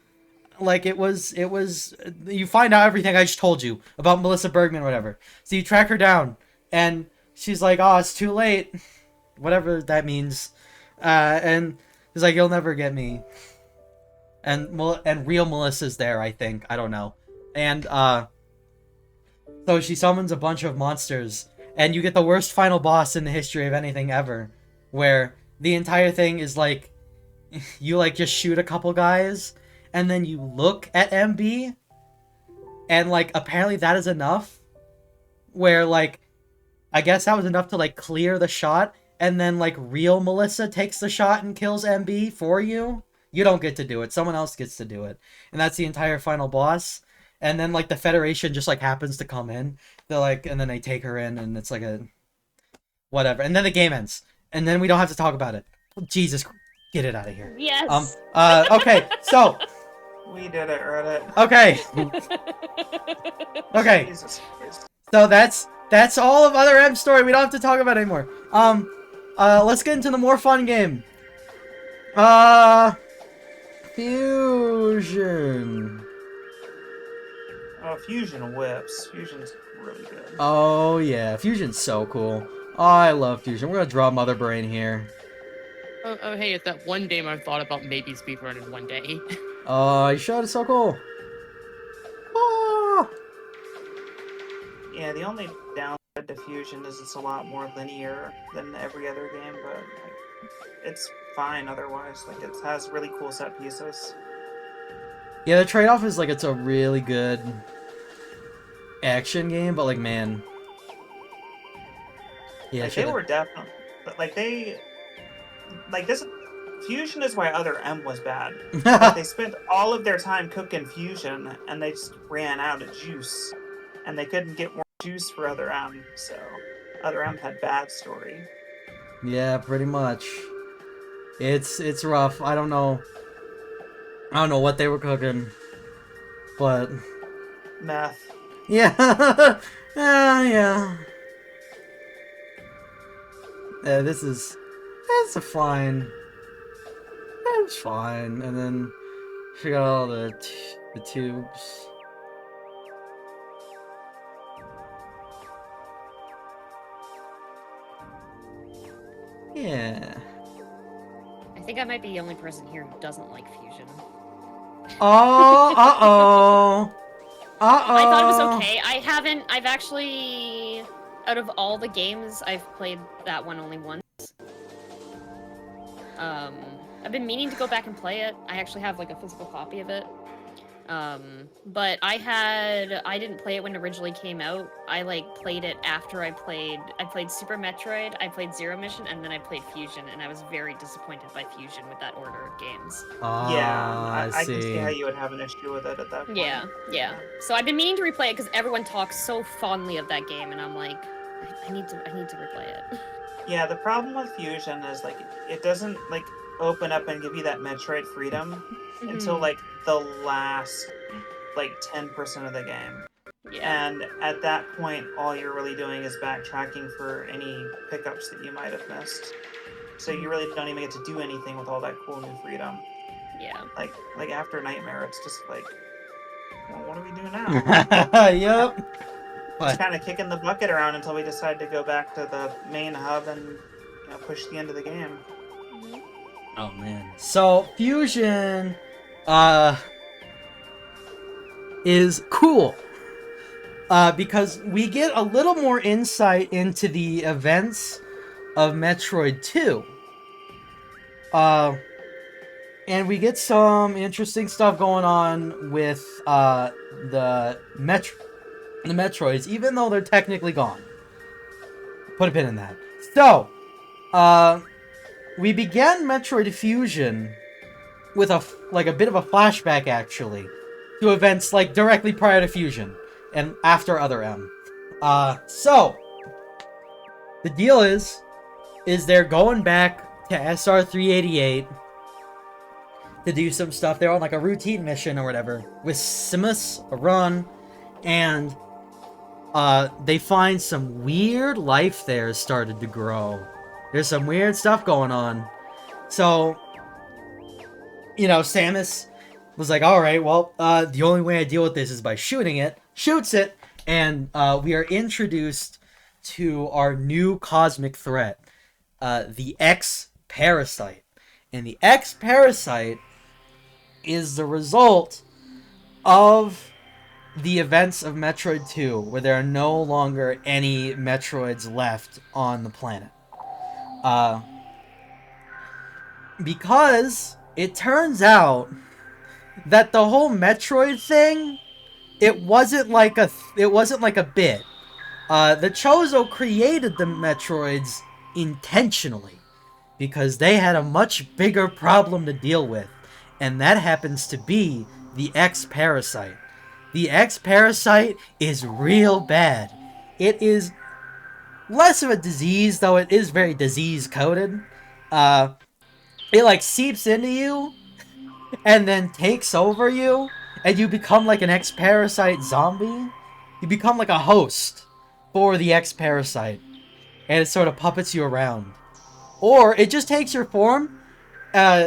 like it was you find out everything I just told you about Melissa Bergman or whatever. So you track her down and she's like, oh, it's too late, whatever that means. And he's like, you'll never get me. And real Melissa's there, I think. I don't know. And so she summons a bunch of monsters and you get the worst final boss in the history of anything ever, where the entire thing is like you like just shoot a couple guys and then you look at MB and like apparently that is enough, where like I guess that was enough to like clear the shot, and then like real Melissa takes the shot and kills MB for you. You don't get to do it, someone else gets to do it, and that's the entire final boss. And then like the Federation just like happens to come in, they're like, and then they take her in and it's like a whatever, and then the game ends and then we don't have to talk about it. Jesus, get it out of here. Yes. Okay, so We did it, Reddit. okay. Okay. Jesus Christ. So that's all of Other M's story. We don't have to talk about it anymore. Let's get into the more fun game. Fusion. Oh, Fusion whips. Fusion's really good. Oh yeah, Fusion's so cool. Oh, I love Fusion. We're gonna draw Mother Brain here. Oh, hey, it's that one game I've thought about maybe speedrunning one day. Oh, you shot it so cool. Oh. Yeah, the only downside to Fusion is it's a lot more linear than every other game, but like, it's fine otherwise. Like, it has really cool set pieces. Yeah, the trade-off is like it's a really good action game, but like man. Yeah, Like, they were definitely, but like this Fusion is why Other M was bad. Like, they spent all of their time cooking Fusion and they just ran out of juice, and they couldn't get more juice for Other M, so Other M had bad story. Yeah, pretty much. It's rough. I don't know what they were cooking, but Meth. yeah. Yeah. Yeah, that's a fine. It's fine. And then she got all the tubes. Yeah. I think I might be the only person here who doesn't like Fusion. Oh, uh-oh. Uh-oh. I thought it was okay. I've actually, out of all the games, I've played that one only once. I've been meaning to go back and play it. I actually have like a physical copy of it. But I didn't play it when it originally came out. I like played it after I played Super Metroid, I played Zero Mission, and then I played Fusion, and I was very disappointed by Fusion with that order of games. Yeah, I can see see. how you would have an issue with it at that point. Yeah. So I've been meaning to replay it because everyone talks so fondly of that game, and I'm like, I need to replay it. Yeah, the problem with Fusion is like it doesn't like open up and give you that Metroid freedom until like the last like 10% of the game. Yeah. And at that point, all you're really doing is backtracking for any pickups that you might have missed. So you really don't even get to do anything with all that cool new freedom. Yeah. Like after Nightmare, it's just like, well, what do we do now? Yep. Just kind of kicking the bucket around until we decide to go back to the main hub and push the end of the game. Oh man. So Fusion is cool. Because we get a little more insight into the events of Metroid 2. And we get some interesting stuff going on with the Metroids, even though they're technically gone. Put a pin in that. So, we began Metroid Fusion with a bit of a flashback, actually, to events like directly prior to Fusion and after Other M. So the deal is they're going back to SR388 to do some stuff. They're on like a routine mission or whatever with SAMUSARAN, and they find some weird life there has started to grow. There's some weird stuff going on. So, Samus was like, alright, well, the only way I deal with this is by shooting it. Shoots it, and we are introduced to our new cosmic threat, the X-Parasite. And the X-Parasite is the result of the events of Metroid 2, where there are no longer any Metroids left on the planet. Because it turns out that the whole Metroid thing, it wasn't like a bit. The Chozo created the Metroids intentionally because they had a much bigger problem to deal with, and that happens to be the X-Parasite. The X-Parasite is real bad. It is less of a disease, though it is very disease-coded. It like seeps into you and then takes over you, and you become like an X-Parasite zombie. You become like a host for the X-Parasite, and it sort of puppets you around. Or it just takes your form,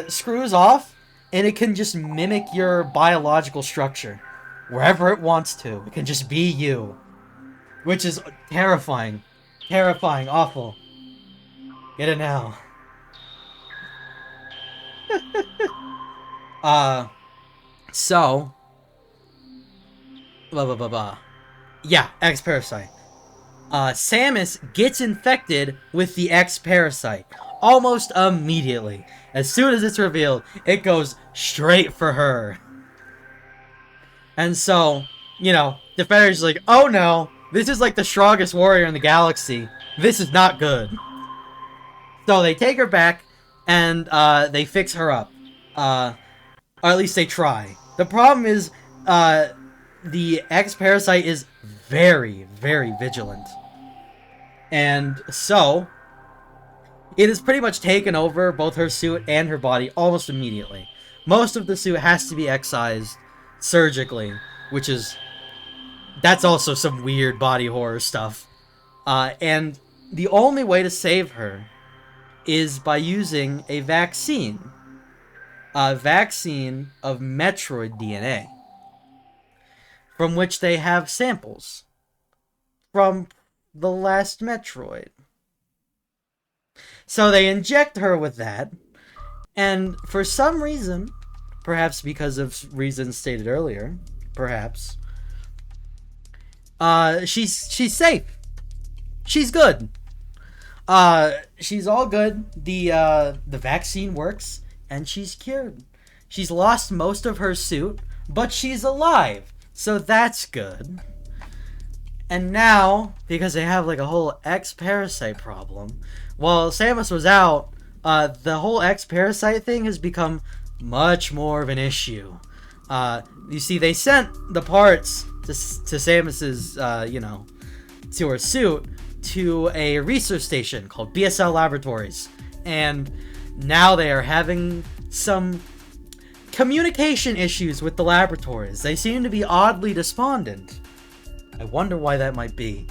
screws off, and it can just mimic your biological structure wherever it wants to. It can just be you, which is terrifying. Terrifying, awful. Get it now. So, blah blah blah blah. Yeah, X-Parasite. Samus gets infected with the X-Parasite almost immediately. As soon as it's revealed, it goes straight for her. And so, the Federation's like, oh no, this is like the strongest warrior in the galaxy. This is not good. So they take her back, and they fix her up. Or at least they try. The problem is, the X-Parasite is very, very vigilant. And so, it has pretty much taken over both her suit and her body almost immediately. Most of the suit has to be excised surgically, that's also some weird body horror stuff. And the only way to save her is by using a vaccine. A vaccine of Metroid DNA, from which they have samples from the last Metroid. So they inject her with that, and for some reason, perhaps because of reasons stated earlier, perhaps, she's safe. She's good. She's all good. The vaccine works, and she's cured. She's lost most of her suit, but she's alive, so that's good. And now, because they have like a whole X-Parasite problem, while Samus was out, the whole X-Parasite thing has become much more of an issue. You see, they sent the parts to Samus's, to her suit, to a research station called BSL Laboratories. And now they are having some communication issues with the laboratories. They seem to be oddly despondent. I wonder why that might be.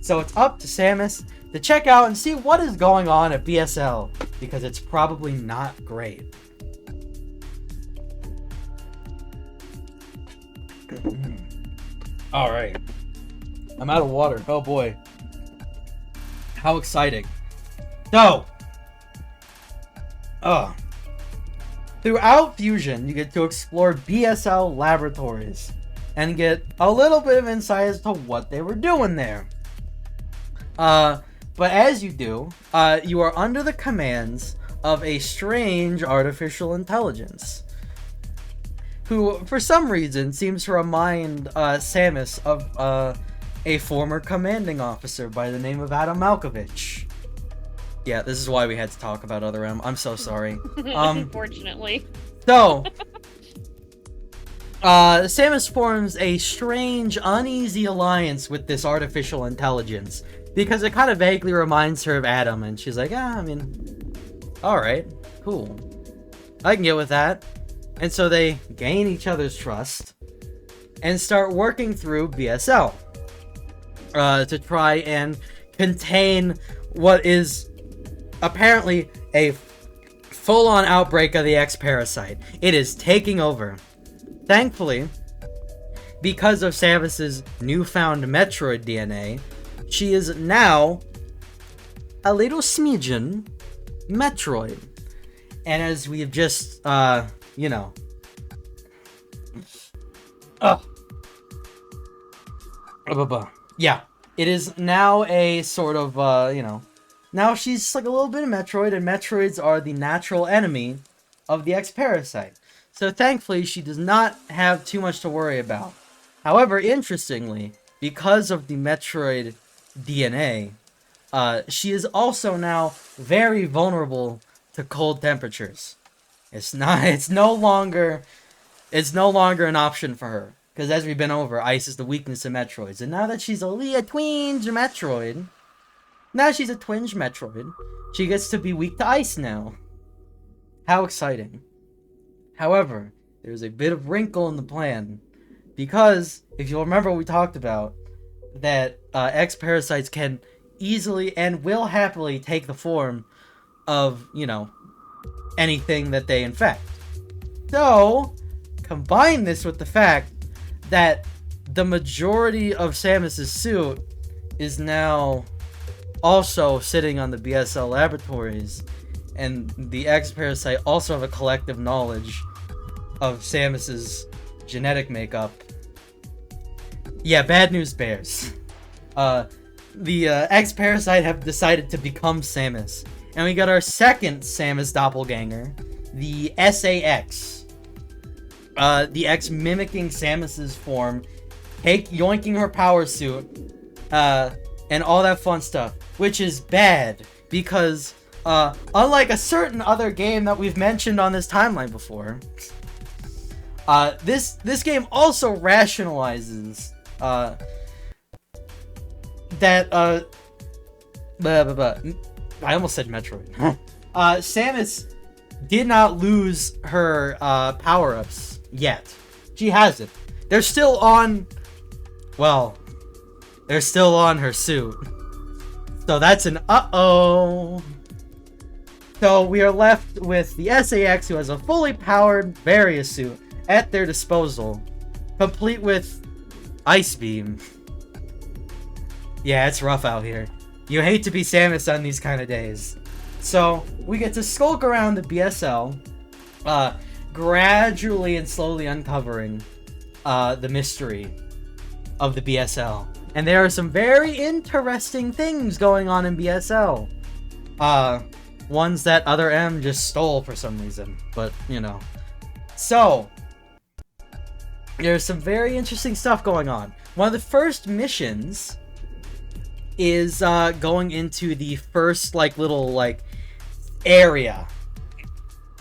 So it's up to Samus to check out and see what is going on at BSL, because it's probably not great. Alright. I'm out of water. Oh boy. How exciting. So, throughout Fusion, you get to explore BSL laboratories and get a little bit of insight as to what they were doing there. But as you do, you are under the commands of a strange artificial intelligence, who, for some reason, seems to remind Samus of a former commanding officer by the name of Adam Malkovich. Yeah, this is why we had to talk about Other M. I'm so sorry. Unfortunately. So, Samus forms a strange, uneasy alliance with this artificial intelligence, because it kind of vaguely reminds her of Adam, and she's like, alright, cool. I can get with that. And so they gain each other's trust, and start working through BSL, to try and contain what is apparently a full-on outbreak of the X-Parasite. It is taking over. Thankfully, because of Samus's newfound Metroid DNA, she is now a little smidgen Metroid. And as we have just, yeah, it is now a sort of, now she's like a little bit of Metroid, and Metroids are the natural enemy of the X-Parasite. So thankfully, she does not have too much to worry about. However, interestingly, because of the Metroid DNA, she is also now very vulnerable to cold temperatures. It's no longer an option for her. Because as we've been over, ice is the weakness of Metroids. And now that she's only a twinge Metroid, she gets to be weak to ice now. How exciting. However, there's a bit of wrinkle in the plan. Because, if you'll remember what we talked about, that X-Parasites can easily and will happily take the form of, anything that they infect. So, combine this with the fact that the majority of Samus's suit is now also sitting on the BSL laboratories, and the X-Parasite also have a collective knowledge of Samus's genetic makeup. Yeah, bad news bears. The X-Parasite have decided to become Samus, and we got our second Samus doppelganger, the SAX. The X mimicking Samus's form, yoinking her power suit, and all that fun stuff, which is bad, because, unlike a certain other game that we've mentioned on this timeline before, this game also rationalizes, that, I almost said Metroid. Samus did not lose her, power-ups yet. She hasn't. They're still on her suit. So that's an uh-oh. So we are left with the SAX, who has a fully powered Various suit at their disposal, complete with Ice Beam. Yeah, it's rough out here. You hate to be Samus on these kind of days. So we get to skulk around the BSL, gradually and slowly uncovering the mystery of the BSL. And there are some very interesting things going on in BSL. Ones that Other M just stole for some reason. But, So, there's some very interesting stuff going on. One of the first missions is going into the first little area.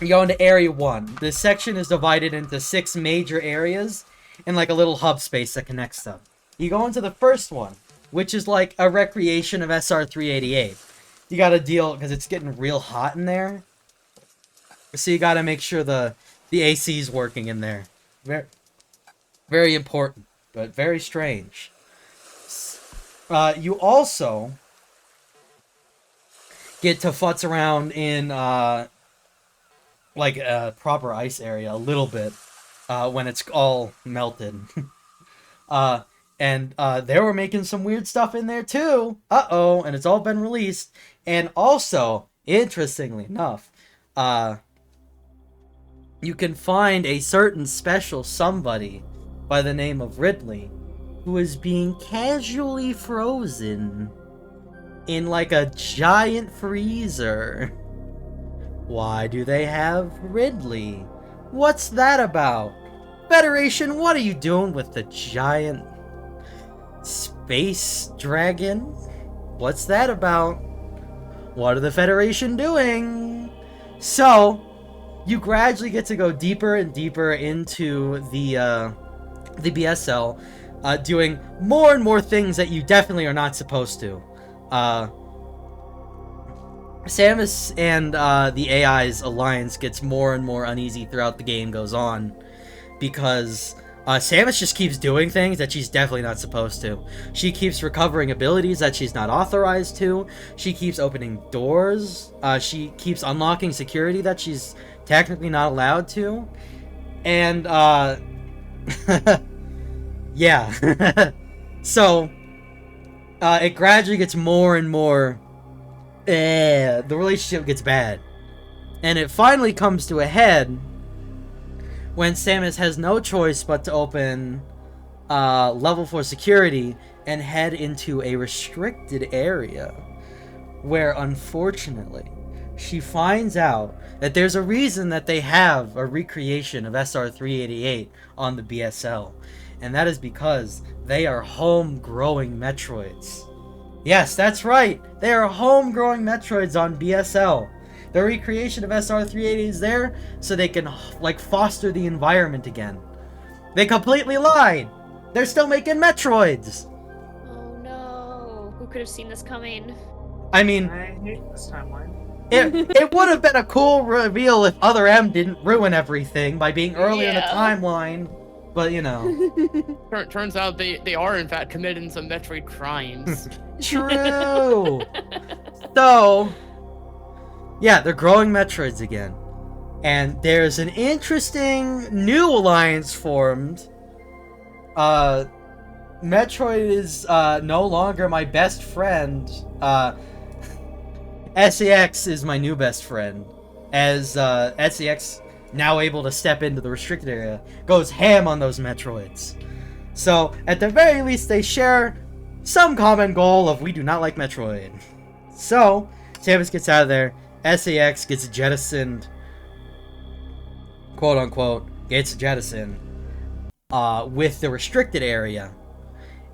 You go into area 1. This section is divided into 6 major areas and a little hub space that connects them. You go into the first one, which is a recreation of SR388. You gotta deal, because it's getting real hot in there. So you gotta make sure the AC is working in there. Very, very important, but very strange. You also get to futz around in a proper ice area a little bit when it's all melted. And they were making some weird stuff in there too. Uh-oh, and it's all been released. And also, interestingly enough, you can find a certain special somebody by the name of Ridley who is being casually frozen in a giant freezer. Why do they have Ridley? What's that about? Federation, what are you doing with the giant space dragon? What's that about? What are the Federation doing? So, you gradually get to go deeper and deeper into the BSL, doing more and more things that you definitely are not supposed to. Samus and the AI's alliance gets more and more uneasy throughout the game goes on, because Samus just keeps doing things that she's definitely not supposed to. She keeps recovering abilities that she's not authorized to. She keeps opening doors. She keeps unlocking security that she's technically not allowed to. And, yeah. So, it gradually gets more and more... the relationship gets bad. And it finally comes to a head when Samus has no choice but to open level 4 security and head into a restricted area, where unfortunately she finds out that there's a reason that they have a recreation of SR388 on the BSL, and that is because they are home-growing Metroids. Yes, that's right, they are home-growing Metroids on BSL. The recreation of SR380 is there so they can, foster the environment again. They completely lied! They're still making Metroids! Oh no. Who could have seen this coming? I mean, I hate this timeline. it would have been a cool reveal if Other M didn't ruin everything by being early in the timeline, but Turns out they are in fact committing some Metroid crimes. True! So... yeah, they're growing Metroids again. And there's an interesting new alliance formed. Metroid is no longer my best friend. SAX is my new best friend. As SAX, now able to step into the restricted area, goes ham on those Metroids. So, at the very least, they share some common goal of we do not like Metroid. So, Samus gets out of there. SAX gets jettisoned, quote unquote, gets jettisoned with the restricted area.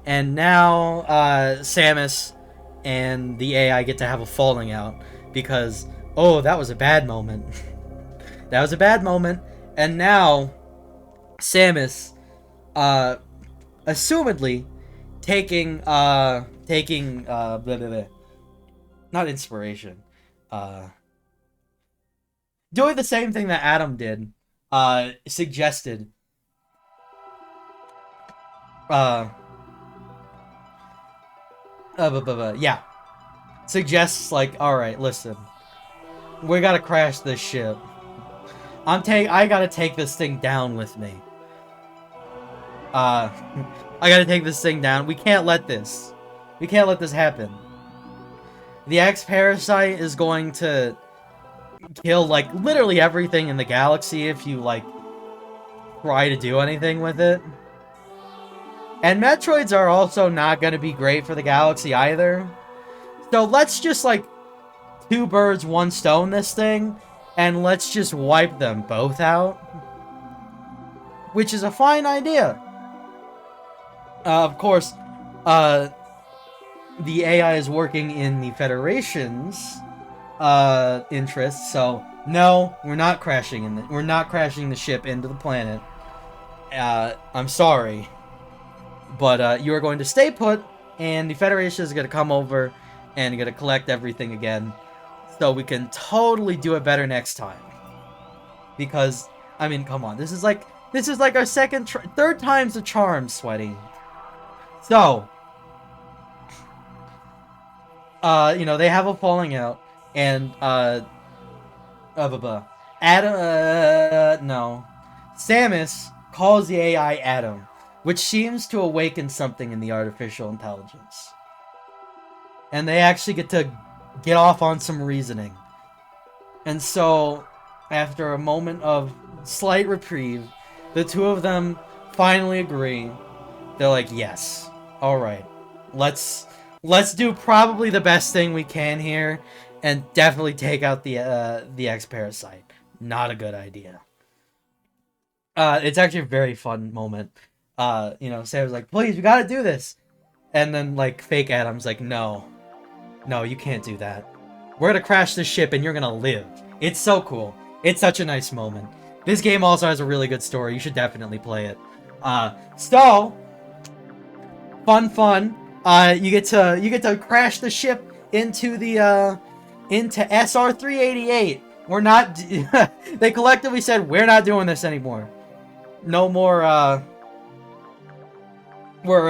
And now Samus and the AI get to have a falling out because, oh, that was a bad moment. That was a bad moment. And now Samus, assumedly, taking blah, blah, blah. Not inspiration. Doing the same thing that Adam did, suggested, yeah, suggests alright, listen, we gotta crash this ship. I gotta take this thing down with me. I gotta take this thing down. We can't let this happen. The X-Parasite is going to kill, literally everything in the galaxy if you, try to do anything with it. And Metroids are also not going to be great for the galaxy either. So let's just, 2 birds, 1 stone this thing, and let's just wipe them both out. which is a fine idea. Of course, the AI is working in the Federation's interests, so no, we're not crashing the ship into the planet. I'm sorry, but you are going to stay put, and the Federation is going to come over and going to collect everything again, so we can totally do it better next time. Because, I mean, come on, this is like our third time's the charm, Sweaty. So, you know, they have a falling out, and, Samus calls the AI Adam, which seems to awaken something in the artificial intelligence. And they actually get to get off on some reasoning. And so, after a moment of slight reprieve, the two of them finally agree. They're like, yes, alright, let's do probably the best thing we can here, and definitely take out the X-Parasite. Not a good idea. It's actually a very fun moment. You know, Sam's like, please, we gotta do this. And then, like, fake Adam's like, no, you can't do that. We're gonna crash the ship and you're gonna live. It's so cool. It's such a nice moment. This game also has a really good story. You should definitely play it. So, fun. You get to crash the ship into the into SR-388. We're not. They collectively said we're not doing this anymore. No more. We're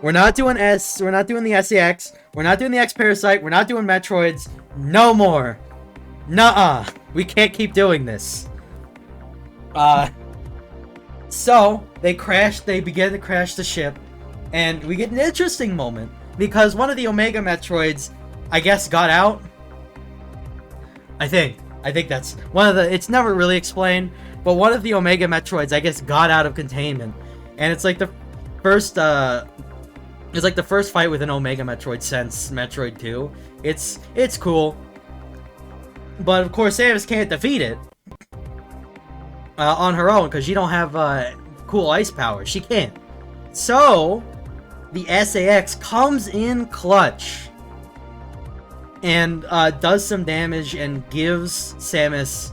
not doing S. We're not doing the SAX. We're not doing the X-Parasite. We're not doing Metroids. No more. Nuh-uh. We can't keep doing this. So they begin to crash the ship, and we get an interesting moment because one of the Omega Metroids, I guess, got out. I think that's one of the. It's never really explained, but one of the Omega Metroids, I guess, got out of containment, and it's like the first. It's like the first fight with an Omega Metroid since Metroid 2. It's cool, but of course Samus can't defeat it on her own because she don't have cool ice power. She can't. So the SAX comes in clutch and does some damage and gives Samus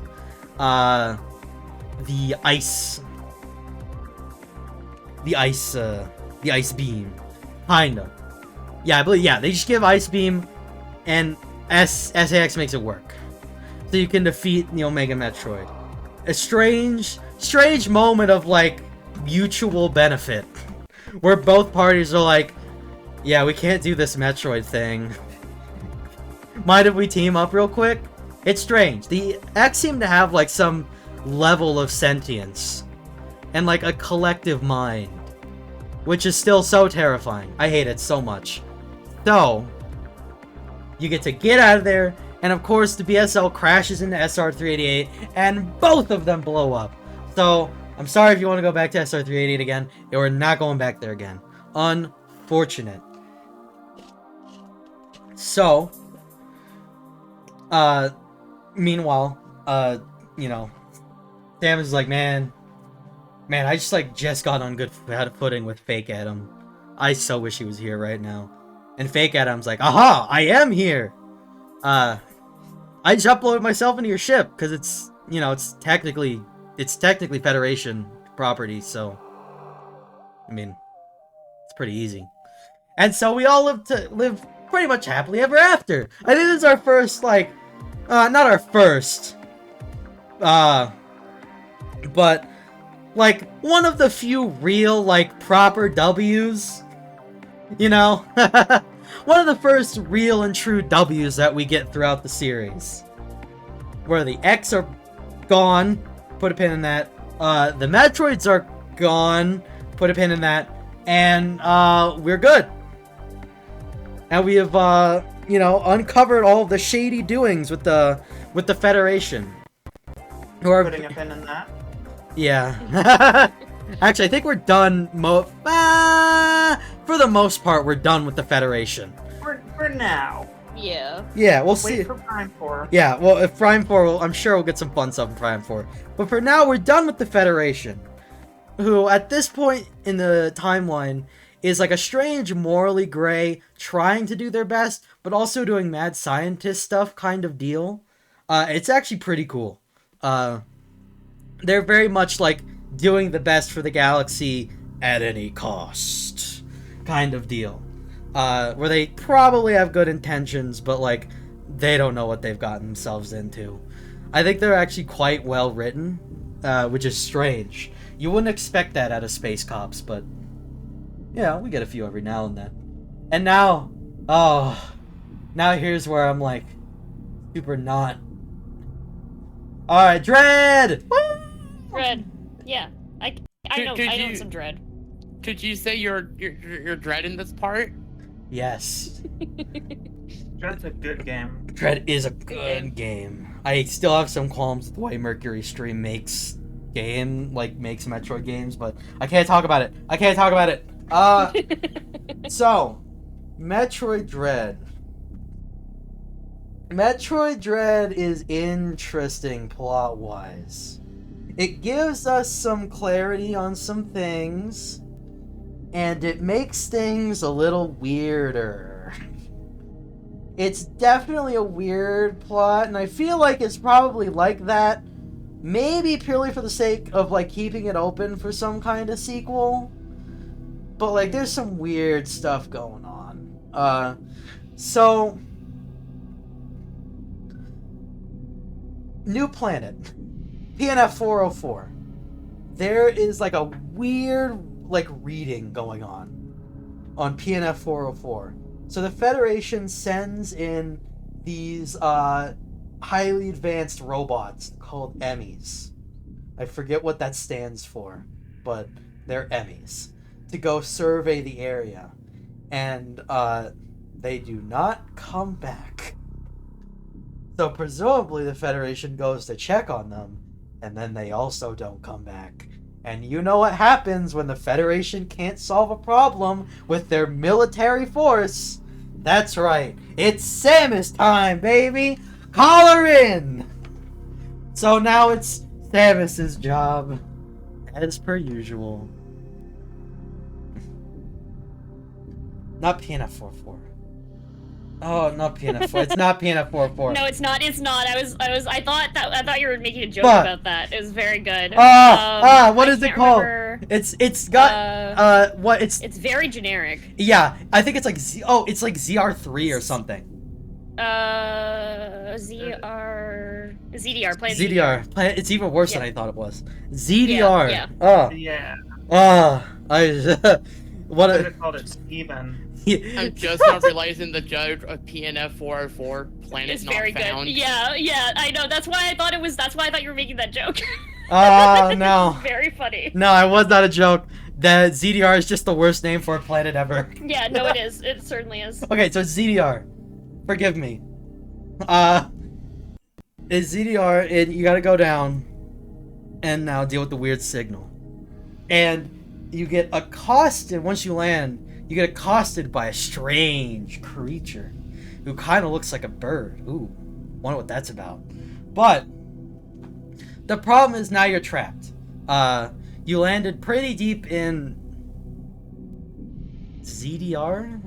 the ice beam, kinda. Yeah, I believe. Yeah, they just give ice beam, and SAX makes it work, so you can defeat the Omega Metroid. A strange moment of like mutual benefit, where both parties are like, yeah, we can't do this Metroid thing. Mind if we team up real quick? It's strange. The X seem to have like some level of sentience and like a collective mind, which is still so terrifying. I hate it so much. So you get to get out of there, and of course the BSL crashes into SR-388, and both of them blow up. So I'm sorry if you want to go back to SR-388 again. We're not going back there again. Unfortunate. So, meanwhile, you know, Samus is like, man, I just got on good footing with Fake Adam. I so wish he was here right now. And Fake Adam's like, aha, I am here. I just uploaded myself into your ship because it's, you know, it's technically Federation property, so I mean, it's pretty easy. And so we all live pretty much happily ever after. I think this is our first, like, not our first, but like one of the few real, like, proper W's, you know? One of the first real and true W's that we get throughout the series, where the X are gone, put a pin in that, the Metroids are gone, put a pin in that, and we're good. And we have you know, uncovered all of the shady doings with the Federation. Who are putting a pin in that. Yeah. Actually, I think we're done. For the most part, we're done with the Federation. For now. Yeah. Yeah, we'll see. Wait for Prime 4. Yeah, well, if Prime 4, I'm sure we'll get some fun stuff in Prime 4. But for now, we're done with the Federation, who, at this point in the timeline, is like a strange, morally gray, trying to do their best, but also doing mad scientist stuff kind of deal. It's actually pretty cool. They're very much like doing the best for the galaxy at any cost kind of deal. Where they probably have good intentions, but like they don't know what they've gotten themselves into. I think they're actually quite well written, which is strange. You wouldn't expect that out of Space Cops, but yeah, we get a few every now and then. And now, now here's where I'm like super not. All right, Dread. Woo! Dread. Yeah. I know some Dread. Could you say you're Dread in this part? Yes. Dread's a good game. Dread is a good game. I still have some qualms with the way Mercury Stream makes Metroid games, but I can't talk about it. So, Metroid Dread. Metroid Dread is interesting plot-wise. It gives us some clarity on some things, and it makes things a little weirder. It's definitely a weird plot, and I feel like it's probably like that, maybe purely for the sake of, like, keeping it open for some kind of sequel. But, like, there's some weird stuff going on. So... New planet. PNF 404. There is, like, a weird, like, reading going on PNF 404. So the Federation sends in these, highly advanced robots called Emmys. I forget what that stands for, but they're Emmys. To go survey the area. And, they do not come back. So presumably the Federation goes to check on them, and then they also don't come back. And you know what happens when the Federation can't solve a problem with their military force? That's right, it's Samus time, baby! Call her in! So now it's Samus's job, as per usual. Not PNF 44. Oh, not PNF 4. It's not PNF 44. No, it's not. It's not. I thought you were making a joke about that. It was very good. What is it called? Remember. It's got what It's very generic. Yeah, I think it's like it's like ZR3 or something. ZDR. Play it. ZDR. It's even worse than I thought it was. ZDR. Yeah. What I called it Steven. I'm just now realizing the judge of PNF 404 planet It's not very found. good. Yeah, I know. That's why I thought you were making that joke. Oh, no. Very funny. No, it was not a joke. The ZDR is just the worst name for a planet ever. Yeah, no, it is. It certainly is. Okay, so ZDR. Forgive me. It's ZDR, and you gotta go down and now deal with the weird signal. And you get accosted once you land. You get accosted by a strange creature who kind of looks like a bird. Ooh, wonder what that's about. But the problem is now you're trapped. You landed pretty deep in ZDR?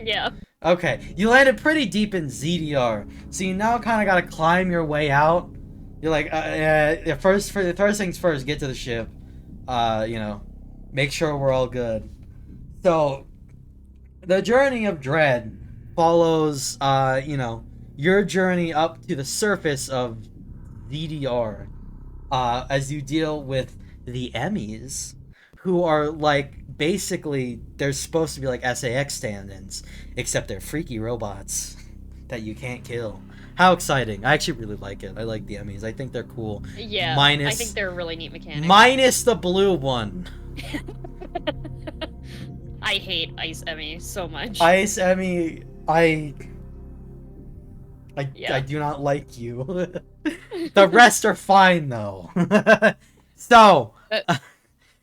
Yeah. Okay, you landed pretty deep in ZDR, so you now kind of gotta climb your way out. You're like, first things first, get to the ship. Make sure we're all good. So, the journey of Dread follows, your journey up to the surface of ZDR, as you deal with the Emmys, who are, like, basically, they're supposed to be like SAX stand-ins, except they're freaky robots that you can't kill. How exciting. I actually really like it. I like the Emmys. I think they're cool. Yeah, I think they're a really neat mechanic. Minus the blue one. I hate Ice Emmy so much. Ice Emmy, I do not like you. The rest are fine though. So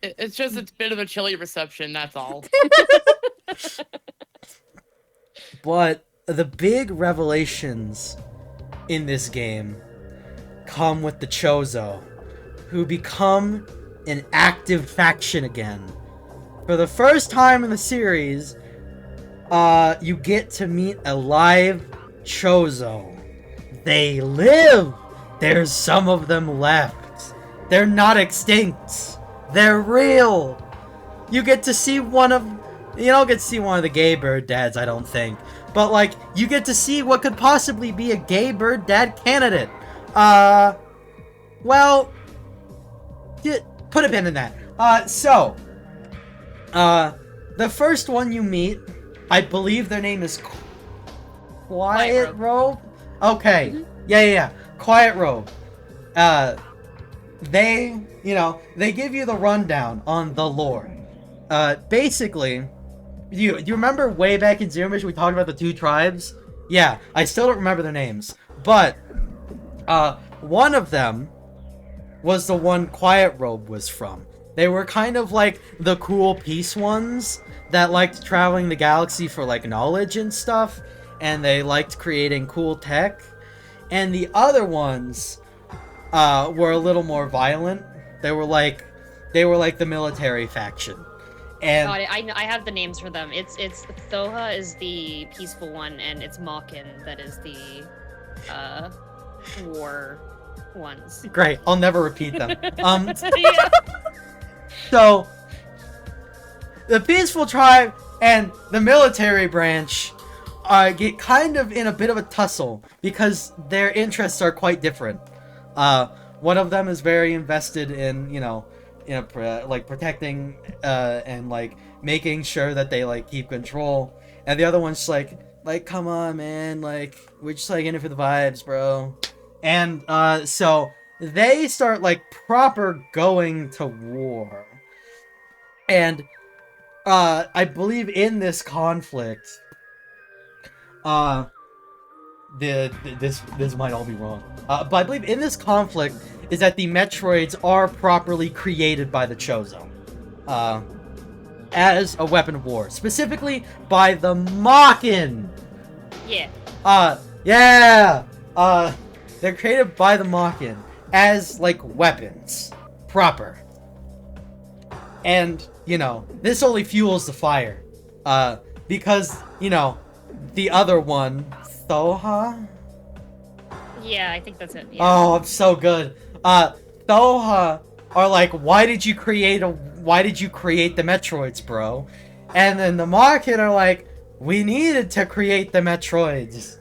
it's just a bit of a chilly reception, that's all. But the big revelations in this game come with the Chozo, who become an active faction again. For the first time in the series, you get to meet a live Chozo. They live! There's some of them left. They're not extinct. They're real. You get to see one of... You don't get to see one of the gay bird dads, I don't think. But, like, you get to see what could possibly be a gay bird dad candidate. Well... Put a pin in that. The first one you meet, I believe their name is Quiet Robe? Okay. Mm-hmm. Yeah. Quiet Robe. They give you the rundown on the lore. Basically, you remember way back in Zero Mission we talked about the two tribes? Yeah, I still don't remember their names. But, one of them was the one Quiet Robe was from. They were kind of like the cool peace ones that liked traveling the galaxy for like knowledge and stuff, and they liked creating cool tech. And the other ones were a little more violent. They were like the military faction. And God, I have the names for them. It's Thoha is the peaceful one, and it's Makin that is the war ones. Great, I'll never repeat them. Yeah. So the peaceful tribe and the military branch get kind of in a bit of a tussle because their interests are quite different. One of them is very invested in, like protecting and like making sure that they like keep control, and the other one's just like come on, man, like we're just like in it for the vibes, bro. And so they start like proper going to war, and I believe in this conflict, this might all be wrong, but I believe in this conflict is that the Metroids are properly created by the Chozo, as a weapon of war, specifically by the Makin. Yeah. They're created by the Makin as like weapons, proper. And this only fuels the fire, because the other one, Thoha. Yeah, I think that's it. Yeah. Oh, I'm so good. Thoha are like, why did you create the Metroids, bro? And then the Makin are like, we needed to create the Metroids.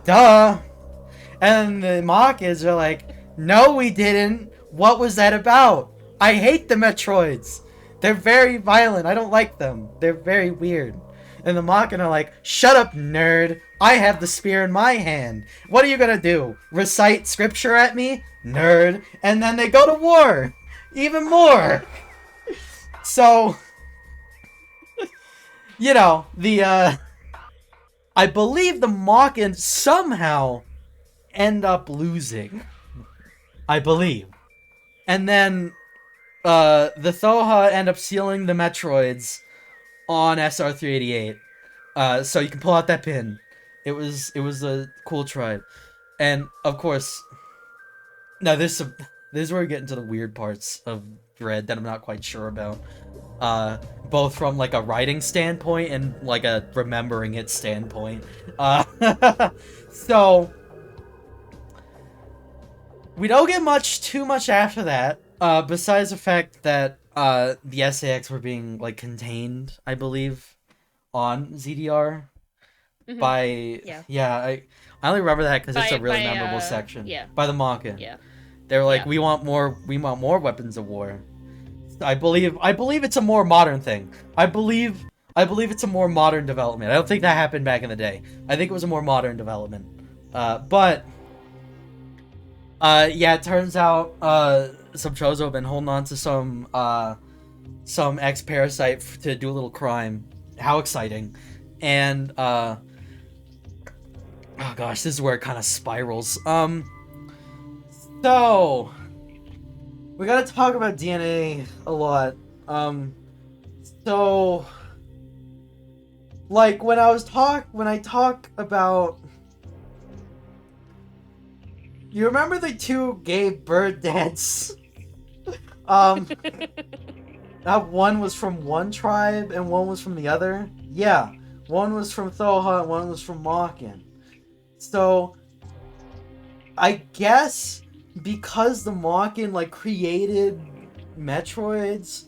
Duh. And the Makins are like, no, we didn't. What was that about? I hate the Metroids. They're very violent. I don't like them. They're very weird. And the Makin are like, shut up, nerd. I have the spear in my hand. What are you gonna do? Recite scripture at me? Nerd. And then they go to war. Even more. So, I believe the Makin somehow end up losing. I believe. And then, the Thoha end up sealing the Metroids on SR388. So you can pull out that pin. It was a cool tribe. And, of course, now this is where we get into the weird parts of Dread that I'm not quite sure about. Both from, like, a writing standpoint and, like, a remembering it standpoint. So, we don't get too much after that, besides the fact that, the SAX were being, like, contained, I believe, on ZDR. Mhm. By... Yeah, I only remember that because it's a really memorable section. Yeah. By the Makin. Yeah. They were like, Yeah. we want more weapons of war. I believe it's a more modern thing. I believe it's a more modern development. I don't think that happened back in the day. I think it was a more modern development. But it turns out some Chozo have been holding on to some ex-parasite to do a little crime. How exciting. And oh gosh, this is where it kind of spirals. So we gotta talk about DNA a lot. So Like when I talk about, you remember the two gay bird dads? One was from one tribe and one was from the other. Yeah, one was from Thoha and one was from Mawkin. So I guess because the Mawkin like created Metroids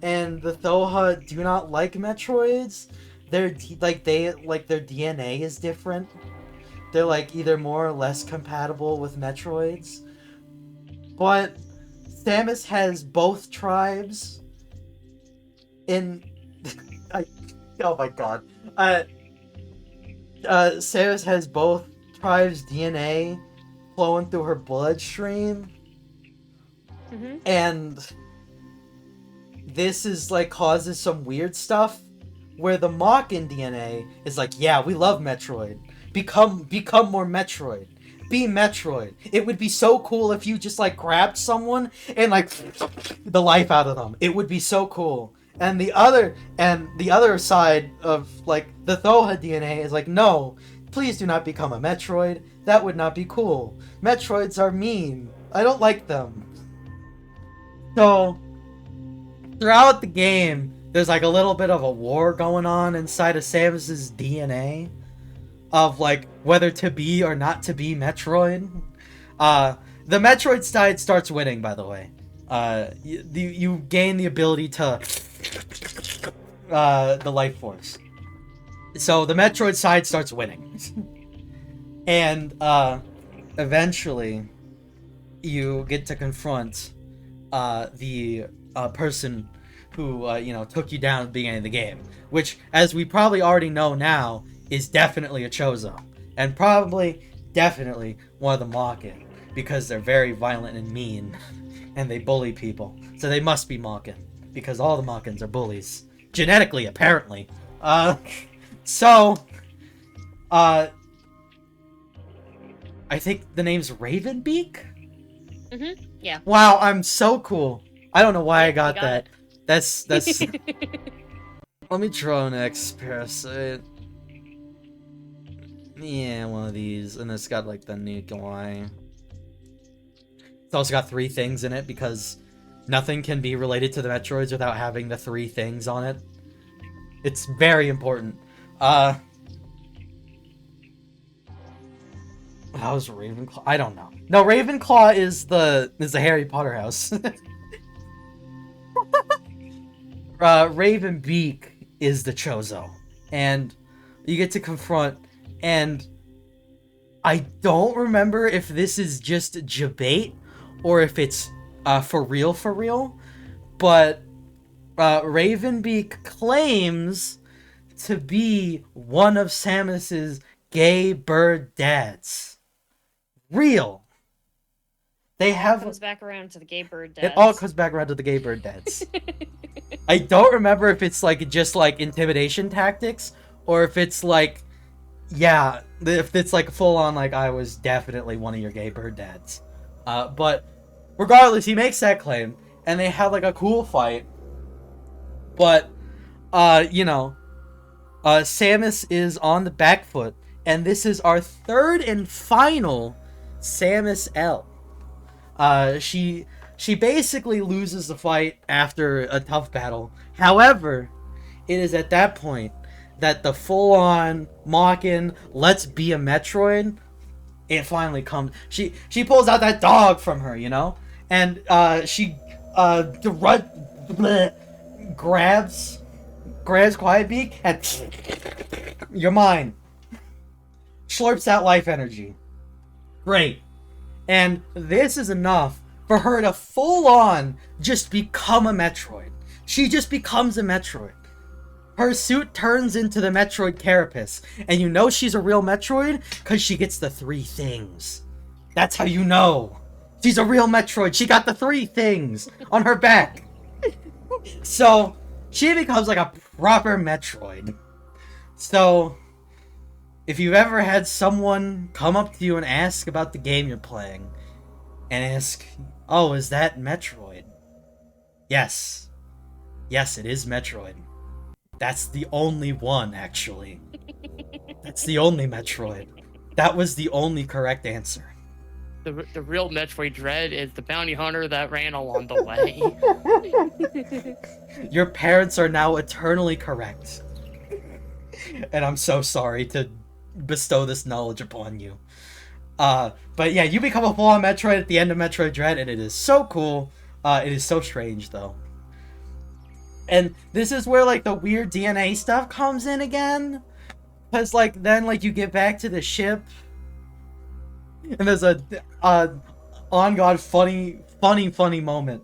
and the Thoha do not like Metroids, their DNA is different. They're like either more or less compatible with Metroids. But Samus has both tribes in oh my god. Samus has both tribes' DNA flowing through her bloodstream. Mm-hmm. And this is like causes some weird stuff where the Mawkin DNA is like, yeah, we love Metroid. Become more Metroid. Be Metroid. It would be so cool if you just like grabbed someone and like the life out of them. It would be so cool. And the other side of like the Thoha DNA is like, no, please do not become a Metroid. That would not be cool. Metroids are mean. I don't like them. So throughout the game, there's like a little bit of a war going on inside of Samus's DNA of like whether to be or not to be Metroid. The Metroid side starts winning, by the way. You gain the ability to the life force. So the Metroid side starts winning. And eventually you get to confront the person who took you down at the beginning of the game, which, as we probably already know now, is definitely a Chozo, and definitely one of the Mawkin, because they're very violent and mean, and they bully people, so they must be Mawkin, because all the Mawkins are bullies, genetically, apparently. I think the name's Ravenbeak? Mm-hmm. Yeah. Wow, I'm so cool. I don't know why I got that. That's Let me draw next parasite. Yeah, one of these, and it's got like the nuclei. It's also got 3 things in it because nothing can be related to the Metroids without having the 3 things on it. It's very important. That was Ravenclaw. I don't know. No, Ravenclaw is the Harry Potter house. Ravenbeak is the Chozo, and you get to confront. And I don't remember if this is just debate or if it's for real. But Ravenbeak claims to be one of Samus's gay bird dads. Real. They have. It comes back around to the gay bird dads. It all comes back around to the gay bird dads. I don't remember if it's like just like intimidation tactics or if it's like, yeah, if it's like full on like I was definitely one of your gay bird dads. But regardless, he makes that claim and they have like a cool fight. But Samus is on the back foot, and this is our 3rd and final Samus L. She basically loses the fight after a tough battle. However, it is at that point that the full-on Mawkin let's be a Metroid, it finally comes. She pulls out that dog from her, and she grabs Quiet Beak and you're mine. Slurps out life energy. Great. And this is enough for her to full-on just become a Metroid. She just becomes a Metroid. Her suit turns into the Metroid carapace, and you know she's a real Metroid because she gets the 3 things. That's how you know. She's a real Metroid. She got the 3 things on her back. So, she becomes like a proper Metroid. So, if you've ever had someone come up to you and ask about the game you're playing, and ask, oh, is that Metroid? Yes. Yes, it is Metroid. That's the only one, actually. That's the only Metroid. That was the only correct answer. The real Metroid Dread is the bounty hunter that ran along the way. Your parents are now eternally correct. And I'm so sorry to bestow this knowledge upon you. But yeah, you become a full-on Metroid at the end of Metroid Dread, and it is so cool. It is so strange, though. And this is where, like, the weird DNA stuff comes in again. Because, like, then, like, you get back to the ship. And there's a on God funny moment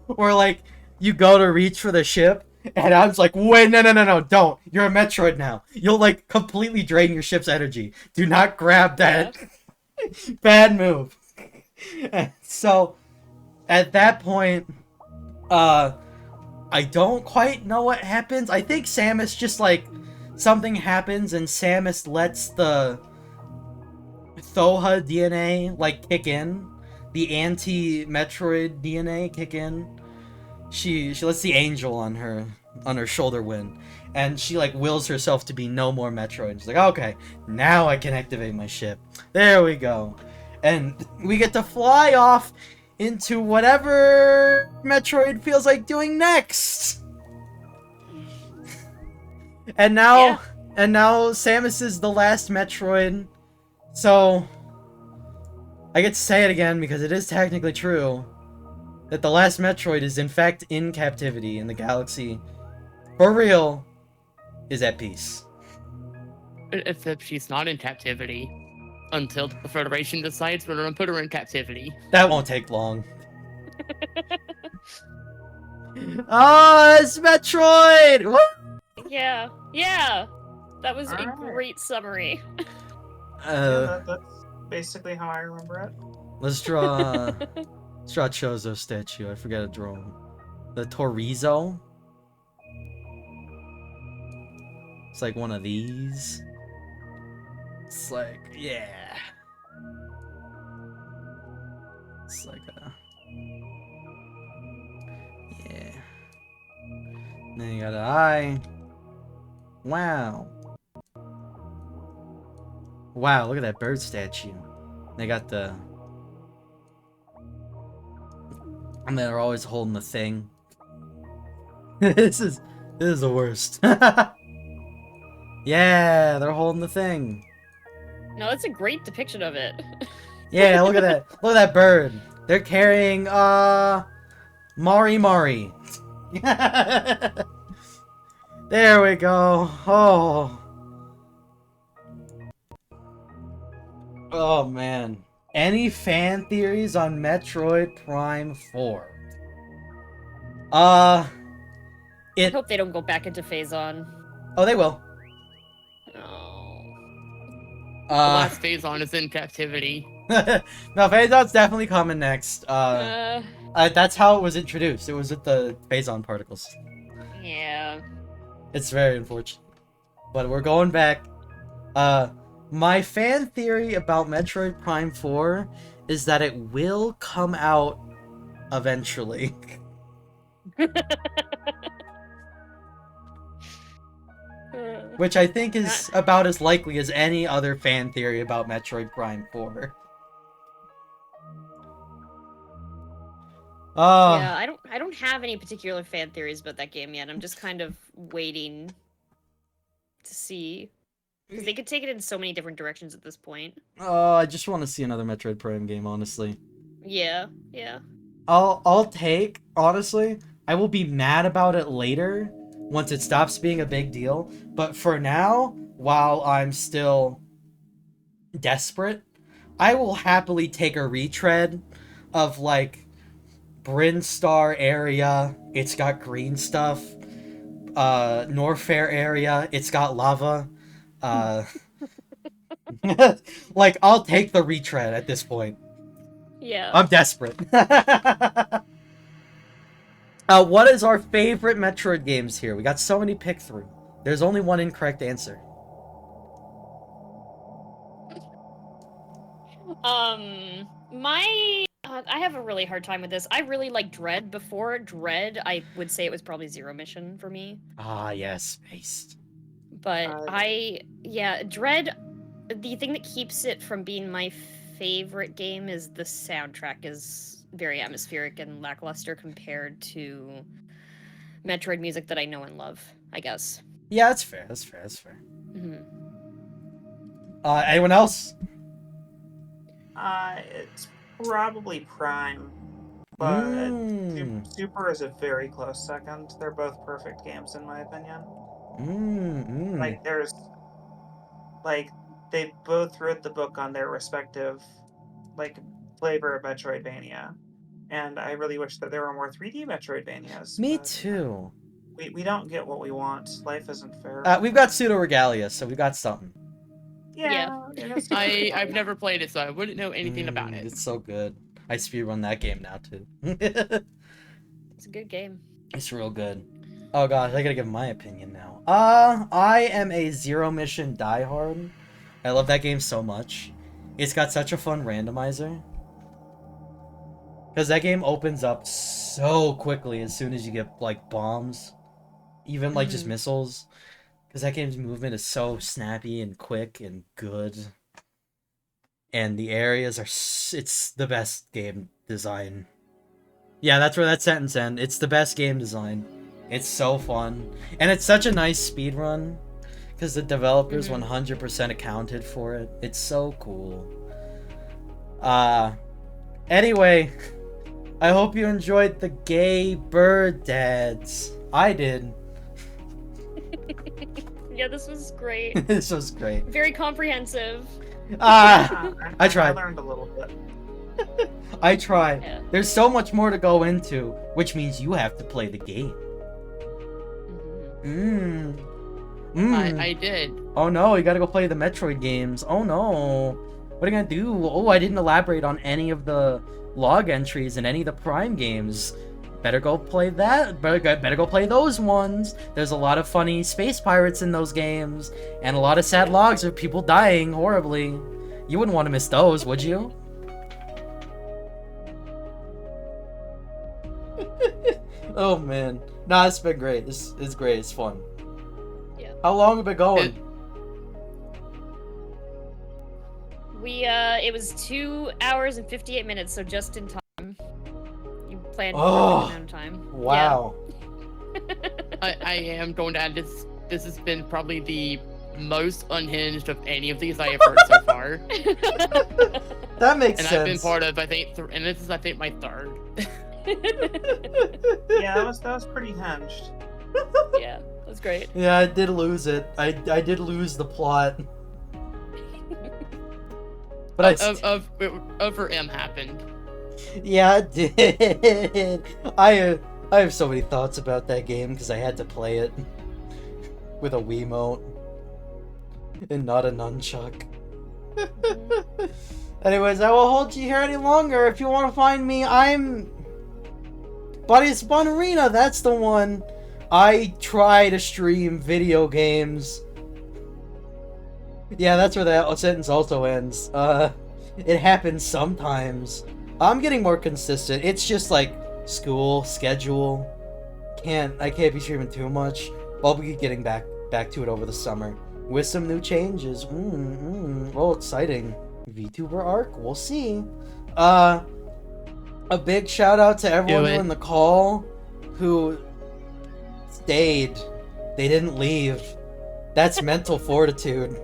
where like you go to reach for the ship and I was like, wait, no, don't. You're a Metroid now. You'll like completely drain your ship's energy. Do not grab that. Yeah. Bad move. And so at that point, I don't quite know what happens. I think Samus just like something happens and Samus lets the Thoha DNA like kick in, the anti-Metroid DNA kick in. She lets the angel on her shoulder win, and she like wills herself to be no more Metroid. She's like, okay, now I can activate my ship. There we go, and we get to fly off into whatever Metroid feels like doing next. And now Samus is the last Metroid. So, I get to say it again because it is technically true that the last Metroid is in fact in captivity in the galaxy. For real, is at peace. Except she's not in captivity until the Federation decides we're going to put her in captivity. That won't take long. Oh, it's Metroid! What? Yeah. That was a great summary. That's basically how I remember it. Let's draw Chozo statue. I forgot to draw him. The Torizo. It's like one of these. It's like, yeah. It's like a... yeah. Then you got an eye. Wow. Wow, look at that bird statue. They got the... and they're always holding the thing. This is the worst. Yeah, they're holding the thing. No, that's a great depiction of it. Yeah, look at that. Look at that bird. They're carrying, Mari. There we go. Oh, man. Any fan theories on Metroid Prime 4? I hope they don't go back into Phazon. Oh, they will. Oh. The last Phazon is in captivity. No, Phazon's definitely coming next. That's how it was introduced. It was with the Phazon particles. Yeah. It's very unfortunate. But we're going back. My fan theory about Metroid Prime 4 is that it will come out eventually. Which I think is about as likely as any other fan theory about Metroid Prime 4. Yeah, I don't have any particular fan theories about that game yet. I'm just kind of waiting to see. Because they could take it in so many different directions at this point. I just want to see another Metroid Prime game, honestly. Yeah. I'll take, honestly, I will be mad about it later, once it stops being a big deal. But for now, while I'm still desperate, I will happily take a retread of, like, Brinstar area, it's got green stuff. Norfair area, it's got lava. Like, I'll take the retread at this point. Yeah. I'm desperate. What is our favorite Metroid games here? We got so many pick through. There's only one incorrect answer. My I have a really hard time with this. I really like Dread. Before Dread, I would say it was probably Zero Mission for me. Ah, yes, Based. But Dread, the thing that keeps it from being my favorite game is the soundtrack is very atmospheric and lackluster compared to Metroid music that I know and love, I guess. Yeah, that's fair. That's fair. That's fair. Mm-hmm. Anyone else? It's probably Prime, but Super is a very close second. They're both perfect games in my opinion. Like they both wrote the book on their respective flavor of Metroidvania, and I really wish that there were more 3D Metroidvanias. Me but, too. We don't get what we want. Life isn't fair. We've got Pseudo Regalia, so we got something. Yeah. I've never played it, so I wouldn't know anything about it. It's so good. I speedrun that game now too. It's a good game. It's real good. Oh gosh, I gotta give my opinion now. I am a Zero Mission diehard. I love that game so much. It's got such a fun randomizer. Because that game opens up so quickly as soon as you get, like, bombs. Even, like, just missiles. Because that game's movement is so snappy and quick and good. And the areas are... It's the best game design. Yeah, that's where that sentence ends. It's the best game design. It's so fun. And it's such a nice speedrun. Because the developers 100% accounted for it. It's so cool. Anyway... I hope you enjoyed the gay bird dads. I did. Yeah, this was great. This was great. Very comprehensive. I tried. I learned a little bit. I tried. Yeah. There's so much more to go into, which means you have to play the game. I did. Oh no, you gotta go play the Metroid games. Oh no. What are you gonna do? Oh, I didn't elaborate on any of the log entries in any of the Prime games. Better go play that. Better go play those ones. There's a lot of funny space pirates in those games, and a lot of sad logs of people dying horribly. You wouldn't want to miss those, would you? Oh man, nah, it's been great. This is great. It's fun. Yeah. How long have we been going? It was 2 hours and 58 minutes, so just in time. You planned for Oh, a amount of time. Wow. I am going to add this. This has been probably the most unhinged of any of these I have heard so far. That makes And sense. I've been part of, I think, and this is, I think, my third. Yeah, that was pretty hinged. Yeah, that was great. Yeah, I did lose it. I did lose the plot. But Over M happened. Yeah, it did. I have so many thoughts about that game because I had to play it with a Wiimote and not a nunchuck. Anyways, I won't hold you here any longer. If you want to find me, I'm BunniestBunRena. That's the one. I try to stream video games. Yeah, that's where that sentence also ends. It happens sometimes. I'm getting more consistent. It's just like school, schedule. I can't be streaming too much. I'll be getting back to it over the summer. With some new changes. Well, exciting. VTuber arc, we'll see. A big shout out to everyone in the call who stayed. They didn't leave. That's mental fortitude.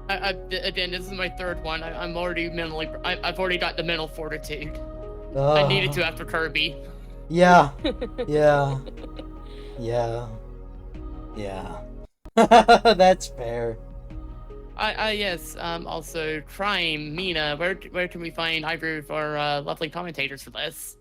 Again, this is my third one. I'm already mentally. I've already got the mental fortitude. I Ugh. needed to after Kirby. Yeah. Yeah. Yeah. Yeah. That's fair. Yes. Also, Crime, Mina. Where can we find either of our lovely commentators for this?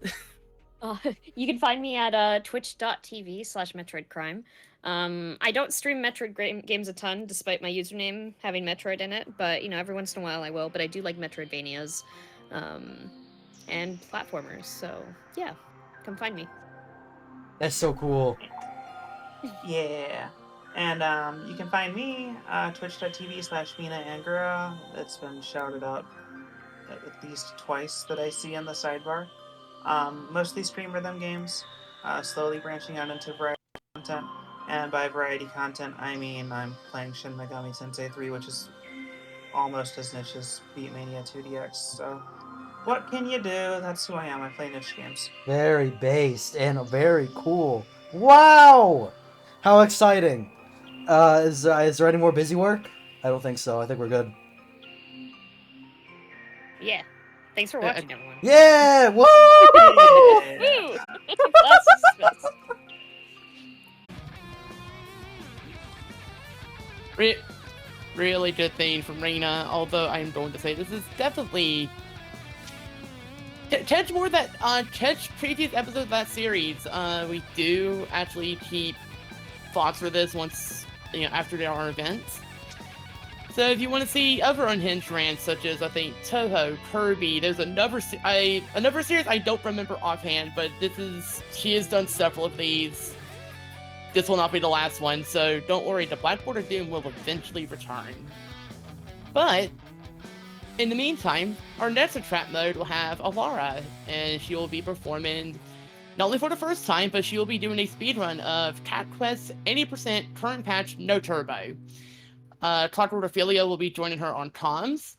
You can find me at twitch.tv/Metroid Crime. I don't stream Metroid games a ton, despite my username having Metroid in it, but, you know, every once in a while I will, but I do like Metroidvanias, and platformers, so, yeah, come find me. That's so cool. Yeah. And you can find me twitch.tv/MinaAngura. It's been shouted out at least twice that I see in the sidebar. Mostly stream rhythm games, slowly branching out into variety content. And by variety content, I mean I'm playing Shin Megami Tensei 3, which is almost as niche as Beatmania 2DX. So, what can you do? That's who I am. I play niche games. Very based and very cool. Wow! How exciting! Is there any more busy work? I don't think so. I think we're good. Yeah. Thanks for watching, everyone. Yeah! Woo! Woo! Class dismissed. Really good thing from Rena, although I'm going to say this is definitely... Catch previous episodes of that series. We do actually keep thoughts for this once, after there are events. So if you want to see other Unhinged rants, such as, I think, Toho, Kirby, there's another series I don't remember offhand, but she has done several of these. This will not be the last one, so don't worry, the Blackboard of Doom will eventually return. But, in the meantime, our next trap mode will have Alara, and she will be performing, not only for the first time, but she will be doing a speedrun of Cat Quest 80% current patch, no turbo. Clockwork Ophelia will be joining her on comms,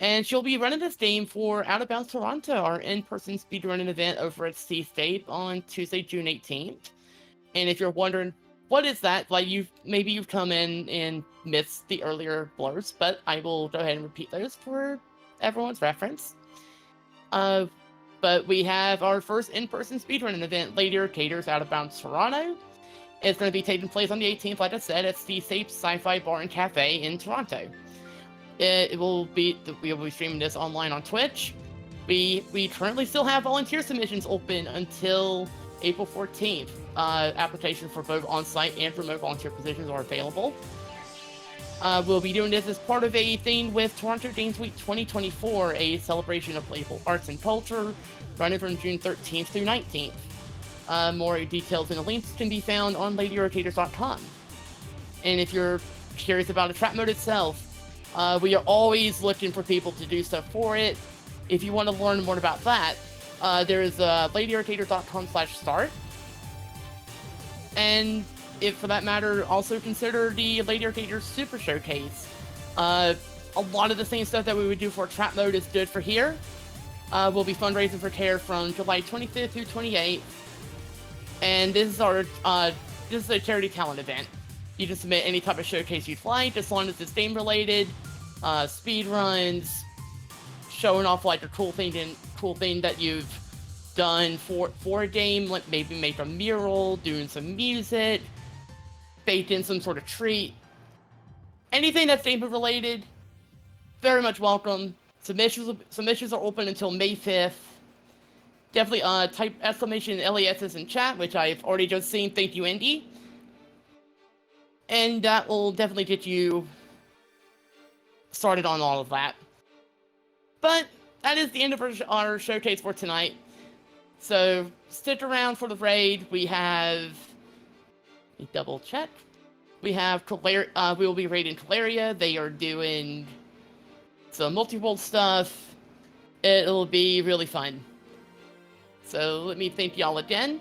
and she'll be running this game for Out of Bounds Toronto, our in-person speedrunning event over at C-State on Tuesday, June 18th. And if you're wondering, what is that? Like, maybe you've come in and missed the earlier blurs, but I will go ahead and repeat those for everyone's reference. But we have our first in-person speedrunning event, Lady Arcaders Out of Bounds Toronto. It's going to be taking place on the 18th, like I said, at C-Sape Sci-Fi Bar and Cafe in Toronto. We will be streaming this online on Twitch. We currently still have volunteer submissions open until April 14th. Applications for both on-site and remote volunteer positions are available. We'll be doing this as part of a thing with Toronto Games Week 2024, a celebration of playful arts and culture, running from June 13th through 19th. More details and links can be found on LadyArcaders.com. And if you're curious about the trap mode itself, we are always looking for people to do stuff for it. If you want to learn more about that, there is LadyArcaders.com/start. And if, for that matter, also consider the Lady Arcaders Super Showcase. A lot of the same stuff that we would do for trap mode is good for here. We'll be fundraising for care from July 25th through 28th. And this is a charity talent event. You can submit any type of showcase you'd like, as long as it's game related, speed runs, showing off like a cool thing that you've done for a game, like maybe make a mural, doing some music, baked in some sort of treat. Anything that's game related, very much welcome. Submissions are open until May 5th. Definitely type exclamation LASs in chat, which I've already just seen. Thank you, Indy. And that will definitely get you started on all of that. But that is the end of our showcase for tonight. So stick around for the raid. We have... Let me double check. We have we will be raiding Caleria. They are doing some multi-world stuff. It'll be really fun. So let me thank y'all again.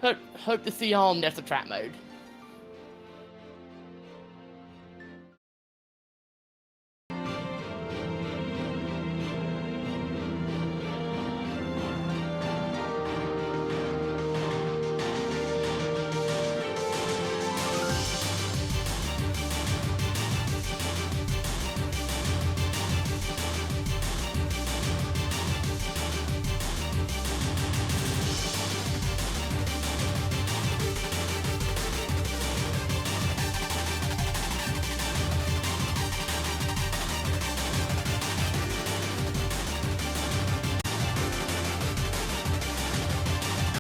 Hope to see y'all next trap mode.